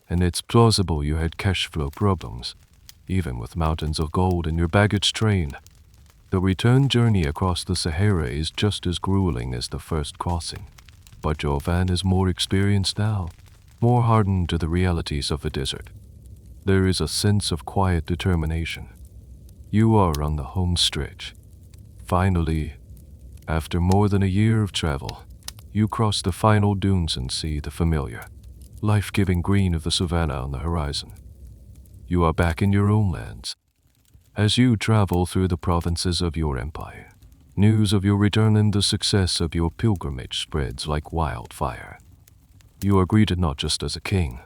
and it's plausible you had cash flow problems, even with mountains of gold in your baggage train. The return journey across the Sahara is just as grueling as the first crossing, but your van is more experienced now, more hardened to the realities of the desert. There is a sense of quiet determination. You are on the home stretch. Finally, after more than a year of travel, you cross the final dunes and see the familiar, life-giving green of the savannah on the horizon. You are back in your own lands. As you travel through the provinces of your empire, news of your return and the success of your pilgrimage spreads like wildfire. You are greeted not just as a king,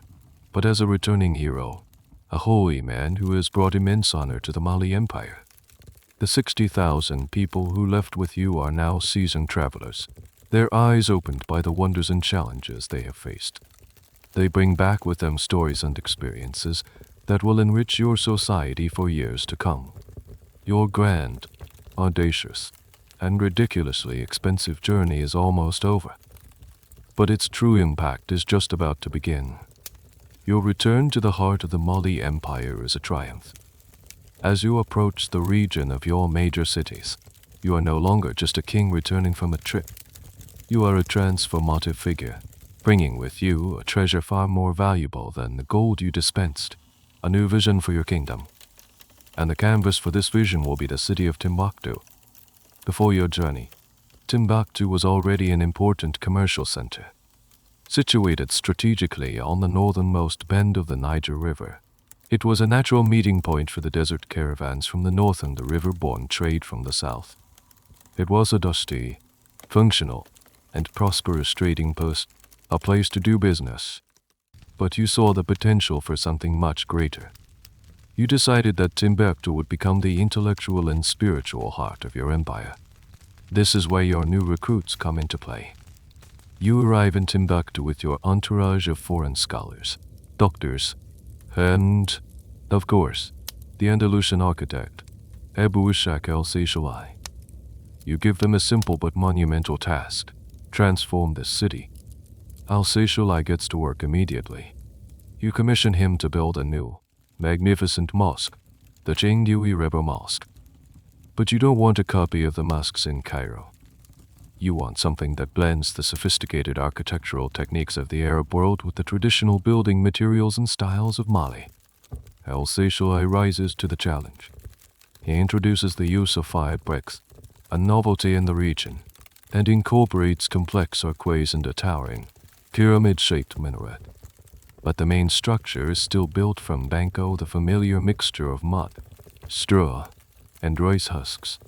but as a returning hero, a holy man who has brought immense honor to the Mali Empire. The 60,000 people who left with you are now seasoned travelers, their eyes opened by the wonders and challenges they have faced. They bring back with them stories and experiences that will enrich your society for years to come. Your grand, audacious, and ridiculously expensive journey is almost over. But its true impact is just about to begin. Your return to the heart of the Mali Empire is a triumph. As you approach the region of your major cities, you are no longer just a king returning from a trip. You are a transformative figure, bringing with you a treasure far more valuable than the gold you dispensed, a new vision for your kingdom. And the canvas for this vision will be the city of Timbuktu. Before your journey, Timbuktu was already an important commercial center. Situated strategically on the northernmost bend of the Niger River, it was a natural meeting point for the desert caravans from the north and the river-borne trade from the south. It was a dusty, functional, and prosperous trading post, a place to do business. But you saw the potential for something much greater. You decided that Timbuktu would become the intellectual and spiritual heart of your empire. This is where your new recruits come into play. You arrive in Timbuktu with your entourage of foreign scholars, doctors, and, of course, the Andalusian architect, Abu Ishaq el-Seychellai. You give them a simple but monumental task: transform this city. Al-Seychellai gets to work immediately. You commission him to build a new, magnificent mosque, the Chengdui Rebel Mosque. But you don't want a copy of the mosques in Cairo. You want something that blends the sophisticated architectural techniques of the Arab world with the traditional building materials and styles of Mali. El-Seychellai rises to the challenge. He introduces the use of fire bricks, a novelty in the region, and incorporates complex archways and a towering, pyramid-shaped minaret. But the main structure is still built from banko, the familiar mixture of mud, straw, and rice husks.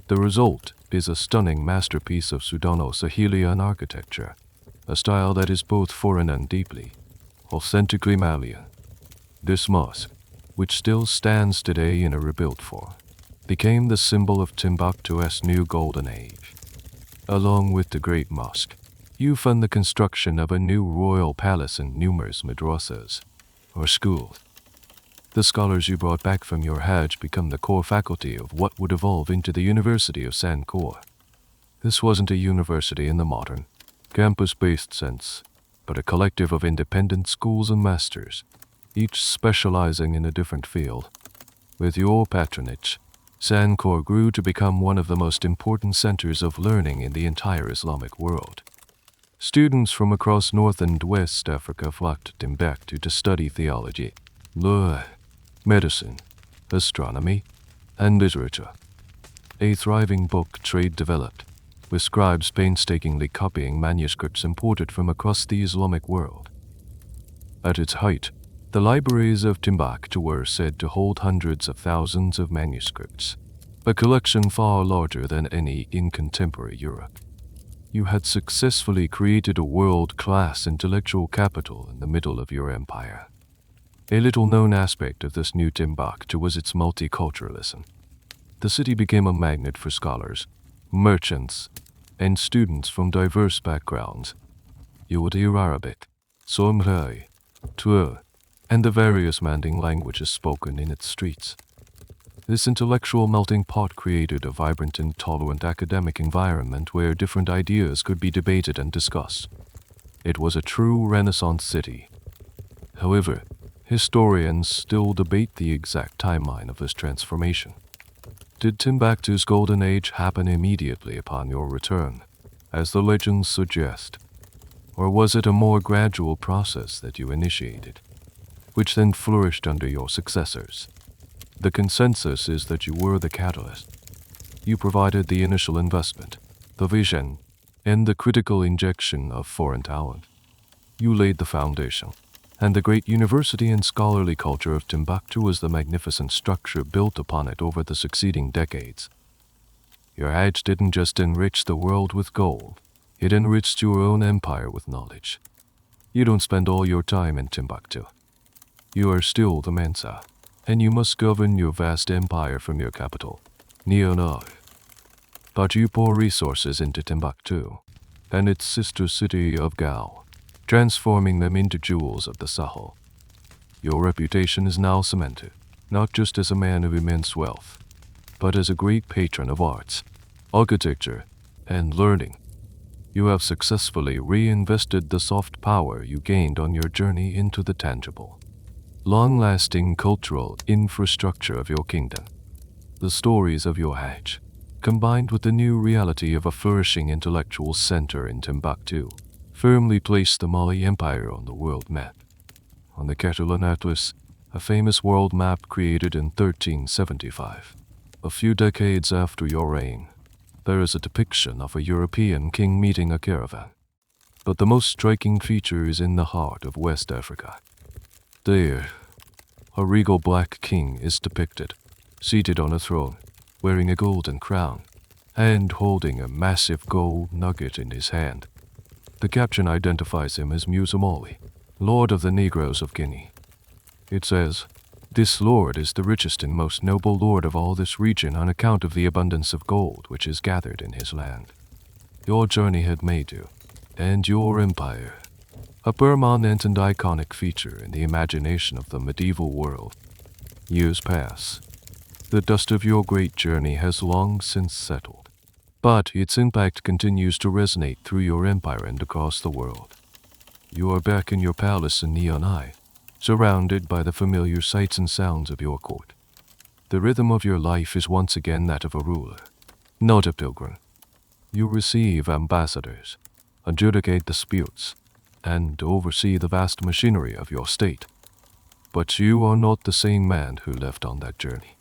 The result is a stunning masterpiece of Sudano-Sahelian architecture, a style that is both foreign and deeply, authentically Malian. This mosque, which still stands today in a rebuilt form, became the symbol of Timbuktu's new golden age. Along with the Great Mosque, you fund the construction of a new royal palace and numerous madrasas, or schools. The scholars you brought back from your Hajj become the core faculty of what would evolve into the University of Sankor. This wasn't a university in the modern, campus-based sense, but a collective of independent schools and masters, each specializing in a different field. With your patronage, Sankor grew to become one of the most important centers of learning in the entire Islamic world. Students from across North and West Africa flocked to Timbuktu to study theology, law, medicine, astronomy, and literature. A thriving book trade developed, with scribes painstakingly copying manuscripts imported from across the Islamic world. At its height, the libraries of Timbuktu were said to hold hundreds of thousands of manuscripts, a collection far larger than any in contemporary Europe. You had successfully created a world-class intellectual capital in the middle of your empire. A little-known aspect of this new Timbuktu was its multiculturalism. The city became a magnet for scholars, merchants, and students from diverse backgrounds. You would hear Arabic, Somrai, Tuer, and the various Manding languages spoken in its streets. This intellectual melting pot created a vibrant and tolerant academic environment where different ideas could be debated and discussed. It was a true Renaissance city. However, historians still debate the exact timeline of this transformation. Did Timbuktu's golden age happen immediately upon your return, as the legends suggest? Or was it a more gradual process that you initiated, which then flourished under your successors? The consensus is that you were the catalyst. You provided the initial investment, the vision, and the critical injection of foreign talent. You laid the foundation, and the great university and scholarly culture of Timbuktu was the magnificent structure built upon it over the succeeding decades. Your Hajj didn't just enrich the world with gold, it enriched your own empire with knowledge. You don't spend all your time in Timbuktu. You are still the Mensa, and you must govern your vast empire from your capital, Neonai. But you pour resources into Timbuktu and its sister city of Gao, transforming them into jewels of the Sahel. Your reputation is now cemented, not just as a man of immense wealth, but as a great patron of arts, architecture, and learning. You have successfully reinvested the soft power you gained on your journey into the tangible, long-lasting cultural infrastructure of your kingdom. The stories of your age, combined with the new reality of a flourishing intellectual center in Timbuktu, firmly placed the Mali Empire on the world map. On the Catalan Atlas, a famous world map created in 1375, a few decades after your reign, there is a depiction of a European king meeting a caravan. But the most striking feature is in the heart of West Africa. There, a regal black king is depicted, seated on a throne, wearing a golden crown, and holding a massive gold nugget in his hand. The caption identifies him as Musa Mali, Lord of the Negroes of Guinea. It says, "This lord is the richest and most noble lord of all this region on account of the abundance of gold which is gathered in his land. Your journey had made you, and your empire, a permanent and iconic feature in the imagination of the medieval world. Years pass. The dust of your great journey has long since settled, but its impact continues to resonate through your empire and across the world. You are back in your palace in Neonai, surrounded by the familiar sights and sounds of your court. The rhythm of your life is once again that of a ruler, not a pilgrim. You receive ambassadors, adjudicate disputes, and oversee the vast machinery of your state. But you are not the same man who left on that journey.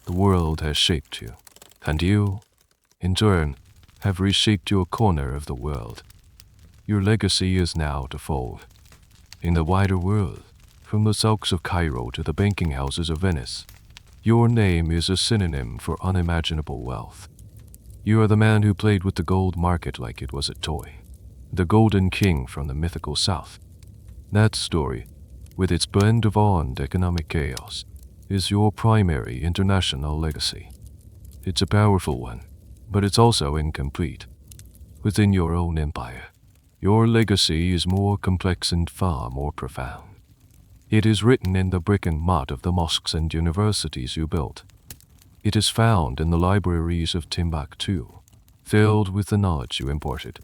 The world has shaped you, and you, in turn, have reshaped your corner of the world. Your legacy is now to fold. In the wider world, from the souks of Cairo to the banking houses of Venice, your name is a synonym for unimaginable wealth. You are the man who played with the gold market like it was a toy, the golden king from the mythical south. That story, with its blend of awe and economic chaos, is your primary international legacy. It's a powerful one, but it's also incomplete. Within your own empire, your legacy is more complex and far more profound. It is written in the brick and mortar of the mosques and universities you built. It is found in the libraries of Timbuktu, filled with the knowledge you imported.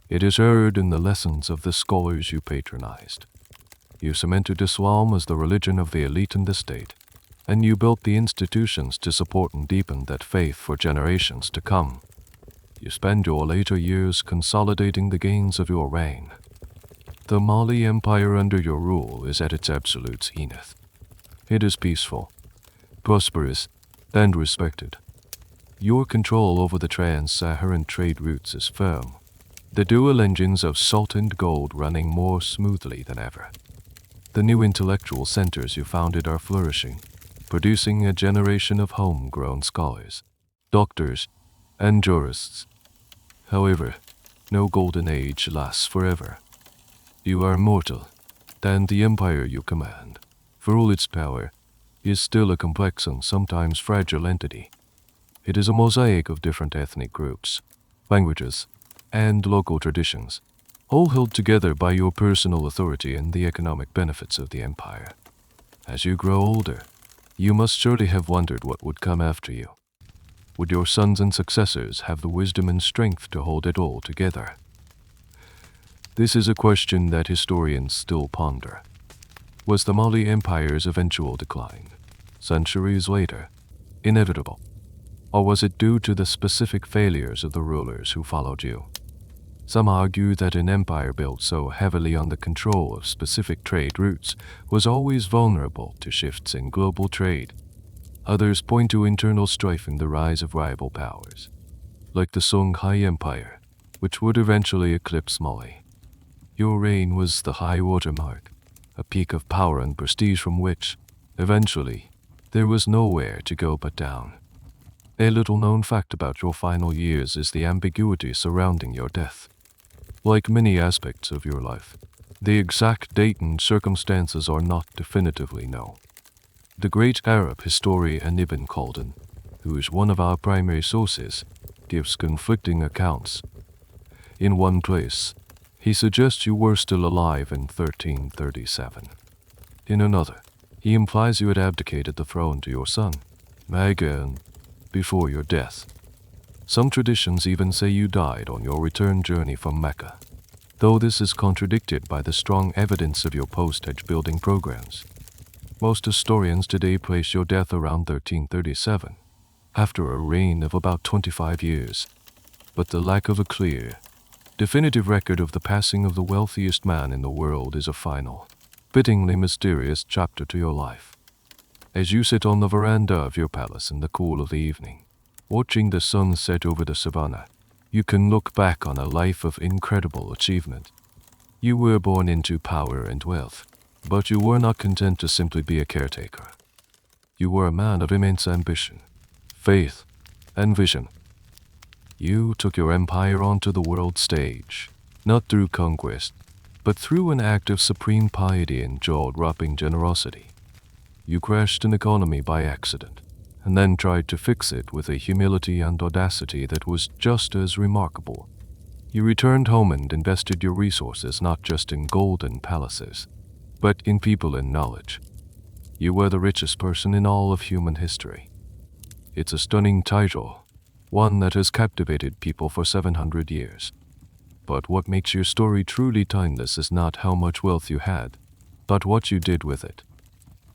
It is heard in the lessons of the scholars you patronized. You cemented Islam as the religion of the elite and the state, and you built the institutions to support and deepen that faith for generations to come. You spend your later years consolidating the gains of your reign. The Mali Empire under your rule is at its absolute zenith. It is peaceful, prosperous, and respected. Your control over the trans-Saharan trade routes is firm, the dual engines of salt and gold running more smoothly than ever. The new intellectual centers you founded are flourishing, producing a generation of homegrown scholars, doctors, and jurists. However, no golden age lasts forever. You are mortal, and the empire you command, for all its power, is still a complex and sometimes fragile entity. It is a mosaic of different ethnic groups, languages, and local traditions, all held together by your personal authority and the economic benefits of the empire. As you grow older, you must surely have wondered what would come after you. Would your sons and successors have the wisdom and strength to hold it all together? This is a question that historians still ponder. Was the Mali Empire's eventual decline, centuries later, inevitable? Or was it due to the specific failures of the rulers who followed you? Some argue that an empire built so heavily on the control of specific trade routes was always vulnerable to shifts in global trade. Others point to internal strife and the rise of rival powers, like the Songhai Empire, which would eventually eclipse Mali. Your reign was the high water mark, a peak of power and prestige from which, eventually, there was nowhere to go but down. A little-known fact about your final years is the ambiguity surrounding your death. Like many aspects of your life, the exact date and circumstances are not definitively known. The great Arab historian Ibn Khaldun, who is one of our primary sources, gives conflicting accounts. In one place, he suggests you were still alive in 1337. In another, he implies you had abdicated the throne to your son, Magan, before your death. Some traditions even say you died on your return journey from Mecca, though this is contradicted by the strong evidence of your post-Hajj building programs. Most historians today place your death around 1337, after a reign of about 25 years, but the lack of a clear, definitive record of the passing of the wealthiest man in the world is a final, fittingly mysterious chapter to your life. As you sit on the veranda of your palace in the cool of the evening, watching the sun set over the savannah, you can look back on a life of incredible achievement. You were born into power and wealth, but you were not content to simply be a caretaker. You were a man of immense ambition, faith, and vision. You took your empire onto the world stage, not through conquest, but through an act of supreme piety and jaw-dropping generosity. You crashed an economy by accident, and then tried to fix it with a humility and audacity that was just as remarkable. You returned home and invested your resources not just in golden palaces, but in people and knowledge. You were the richest person in all of human history. It's a stunning title, one that has captivated people for 700 years. But what makes your story truly timeless is not how much wealth you had, but what you did with it.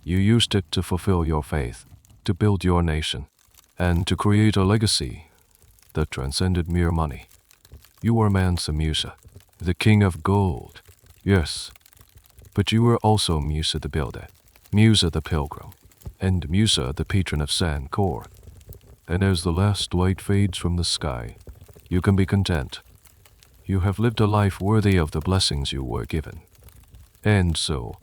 You used it to fulfill your faith, to build your nation, and to create a legacy that transcended mere money. You were Mansa Musa, the king of gold, yes, but you were also Musa the builder, Musa the pilgrim, and Musa the patron of Sankor. And as the last light fades from the sky, you can be content. You have lived a life worthy of the blessings you were given. And so,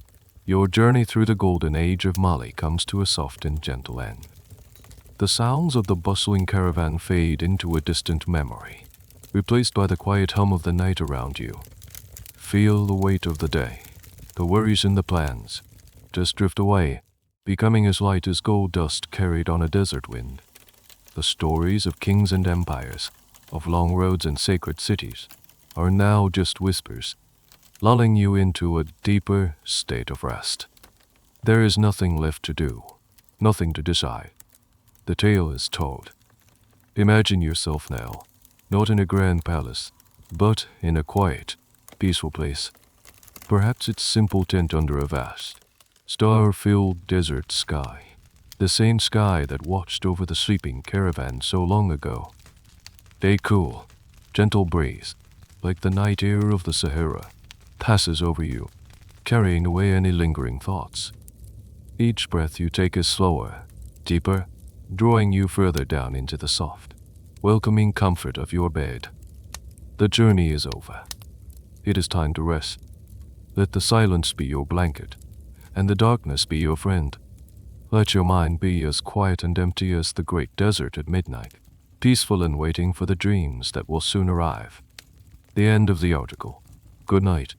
your journey through the golden age of Mali comes to a soft and gentle end. The sounds of the bustling caravan fade into a distant memory, replaced by the quiet hum of the night around you. Feel the weight of the day, the worries and the plans, just drift away, becoming as light as gold dust carried on a desert wind. The stories of kings and empires, of long roads and sacred cities, are now just whispers, lulling you into a deeper state of rest. There is nothing left to do, nothing to decide. The tale is told. Imagine yourself now, not in a grand palace, but in a quiet, peaceful place. Perhaps it's simple tent under a vast, star-filled desert sky, the same sky that watched over the sleeping caravan so long ago. A cool, gentle breeze, like the night air of the Sahara, passes over you, carrying away any lingering thoughts. Each breath you take is slower, deeper, drawing you further down into the soft, welcoming comfort of your bed. The journey is over. It is time to rest. Let the silence be your blanket, and the darkness be your friend. Let your mind be as quiet and empty as the great desert at midnight, peaceful and waiting for the dreams that will soon arrive. The end of the article. Good night.